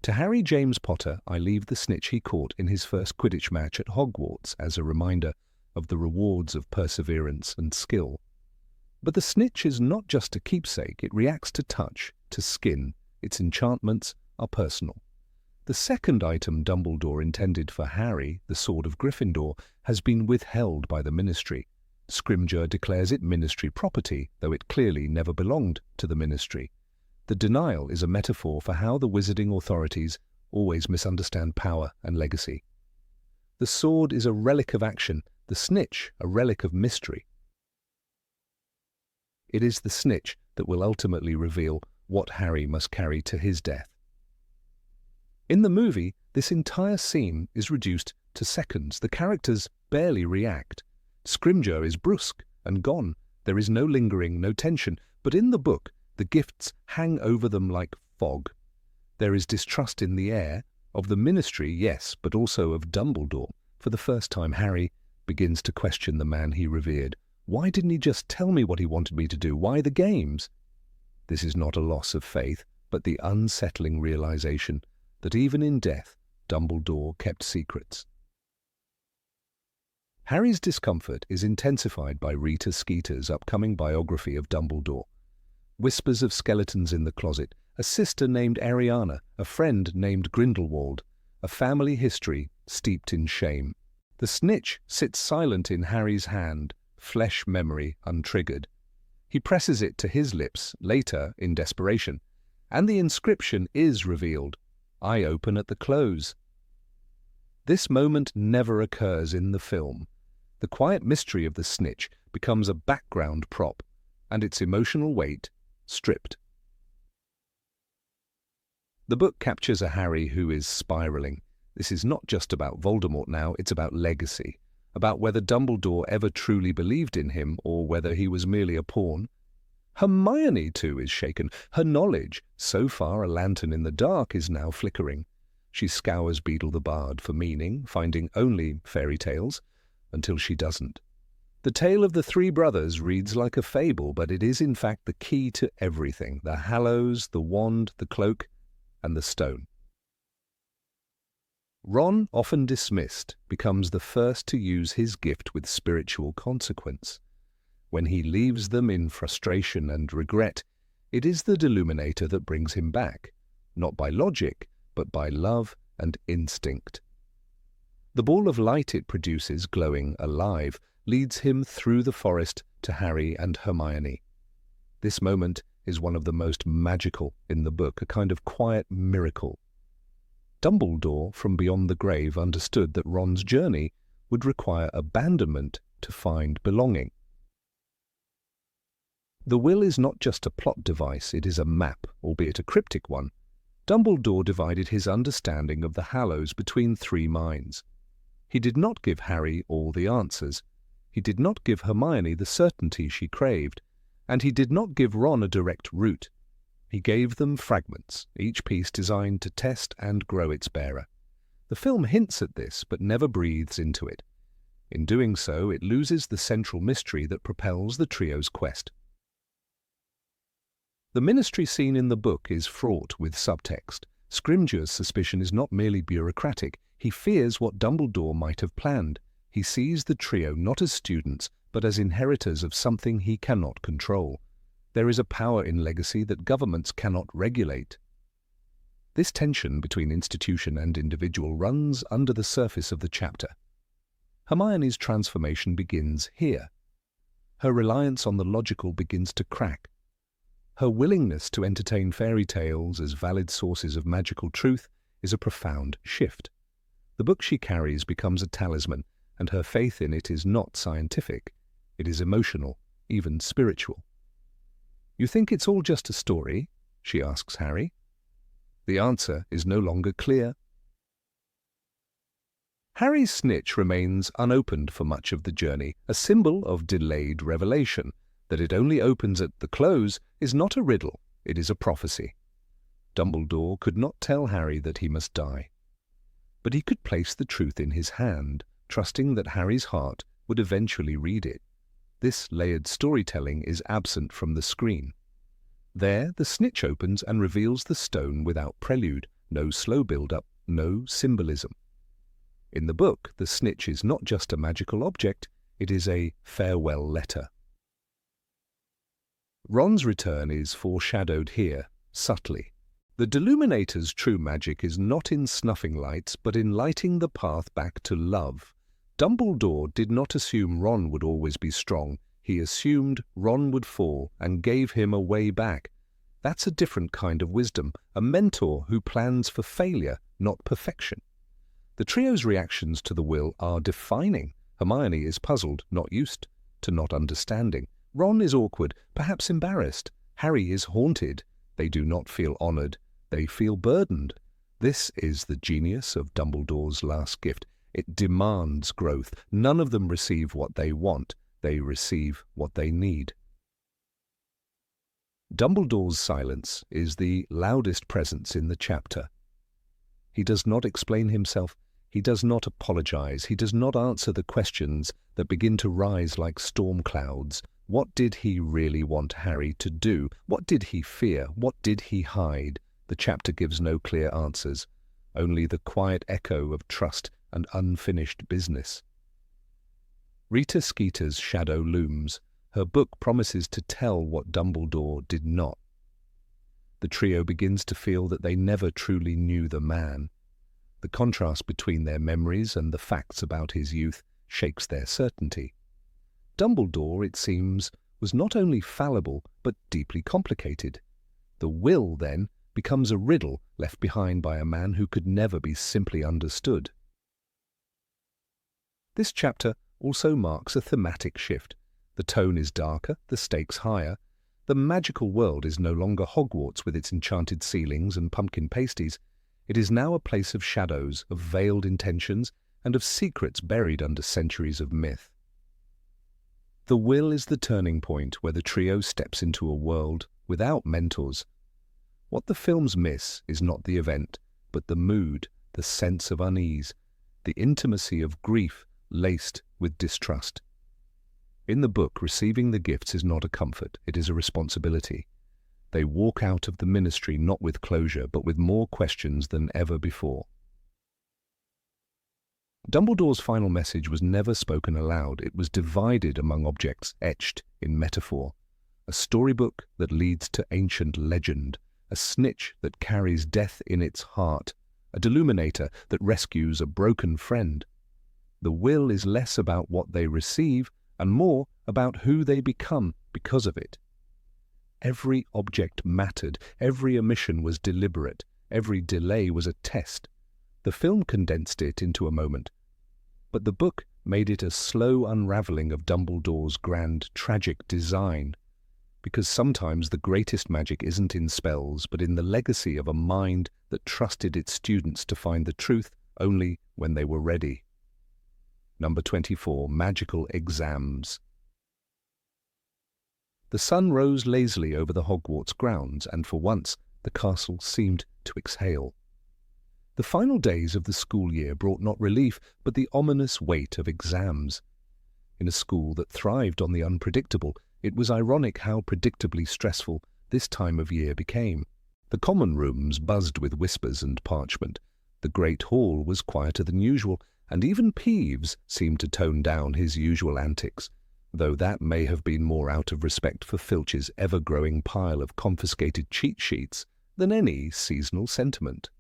To Harry James Potter I leave the snitch he caught in his first Quidditch match at Hogwarts as a reminder of the rewards of perseverance and skill. But the snitch is not just a keepsake, it reacts to touch, to skin. Its enchantments are personal. The second item Dumbledore intended for Harry, the Sword of Gryffindor, has been withheld by the Ministry. Scrimgeour declares it Ministry property, though it clearly never belonged to the Ministry. The denial is a metaphor for how the wizarding authorities always misunderstand power and legacy. The sword is a relic of action, the snitch a relic of mystery. It is the snitch that will ultimately reveal what Harry must carry to his death. In the movie, this entire scene is reduced to seconds. The characters barely react. Scrimgeour is brusque and gone. There is no lingering, no tension. But in the book, the gifts hang over them like fog. There is distrust in the air, of the ministry, yes, but also of Dumbledore. For the first time, Harry begins to question the man he revered. Why didn't he just tell me what he wanted me to do? Why the games? This is not a loss of faith, but the unsettling realization that even in death, Dumbledore kept secrets. Harry's discomfort is intensified by Rita Skeeter's upcoming biography of Dumbledore. Whispers of skeletons in the closet, a sister named Ariana, a friend named Grindelwald, a family history steeped in shame. The snitch sits silent in Harry's hand, flesh memory untriggered. He presses it to his lips, later in desperation, and the inscription is revealed. I open at the close. This moment never occurs in the film. The quiet mystery of the snitch becomes a background prop, and its emotional weight stripped. The book captures a Harry who is spiraling. This is not just about Voldemort now, it's about legacy, about whether Dumbledore ever truly believed in him or whether he was merely a pawn. Hermione, too, is shaken. Her knowledge, so far a lantern in the dark, is now flickering. She scours Beetle the Bard for meaning, finding only fairy tales, until she doesn't. The tale of the three brothers reads like a fable, but it is in fact the key to everything: the Hallows, the wand, the cloak, and the stone. Ron, often dismissed, becomes the first to use his gift with spiritual consequence. When he leaves them in frustration and regret, it is the Deluminator that brings him back, not by logic, but by love and instinct. The ball of light it produces, glowing alive, leads him through the forest to Harry and Hermione. This moment is one of the most magical in the book, a kind of quiet miracle. Dumbledore from beyond the grave understood that Ron's journey would require abandonment to find belonging. The will is not just a plot device, it is a map, albeit a cryptic one. Dumbledore divided his understanding of the Hallows between three minds. He did not give Harry all the answers. He did not give Hermione the certainty she craved, and he did not give Ron a direct route. He gave them fragments, each piece designed to test and grow its bearer. The film hints at this, but never breathes into it. In doing so, it loses the central mystery that propels the trio's quest. The ministry scene in the book is fraught with subtext. Scrimgeour's suspicion is not merely bureaucratic. He fears what Dumbledore might have planned. He sees the trio not as students, but as inheritors of something he cannot control. There is a power in legacy that governments cannot regulate. This tension between institution and individual runs under the surface of the chapter. Hermione's transformation begins here. Her reliance on the logical begins to crack. Her willingness to entertain fairy tales as valid sources of magical truth is a profound shift. The book she carries becomes a talisman, and her faith in it is not scientific. It is emotional, even spiritual. "You think it's all just a story?" she asks Harry. The answer is no longer clear. Harry's snitch remains unopened for much of the journey, a symbol of delayed revelation. That it only opens at the close is not a riddle, it is a prophecy. Dumbledore could not tell Harry that he must die. But he could place the truth in his hand, trusting that Harry's heart would eventually read it. This layered storytelling is absent from the screen. There, the snitch opens and reveals the stone without prelude, no slow build-up, no symbolism. In the book, the snitch is not just a magical object, it is a farewell letter. Ron's return is foreshadowed here, subtly. The Deluminator's true magic is not in snuffing lights, but in lighting the path back to love. Dumbledore did not assume Ron would always be strong. He assumed Ron would fall and gave him a way back. That's a different kind of wisdom, a mentor who plans for failure, not perfection. The trio's reactions to the will are defining. Hermione is puzzled, not used to not understanding. Ron is awkward, perhaps embarrassed. Harry is haunted. They do not feel honored. They feel burdened. This is the genius of Dumbledore's last gift. It demands growth. None of them receive what they want. They receive what they need. Dumbledore's silence is the loudest presence in the chapter. He does not explain himself, he does not apologize, he does not answer the questions that begin to rise like storm clouds. What did he really want Harry to do? What did he fear? What did he hide? The chapter gives no clear answers, only the quiet echo of trust and unfinished business. Rita Skeeter's shadow looms. Her book promises to tell what Dumbledore did not. The trio begins to feel that they never truly knew the man. The contrast between their memories and the facts about his youth shakes their certainty. Dumbledore, it seems, was not only fallible but deeply complicated. The will, then, becomes a riddle left behind by a man who could never be simply understood. This chapter also marks a thematic shift. The tone is darker, the stakes higher. The magical world is no longer Hogwarts with its enchanted ceilings and pumpkin pasties. It is now a place of shadows, of veiled intentions, and of secrets buried under centuries of myth. The will is the turning point where the trio steps into a world without mentors. What the films miss is not the event, but the mood, the sense of unease, the intimacy of grief laced with distrust. In the book, receiving the gifts is not a comfort, it is a responsibility. They walk out of the ministry not with closure, but with more questions than ever before. Dumbledore's final message was never spoken aloud. It was divided among objects etched in metaphor. A storybook that leads to ancient legend, a snitch that carries death in its heart, a deluminator that rescues a broken friend. The will is less about what they receive and more about who they become because of it. Every object mattered, every omission was deliberate, every delay was a test. The film condensed it into a moment, but the book made it a slow unraveling of Dumbledore's grand, tragic design. Because sometimes the greatest magic isn't in spells, but in the legacy of a mind that trusted its students to find the truth only when they were ready. Number 24, Magical Exams. The sun rose lazily over the Hogwarts grounds, and for once the castle seemed to exhale. The final days of the school year brought not relief, but the ominous weight of exams. In a school that thrived on the unpredictable, it was ironic how predictably stressful this time of year became. The common rooms buzzed with whispers and parchment. The great hall was quieter than usual, and even Peeves seemed to tone down his usual antics, though that may have been more out of respect for Filch's ever-growing pile of confiscated cheat sheets than any seasonal sentiment.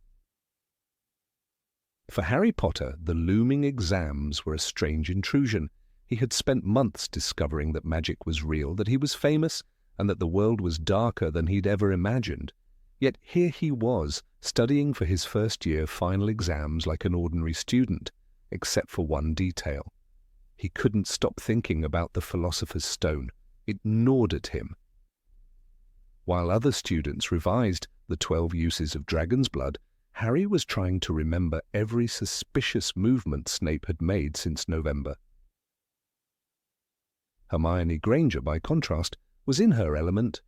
For Harry Potter, the looming exams were a strange intrusion. He had spent months discovering that magic was real, that he was famous, and that the world was darker than he'd ever imagined. Yet here he was, studying for his first-year final exams like an ordinary student, except for one detail. He couldn't stop thinking about the Philosopher's Stone. It gnawed at him. While other students revised the 12 uses of dragon's blood, Harry was trying to remember every suspicious movement Snape had made since November. Hermione Granger, by contrast, was in her element.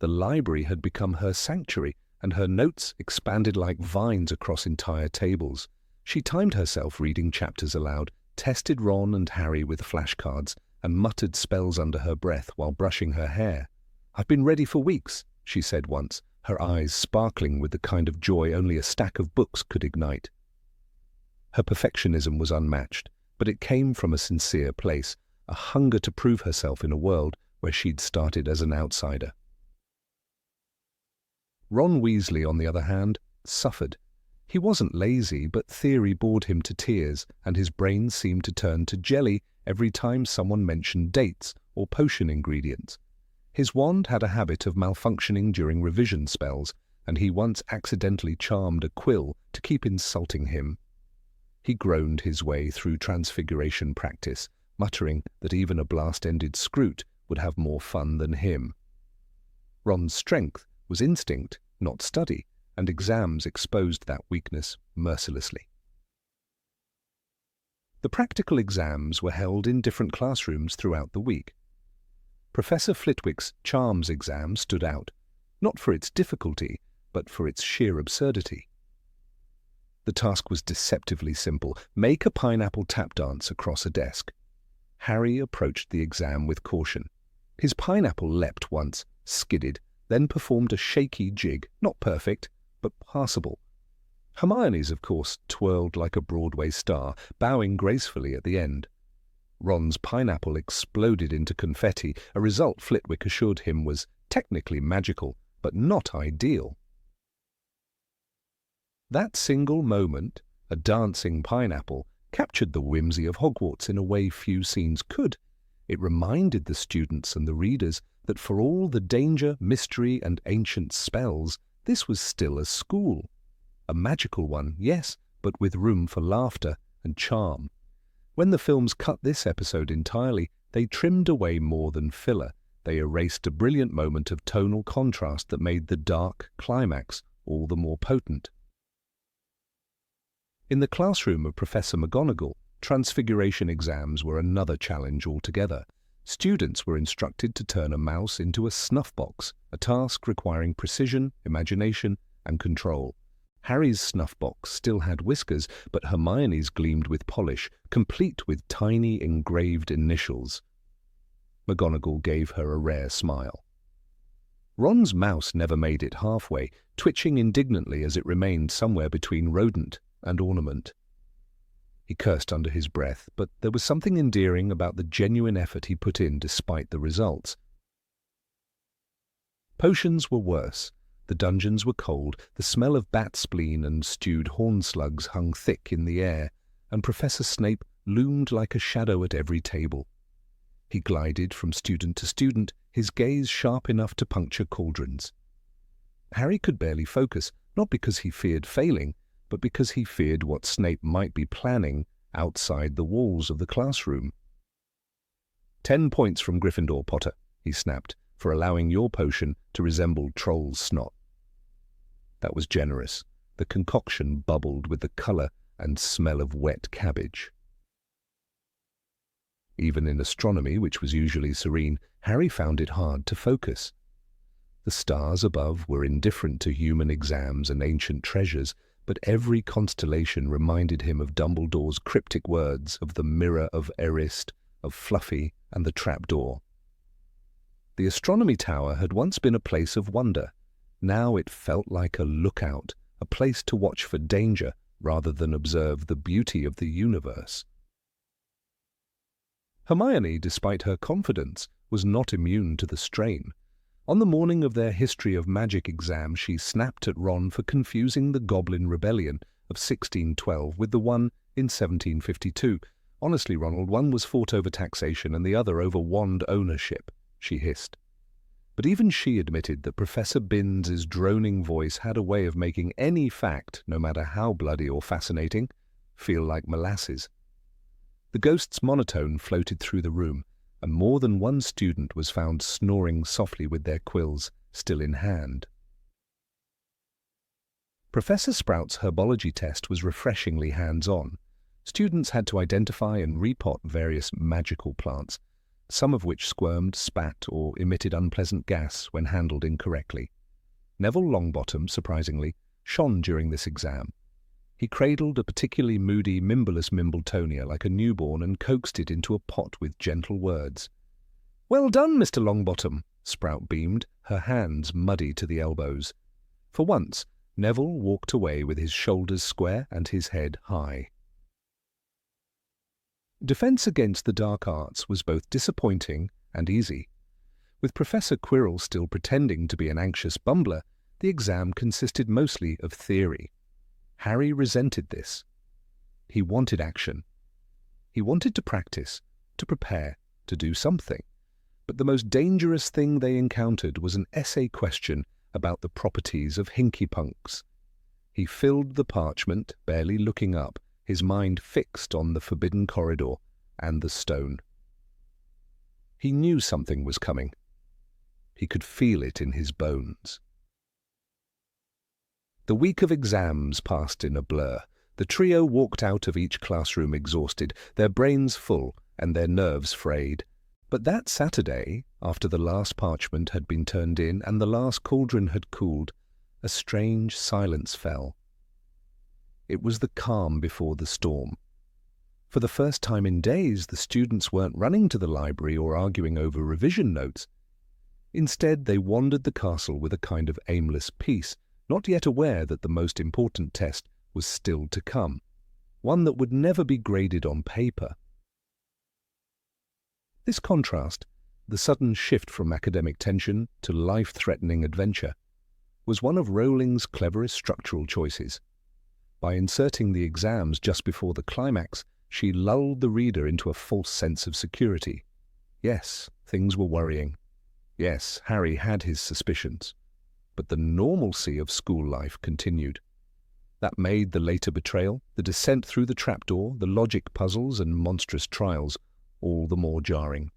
The library had become her sanctuary, and her notes expanded like vines across entire tables. She timed herself reading chapters aloud, tested Ron and Harry with flashcards, and muttered spells under her breath while brushing her hair. "I've been ready for weeks," she said once, her eyes sparkling with the kind of joy only a stack of books could ignite. Her perfectionism was unmatched, but it came from a sincere place, a hunger to prove herself in a world where she'd started as an outsider. Ron Weasley, on the other hand, suffered. He wasn't lazy, but theory bored him to tears, and his brain seemed to turn to jelly every time someone mentioned dates or potion ingredients. His wand had a habit of malfunctioning during revision spells, and he once accidentally charmed a quill to keep insulting him. He groaned his way through transfiguration practice, muttering that even a blast-ended Scroot would have more fun than him. Ron's strength was instinct, not study, and exams exposed that weakness mercilessly. The practical exams were held in different classrooms throughout the week. Professor Flitwick's Charms exam stood out, not for its difficulty, but for its sheer absurdity. The task was deceptively simple. Make a pineapple tap dance across a desk. Harry approached the exam with caution. His pineapple leapt once, skidded, then performed a shaky jig, not perfect, but passable. Hermione's, of course, twirled like a Broadway star, bowing gracefully at the end. Ron's pineapple exploded into confetti, a result Flitwick assured him was technically magical, but not ideal. That single moment, a dancing pineapple, captured the whimsy of Hogwarts in a way few scenes could. It reminded the students and the readers that for all the danger, mystery, and ancient spells, this was still a school. A magical one, yes, but with room for laughter and charm. When the films cut this episode entirely, they trimmed away more than filler. They erased a brilliant moment of tonal contrast that made the dark climax all the more potent. In the classroom of Professor McGonagall, transfiguration exams were another challenge altogether. Students were instructed to turn a mouse into a snuff box, a task requiring precision, imagination, and control. Harry's snuff box still had whiskers, but Hermione's gleamed with polish, complete with tiny engraved initials. McGonagall gave her a rare smile. Ron's mouse never made it halfway, twitching indignantly as it remained somewhere between rodent and ornament. He cursed under his breath, but there was something endearing about the genuine effort he put in despite the results. Potions were worse. The dungeons were cold, the smell of bat spleen and stewed horn slugs hung thick in the air, and Professor Snape loomed like a shadow at every table. He glided from student to student, his gaze sharp enough to puncture cauldrons. Harry could barely focus, not because he feared failing, but because he feared what Snape might be planning outside the walls of the classroom. 10 points from Gryffindor, Potter, he snapped, for allowing your potion to resemble troll's snot. That was generous. The concoction bubbled with the colour and smell of wet cabbage. Even in astronomy, which was usually serene, Harry found it hard to focus. The stars above were indifferent to human exams and ancient treasures, but every constellation reminded him of Dumbledore's cryptic words of the Mirror of Erist, of Fluffy, and the Trapdoor. The astronomy tower had once been a place of wonder. Now it felt like a lookout, a place to watch for danger rather than observe the beauty of the universe. Hermione, despite her confidence, was not immune to the strain. On the morning of their History of Magic exam, she snapped at Ron for confusing the Goblin Rebellion of 1612 with the one in 1752. Honestly, Ronald, one was fought over taxation and the other over wand ownership, she hissed. But even she admitted that Professor Binns' droning voice had a way of making any fact, no matter how bloody or fascinating, feel like molasses. The ghost's monotone floated through the room, and more than one student was found snoring softly with their quills still in hand. Professor Sprout's herbology test was refreshingly hands-on. Students had to identify and repot various magical plants, some of which squirmed, spat, or emitted unpleasant gas when handled incorrectly. Neville Longbottom, surprisingly, shone during this exam. He cradled a particularly moody Mimblus Mimbletonia like a newborn and coaxed it into a pot with gentle words. "Well done, Mr. Longbottom," Sprout beamed, her hands muddy to the elbows. For once, Neville walked away with his shoulders square and his head high. Defense against the dark arts was both disappointing and easy. With Professor Quirrell still pretending to be an anxious bumbler, the exam consisted mostly of theory. Harry resented this. He wanted action. He wanted to practice, to prepare, to do something. But the most dangerous thing they encountered was an essay question about the properties of hinkypunks. He filled the parchment, barely looking up, his mind fixed on the forbidden corridor and the stone. He knew something was coming. He could feel it in his bones. The week of exams passed in a blur. The trio walked out of each classroom exhausted, their brains full and their nerves frayed. But that Saturday, after the last parchment had been turned in and the last cauldron had cooled, a strange silence fell. It was the calm before the storm. For the first time in days, the students weren't running to the library or arguing over revision notes. Instead, they wandered the castle with a kind of aimless peace, not yet aware that the most important test was still to come, one that would never be graded on paper. This contrast, the sudden shift from academic tension to life-threatening adventure, was one of Rowling's cleverest structural choices. By inserting the exams just before the climax, she lulled the reader into a false sense of security. Yes, things were worrying. Yes, Harry had his suspicions. But the normalcy of school life continued. That made the later betrayal, the descent through the trapdoor, the logic puzzles and monstrous trials all the more jarring.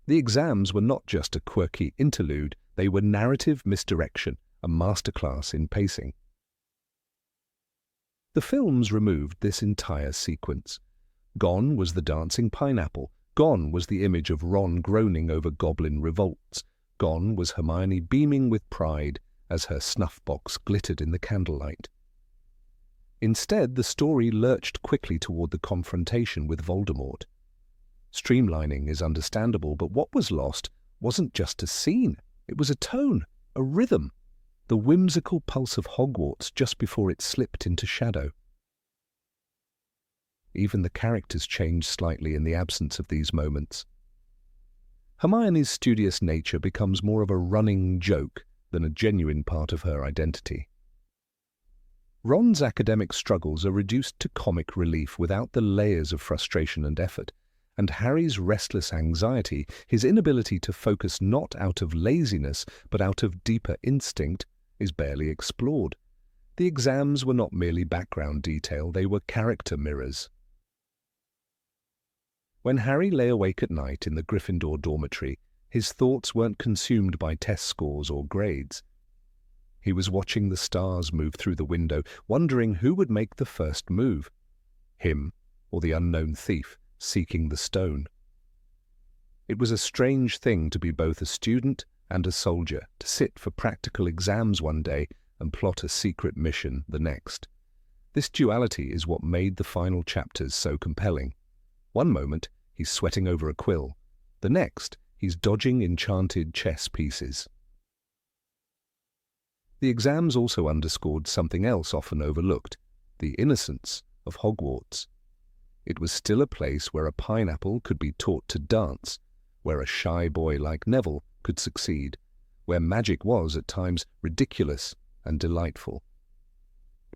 The exams were not just a quirky interlude, they were narrative misdirection, a masterclass in pacing. The films removed this entire sequence. Gone was the dancing pineapple. Gone was the image of Ron groaning over goblin revolts. Gone was Hermione beaming with pride as her snuff box glittered in the candlelight. Instead, the story lurched quickly toward the confrontation with Voldemort. Streamlining is understandable, but what was lost wasn't just a scene. It was a tone, a rhythm, the whimsical pulse of Hogwarts just before it slipped into shadow. Even the characters changed slightly in the absence of these moments. Hermione's studious nature becomes more of a running joke than a genuine part of her identity. Ron's academic struggles are reduced to comic relief without the layers of frustration and effort, and Harry's restless anxiety, his inability to focus not out of laziness but out of deeper instinct, is barely explored. The exams were not merely background detail, they were character mirrors. When Harry lay awake at night in the Gryffindor dormitory, his thoughts weren't consumed by test scores or grades. He was watching the stars move through the window, wondering who would make the first move, him or the unknown thief seeking the stone. It was a strange thing to be both a student and a soldier, to sit for practical exams one day and plot a secret mission the next. This duality is what made the final chapters so compelling. One moment, he's sweating over a quill. The next, he's dodging enchanted chess pieces. The exams also underscored something else often overlooked, the innocence of Hogwarts. It was still a place where a pineapple could be taught to dance, where a shy boy like Neville could succeed, where magic was at times ridiculous and delightful.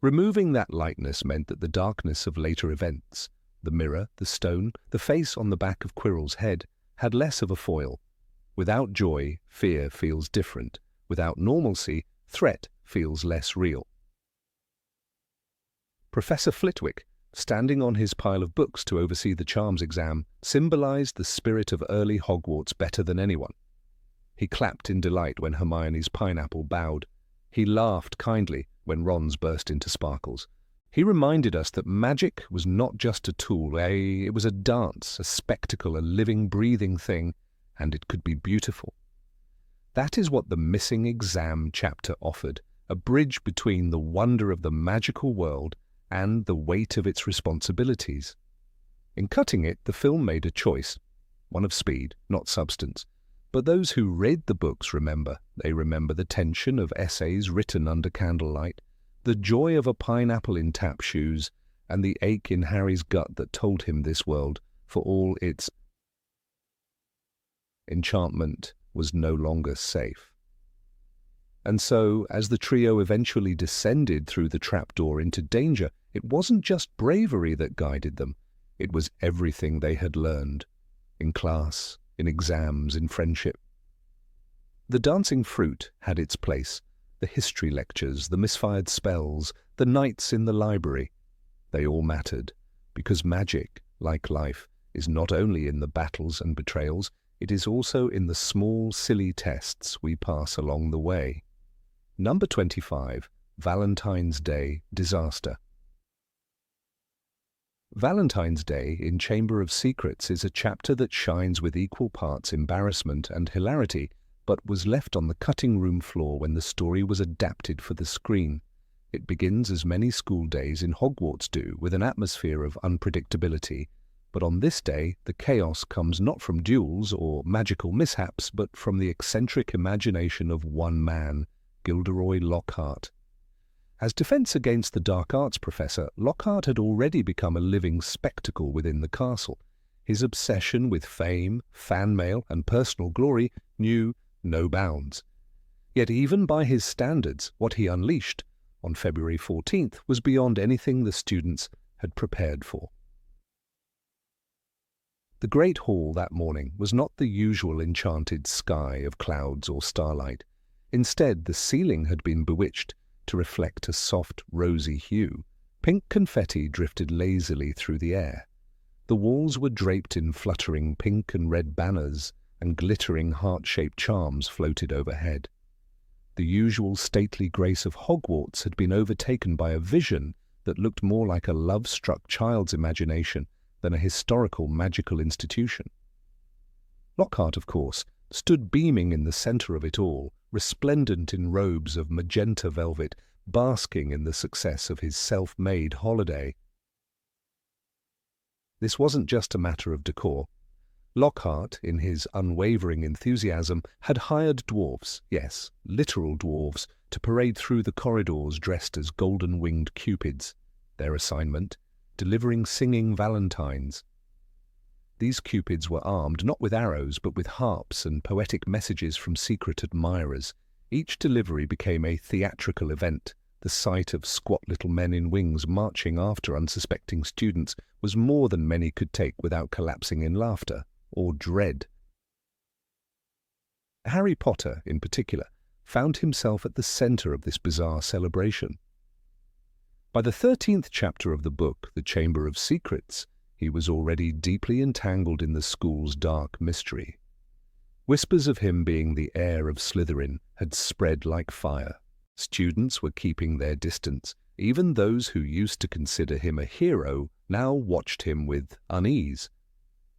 Removing that lightness meant that the darkness of later events, the mirror, the stone, the face on the back of Quirrell's head, had less of a foil. Without joy, fear feels different. Without normalcy, threat feels less real. Professor Flitwick, standing on his pile of books to oversee the charms exam, symbolized the spirit of early Hogwarts better than anyone. He clapped in delight when Hermione's pineapple bowed. He laughed kindly when Ron's burst into sparkles. He reminded us that magic was not just a tool, it was a dance, a spectacle, a living, breathing thing, and it could be beautiful. That is what the missing exam chapter offered, a bridge between the wonder of the magical world and the weight of its responsibilities. In cutting it, the film made a choice, one of speed, not substance. But those who read the books remember. They remember the tension of essays written under candlelight, the joy of a pineapple in tap shoes, and the ache in Harry's gut that told him this world, for all its enchantment, was no longer safe. And so, as the trio eventually descended through the trapdoor into danger, it wasn't just bravery that guided them. It was everything they had learned, in class, in exams, in friendship. The dancing fruit had its place, the history lectures, the misfired spells, the nights in the library. They all mattered, because magic, like life, is not only in the battles and betrayals, it is also in the small, silly tests we pass along the way. Number 25, Valentine's Day Disaster. Valentine's Day in Chamber of Secrets is a chapter that shines with equal parts embarrassment and hilarity, but was left on the cutting room floor when the story was adapted for the screen. It begins as many school days in Hogwarts do, with an atmosphere of unpredictability. But on this day, the chaos comes not from duels or magical mishaps, but from the eccentric imagination of one man, Gilderoy Lockhart. As defense against the dark arts professor, Lockhart had already become a living spectacle within the castle. His obsession with fame, fan mail, and personal glory knew no bounds. Yet even by his standards, what he unleashed on February 14th was beyond anything the students had prepared for. The Great Hall that morning was not the usual enchanted sky of clouds or starlight. Instead, the ceiling had been bewitched to reflect a soft, rosy hue. Pink confetti drifted lazily through the air. The walls were draped in fluttering pink and red banners, and glittering heart-shaped charms floated overhead. The usual stately grace of Hogwarts had been overtaken by a vision that looked more like a love-struck child's imagination than a historical magical institution. Lockhart, of course, stood beaming in the centre of it all, resplendent in robes of magenta velvet, basking in the success of his self-made holiday. This wasn't just a matter of decor. Lockhart, in his unwavering enthusiasm, had hired dwarfs, yes, literal dwarfs, to parade through the corridors dressed as golden-winged cupids. Their assignment: delivering singing valentines. These cupids were armed not with arrows but with harps and poetic messages from secret admirers. Each delivery became a theatrical event. The sight of squat little men in wings marching after unsuspecting students was more than many could take without collapsing in laughter or dread. Harry Potter, in particular, found himself at the centre of this bizarre celebration. By the 13th chapter of the book, The Chamber of Secrets, he was already deeply entangled in the school's dark mystery. Whispers of him being the heir of Slytherin had spread like fire. Students were keeping their distance. Even those who used to consider him a hero now watched him with unease.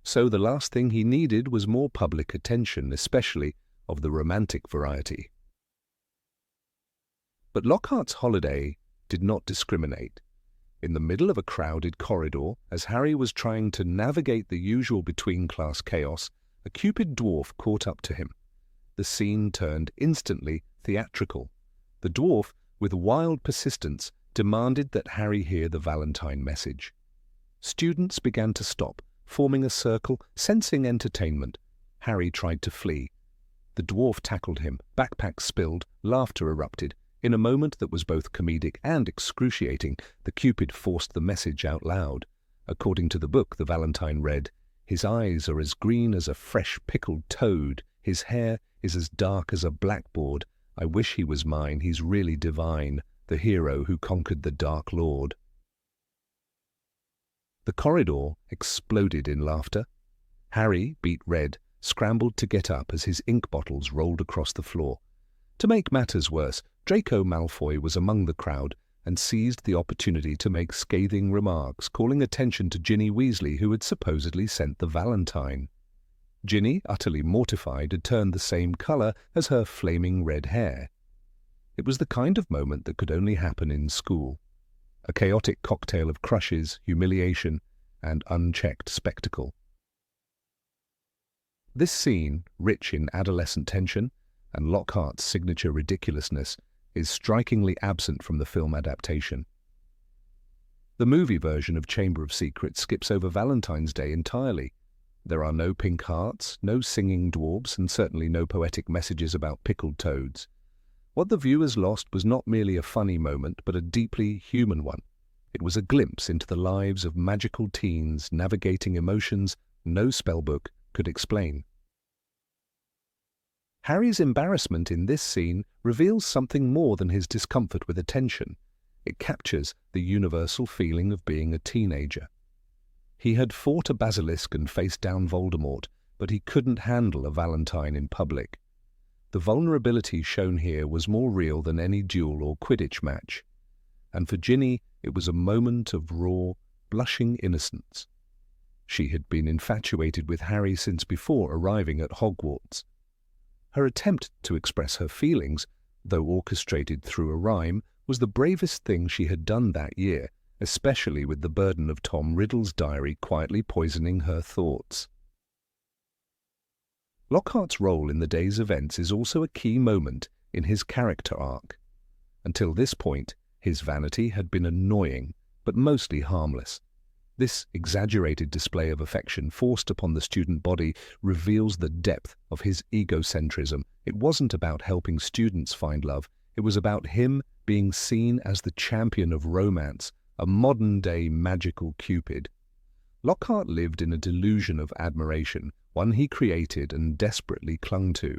So the last thing he needed was more public attention, especially of the romantic variety. But Lockhart's holiday did not discriminate. In the middle of a crowded corridor, as Harry was trying to navigate the usual between-class chaos, a cupid dwarf caught up to him. The scene turned instantly theatrical. The dwarf, with wild persistence, demanded that Harry hear the Valentine message. Students began to stop, forming a circle, sensing entertainment. Harry tried to flee. The dwarf tackled him, backpack spilled, laughter erupted. In a moment that was both comedic and excruciating, the cupid forced the message out loud. According to the book, the Valentine read, "His eyes are as green as a fresh pickled toad. His hair is as dark as a blackboard. I wish he was mine. He's really divine, the hero who conquered the Dark Lord." The corridor exploded in laughter. Harry, beet red, scrambled to get up as his ink bottles rolled across the floor. To make matters worse, Draco Malfoy was among the crowd and seized the opportunity to make scathing remarks, calling attention to Ginny Weasley, who had supposedly sent the Valentine. Ginny, utterly mortified, had turned the same colour as her flaming red hair. It was the kind of moment that could only happen in school. A chaotic cocktail of crushes, humiliation, and unchecked spectacle. This scene, rich in adolescent tension and Lockhart's signature ridiculousness, is strikingly absent from the film adaptation. The movie version of Chamber of Secrets skips over Valentine's Day entirely. There are no pink hearts, no singing dwarves, and certainly no poetic messages about pickled toads. What the viewers lost was not merely a funny moment, but a deeply human one. It was a glimpse into the lives of magical teens navigating emotions no spellbook could explain. Harry's embarrassment in this scene reveals something more than his discomfort with attention. It captures the universal feeling of being a teenager. He had fought a basilisk and faced down Voldemort, but he couldn't handle a Valentine in public. The vulnerability shown here was more real than any duel or Quidditch match. And for Ginny, it was a moment of raw, blushing innocence. She had been infatuated with Harry since before arriving at Hogwarts. Her attempt to express her feelings, though orchestrated through a rhyme, was the bravest thing she had done that year, especially with the burden of Tom Riddle's diary quietly poisoning her thoughts. Lockhart's role in the day's events is also a key moment in his character arc. Until this point, his vanity had been annoying, but mostly harmless. This exaggerated display of affection forced upon the student body reveals the depth of his egocentrism. It wasn't about helping students find love, it was about him being seen as the champion of romance, a modern-day magical Cupid. Lockhart lived in a delusion of admiration, one he created and desperately clung to.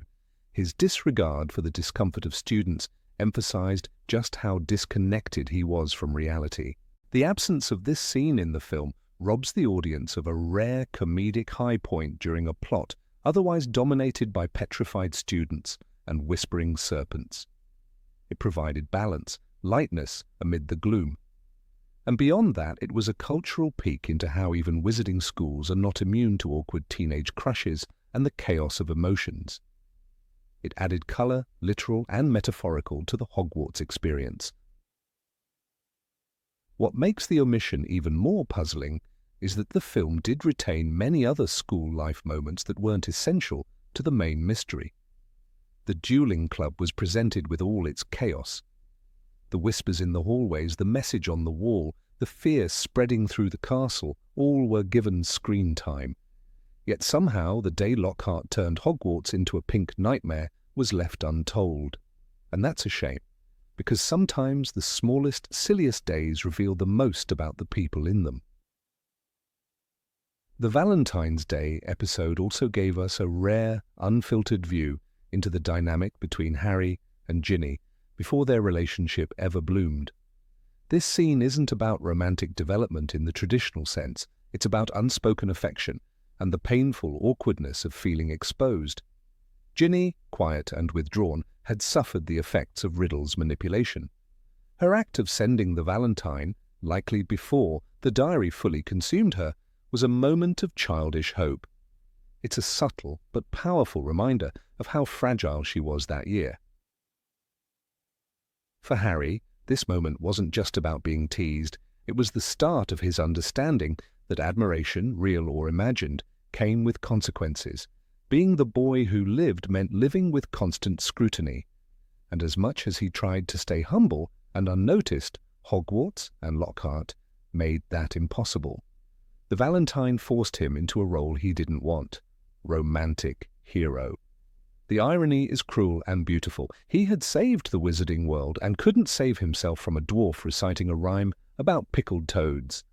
His disregard for the discomfort of students emphasized just how disconnected he was from reality. The absence of this scene in the film robs the audience of a rare comedic high point during a plot otherwise dominated by petrified students and whispering serpents. It provided balance, lightness amid the gloom. And beyond that, it was a cultural peek into how even wizarding schools are not immune to awkward teenage crushes and the chaos of emotions. It added color, literal and metaphorical, to the Hogwarts experience. What makes the omission even more puzzling is that the film did retain many other school life moments that weren't essential to the main mystery. The dueling club was presented with all its chaos. The whispers in the hallways, the message on the wall, the fear spreading through the castle, all were given screen time. Yet somehow the day Lockhart turned Hogwarts into a pink nightmare was left untold. And that's a shame, because sometimes the smallest, silliest days reveal the most about the people in them. The Valentine's Day episode also gave us a rare, unfiltered view into the dynamic between Harry and Ginny before their relationship ever bloomed. This scene isn't about romantic development in the traditional sense, it's about unspoken affection and the painful awkwardness of feeling exposed. Ginny, quiet and withdrawn, had suffered the effects of Riddle's manipulation. Her act of sending the Valentine, likely before the diary fully consumed her, was a moment of childish hope. It's a subtle but powerful reminder of how fragile she was that year. For Harry, this moment wasn't just about being teased, it was the start of his understanding that admiration, real or imagined, came with consequences. Being the boy who lived meant living with constant scrutiny. And as much as he tried to stay humble and unnoticed, Hogwarts and Lockhart made that impossible. The Valentine forced him into a role he didn't want: romantic hero. The irony is cruel and beautiful. He had saved the wizarding world and couldn't save himself from a dwarf reciting a rhyme about pickled toads.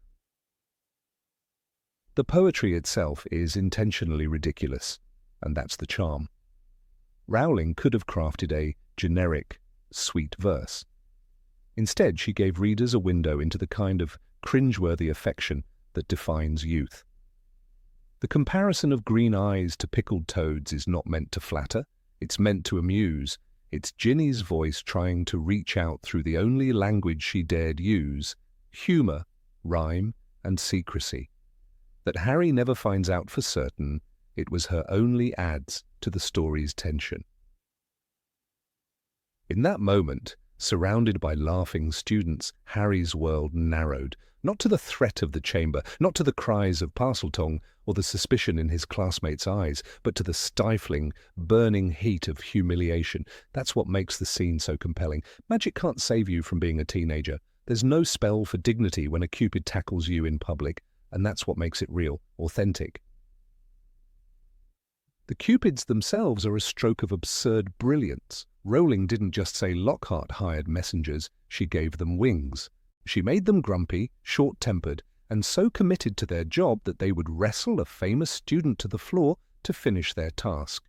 The poetry itself is intentionally ridiculous, and that's the charm. Rowling could have crafted a generic, sweet verse. Instead, she gave readers a window into the kind of cringeworthy affection that defines youth. The comparison of green eyes to pickled toads is not meant to flatter, it's meant to amuse. It's Ginny's voice trying to reach out through the only language she dared use: humor, rhyme, and secrecy. That Harry never finds out for certain, it was her only adds to the story's tension. In that moment, surrounded by laughing students, Harry's world narrowed, not to the threat of the chamber, not to the cries of Parseltongue or the suspicion in his classmates' eyes, but to the stifling, burning heat of humiliation. That's what makes the scene so compelling. Magic can't save you from being a teenager. There's no spell for dignity when a Cupid tackles you in public, and that's what makes it real, authentic. The Cupids themselves are a stroke of absurd brilliance. Rowling didn't just say Lockhart hired messengers, she gave them wings. She made them grumpy, short-tempered, and so committed to their job that they would wrestle a famous student to the floor to finish their task.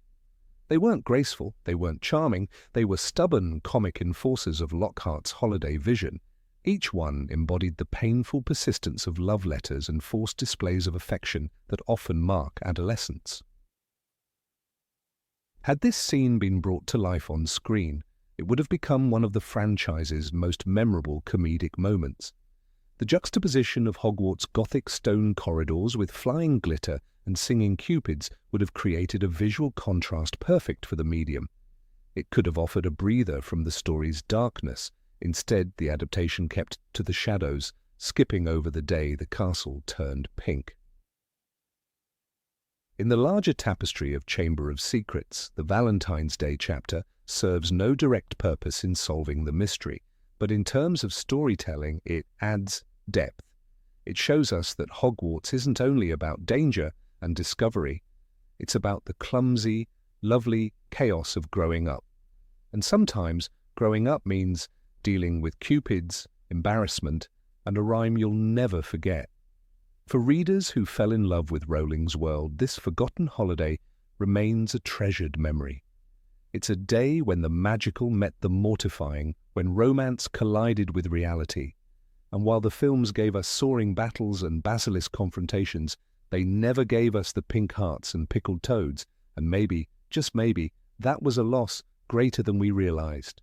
They weren't graceful, they weren't charming, they were stubborn comic enforcers of Lockhart's holiday vision. Each one embodied the painful persistence of love letters and forced displays of affection that often mark adolescence. Had this scene been brought to life on screen, it would have become one of the franchise's most memorable comedic moments. The juxtaposition of Hogwarts' Gothic stone corridors with flying glitter and singing cupids would have created a visual contrast perfect for the medium. It could have offered a breather from the story's darkness. Instead, the adaptation kept to the shadows, skipping over the day the castle turned pink. In the larger tapestry of Chamber of Secrets, the Valentine's Day chapter serves no direct purpose in solving the mystery, but in terms of storytelling, it adds depth. It shows us that Hogwarts isn't only about danger and discovery, it's about the clumsy, lovely chaos of growing up. And sometimes growing up means dealing with cupids, embarrassment, and a rhyme you'll never forget. For readers who fell in love with Rowling's world, this forgotten holiday remains a treasured memory. It's a day when the magical met the mortifying, when romance collided with reality. And while the films gave us soaring battles and basilisk confrontations, they never gave us the pink hearts and pickled toads, and maybe, just maybe, that was a loss greater than we realized.